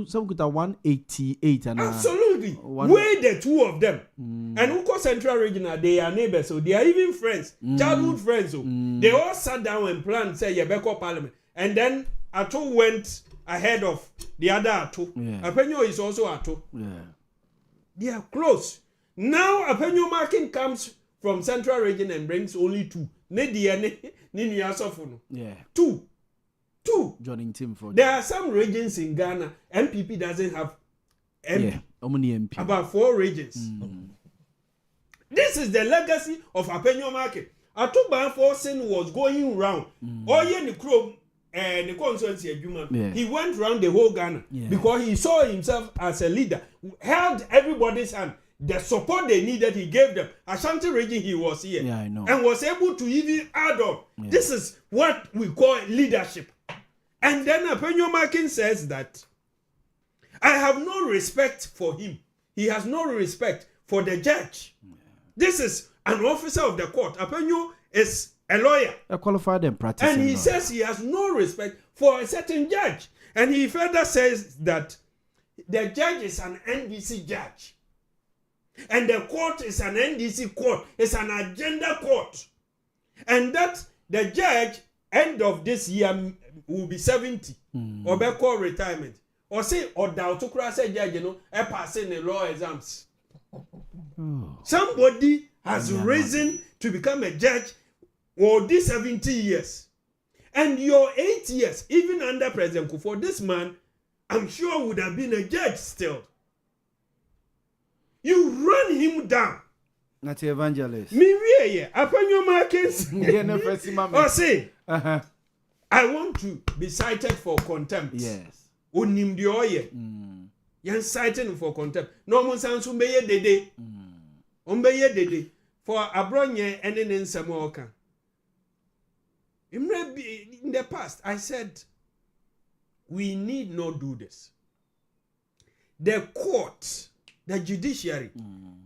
Speaker 8: Some could have 188 and
Speaker 5: absolutely. Weigh the two of them. And Uko Central Regional, they are neighbors, so they are even friends, childhood friends. So they all sat down and planned, say Yabeko Parliament. And then Ato went ahead of the other Ato. Apenyo is also Ato. They are close. Now Apenyo Marking comes from Central Region and brings only 2. Two.
Speaker 8: Joining team for
Speaker 5: there are some regions in Ghana. MPP doesn't have MP. About 4 regions. This is the legacy of Apenyo Market. Atuba Forcing was going round. He went round the whole Ghana because he saw himself as a leader, held everybody's hand. the support they needed, he gave them. Ashanti region, he was here.
Speaker 8: Yeah, I know.
Speaker 5: And was able to even add on.
Speaker 8: Yeah.
Speaker 5: This is what we call leadership. And then Apenyo Makin says that I have no respect for him. He has no respect for the judge. Yeah. This is an officer of the court. Apenyo is a lawyer.
Speaker 8: A qualified and practicing.
Speaker 5: And he says he has no respect for a certain judge. And he further says that the judge is an NDC judge. And the court is an NDC court. It's an agenda court. And that the judge, end of this year, will be 70. Or be called retirement. Or say, or doubt to cross a judge, passing the law exams. Somebody has risen to become a judge for these 70 years. And your 8 years, even under President Kufuor, this man, I'm sure would have been a judge still. You run him down.
Speaker 8: Not the evangelist.
Speaker 5: Me yeah. Upon your markets. Or say, I want to be cited for contempt.
Speaker 8: Yes.
Speaker 5: Unim di oye. Yan citing for contempt. No one sounds umbeye dede. Umbeye dede. For abronye and then in Samoka. In the past, I said, we need not do this. The court, the judiciary,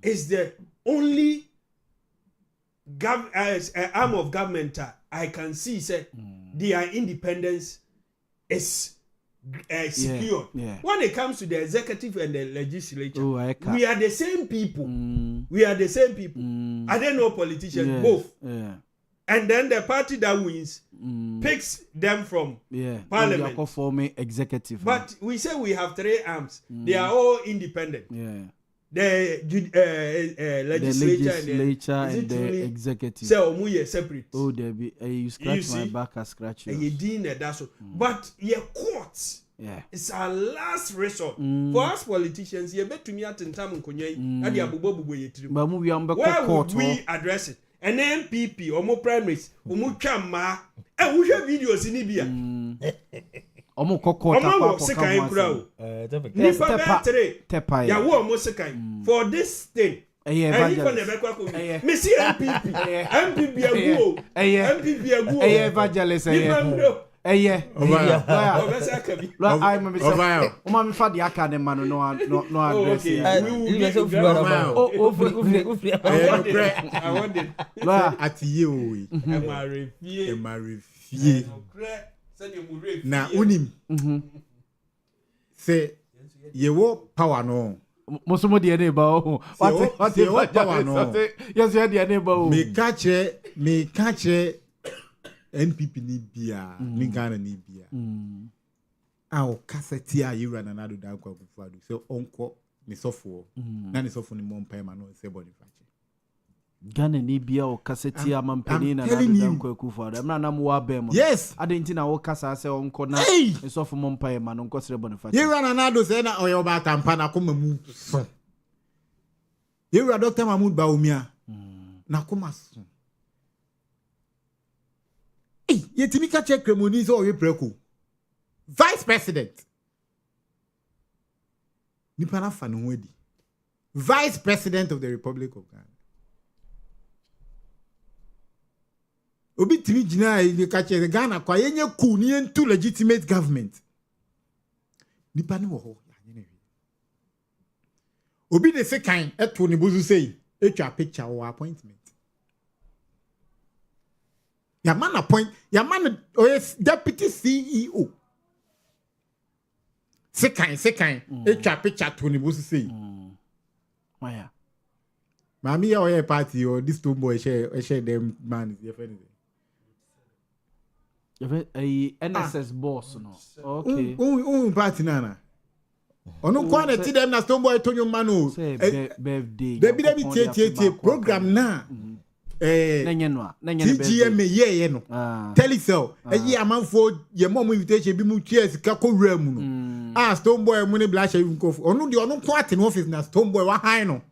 Speaker 5: is the only arm of government I can see say their independence is secured.
Speaker 8: Yeah.
Speaker 5: When it comes to the executive and the legislature, we are the same people.
Speaker 8: We
Speaker 5: are the same people. I don't know politicians, both.
Speaker 8: Yeah.
Speaker 5: And then the party that wins picks them from parliament.
Speaker 8: Forming executive.
Speaker 5: But we say we have 3 arms. They are all independent.
Speaker 8: Yeah.
Speaker 5: The legislature
Speaker 8: and the executive.
Speaker 5: So we separate.
Speaker 8: Oh, Debbie, you scratch my back, I scratch yours.
Speaker 5: That's all. But your courts.
Speaker 8: Yeah.
Speaker 5: It's our last resort. For us politicians, you bet to me at the time where would we address it? An MPP or more primaries, or more chama, and we have videos in Libya.
Speaker 8: Omo kokota
Speaker 5: pa for this thing. Missy MPP
Speaker 8: evangelist. I'm for the academy no address.
Speaker 7: I want it. At you. Na unim. Say you power no.
Speaker 8: Mosomo de neighbor. What
Speaker 7: power no.
Speaker 8: Yes, you de neighbor.
Speaker 7: Me catch NPP ni bia, ni Ghana ni bia. Aw Kaseɛ a yura na nado dan kwa Kufuor. So onko ni sofo. Na ni sofo ni mompa ma no se body fache.
Speaker 8: Ghana ni bia o Kaseɛ mampani na nado dan kwa Kufuor. Am na nam wa bem.
Speaker 7: Yes.
Speaker 8: Adenti na wo kasa se onko na ni sofo mompa ma no nko se body fache.
Speaker 7: Yura na nado se na oyo ba tampa na koma mu so. Yura Dr. Mahmoud Baumia. Na koma so. Yetimi ka check kremoni so oye preko. Vice President. Nipa na fa no wedi. Vice President of the Republic of Ghana. Obi timi jina e ka check Ghana kwa yenye ku ni entu legitimate government. Nipa ne wo ho ya nyene. Obi de se kan eto ni bozu sei, etwa picture or appointment. Your man appoint, your man deputy CEO. Second, a picture to the boss say.
Speaker 8: Why?
Speaker 7: Mammy, or a party or this two boys share them man is
Speaker 8: a NSS boss, no. Okay.
Speaker 7: Party nana. Ono kwana ti dem na stone boy Tonyo Mano.
Speaker 8: Birthday.
Speaker 7: Debi program na. TGM ye no Telecel ye amanfo ye mom invitation bi mu cheers ka ko wura mu no Stone Boy mu ne blash even ko onu de onu ko ate no office na Stone Boy wa han no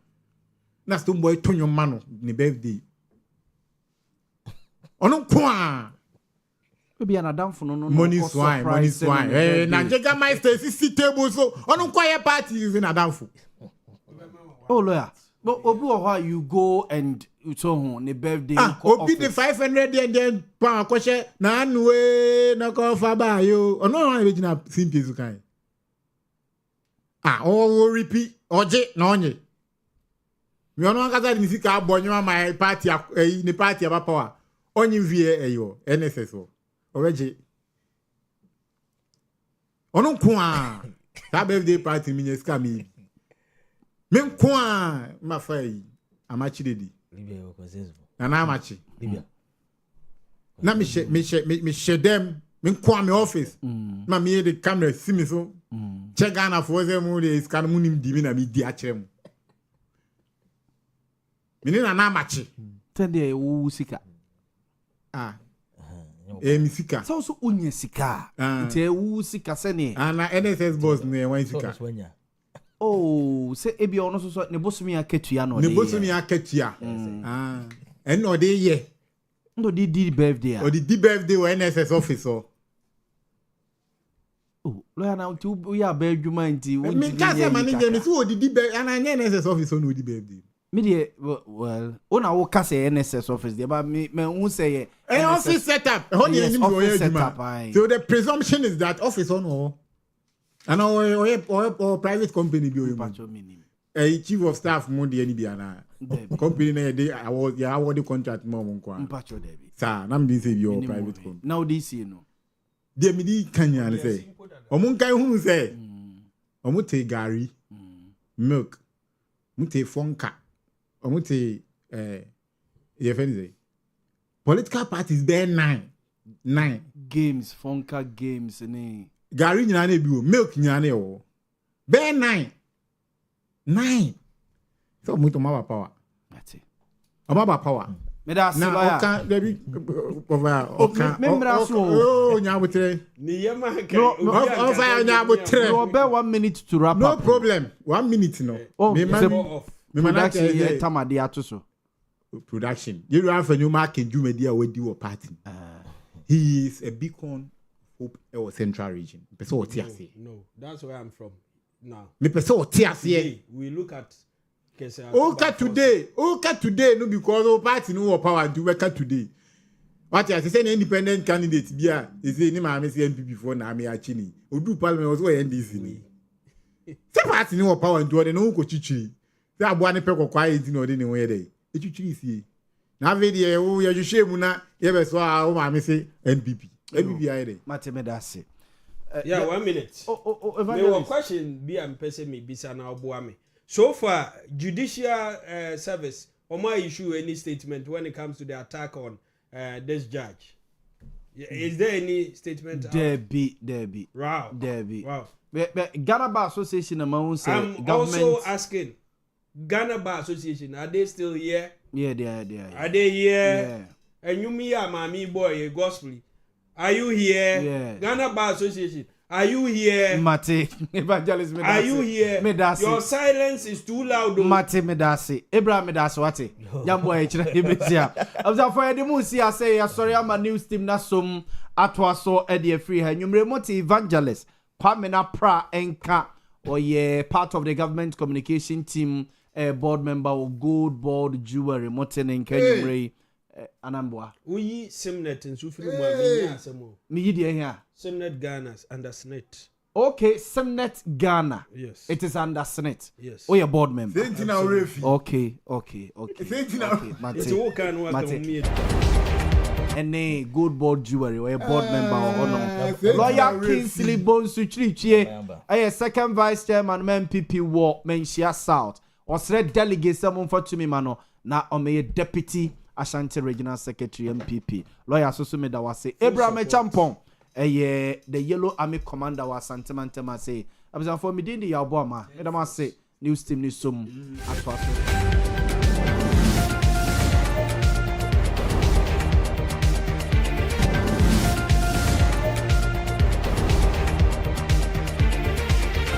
Speaker 7: na Stone Boy Tonyo Mano ni birthday onu ko a
Speaker 8: be an adamfo no
Speaker 7: money swine na jega my stay 60 table so onu ko ye party is in adamfo
Speaker 8: oh lawyer But obi you go and so on the birthday.
Speaker 7: Obi the 500 and then pound question na anwe na ko fa ba yo. Ono na be na simple zu kan. O repeat oje na onye. Mi ono akasa ni sika abonyo my party ni party aba power. Onye vie eyo NSS o. Oreje. Ono ko a. That birthday party mi nyeska mi. Men kwa mafai amachi dedi
Speaker 6: Libya consensus
Speaker 7: na amachi Libya na me shedem men kwa me office ma me the camera see me so check Ghana for them the scan mu nim di me na me di akere mu me na amachi
Speaker 8: tende wo sika
Speaker 7: mi sika
Speaker 8: so unye sika nte wo sika se ne
Speaker 7: na NSS boss ne wan sika
Speaker 8: oh, say ebi ono so ne bosumi akatua no
Speaker 7: ne bosumi akatua no dey ye
Speaker 8: no di birthday
Speaker 7: o di birthday o NSS office oh
Speaker 8: lawyer now to we are bedjuma nti
Speaker 7: we me ka say manager me so o di birthday and NSS office no di birthday
Speaker 8: me dey well ona wo ka say NSS office dey but me who say
Speaker 7: office setup honey ni mo ye juma so the presumption is that office on no and or private company bi o chief of staff mo de ni bia na company na dey award contract mo nko
Speaker 8: mpacho dey bi
Speaker 7: sa na me say bi o private company
Speaker 8: now this you know
Speaker 7: dey me di kanya na say omo nkan hu say omo te gari milk mo te fonka omo te ye feni say political parties there 9
Speaker 8: games fonka games ni
Speaker 7: Gary nyina na bi o milk nyina na o be 9 so muito ma power
Speaker 8: that's it
Speaker 7: ama power
Speaker 8: me da
Speaker 7: na oka debi oka
Speaker 8: memra so
Speaker 7: oh nyabotre
Speaker 5: ni yema kan
Speaker 7: o fa nyabotre
Speaker 8: no be 1 minute to wrap
Speaker 7: no
Speaker 8: up
Speaker 7: no problem 1 minute no
Speaker 8: me man tamade atoso
Speaker 7: production you have a new market jumedi a wadi wo party he is a beacon hope or central region.
Speaker 5: No, that's where I'm from now.
Speaker 7: We
Speaker 5: look at Kaseɛ.
Speaker 7: Okay today no because our party no power do work today. What you say an independent candidate bia is say ni ma me say NPP before na me achini. Odu parliament was where NDC ni. Say party no power do no go chichiri. Say aboa ne pe kokwa enti no de ne wo ye dey. E chichiri sie. Na ve de wo ye hwehwe mu na ye be so a wo ma me say NPP.
Speaker 8: Matemedasi.
Speaker 5: Yeah, 1 minute. No question be am person me bisa na Boamah. So far, judicial service, Oma issue any statement when it comes to the attack on this judge. Is there any statement?
Speaker 8: There be.
Speaker 5: Wow.
Speaker 8: But Ghana Bar Association among say
Speaker 5: I'm also asking, Ghana Bar Association, are they still here?
Speaker 8: Yeah, they are.
Speaker 5: Are they here?
Speaker 8: Yeah.
Speaker 5: And you me and mommy boy, gospel. Are you here?
Speaker 8: Yeah.
Speaker 5: Ghana Bar Association. Are you here?
Speaker 8: Mate, evangelist Medasi.
Speaker 5: Are you here?
Speaker 8: Medasi.
Speaker 5: Your silence is too loud.
Speaker 8: Mate Medasi. Abraham Medasi wate. Yambo echira ebesia. Abza for edemu si ase ya sorry ama news team na som atwa so e de free ha. Nwumre Montie evangelist Kwame na pra enka oye part of the government communication team board member of Gold Board Jewelry Moten enka nwumre Anambwa.
Speaker 5: Uyi Simnet in Sufilu Mabini Asemo.
Speaker 8: Me yidi here.
Speaker 5: Simnet Ghana under SNET.
Speaker 8: Okay, Simnet Ghana.
Speaker 5: Yes.
Speaker 8: It is under SNET.
Speaker 5: Yes.
Speaker 8: Oh, your board member.
Speaker 7: Okay.
Speaker 5: It's all kind of work me.
Speaker 8: And a Good Board Jewelry or a board member or no. Lawyer Kingsley Bones Suchri. A second vice chairman MPP War Menchia South. Or said delegate someone for to me mano. Now on me deputy Ashanti Regional Secretary MPP. Lawyer Susumi da wase Abraham Champon. The Yellow Army Commander was Santamantema say. I was for me did the Boamah. Madam say news team news sum at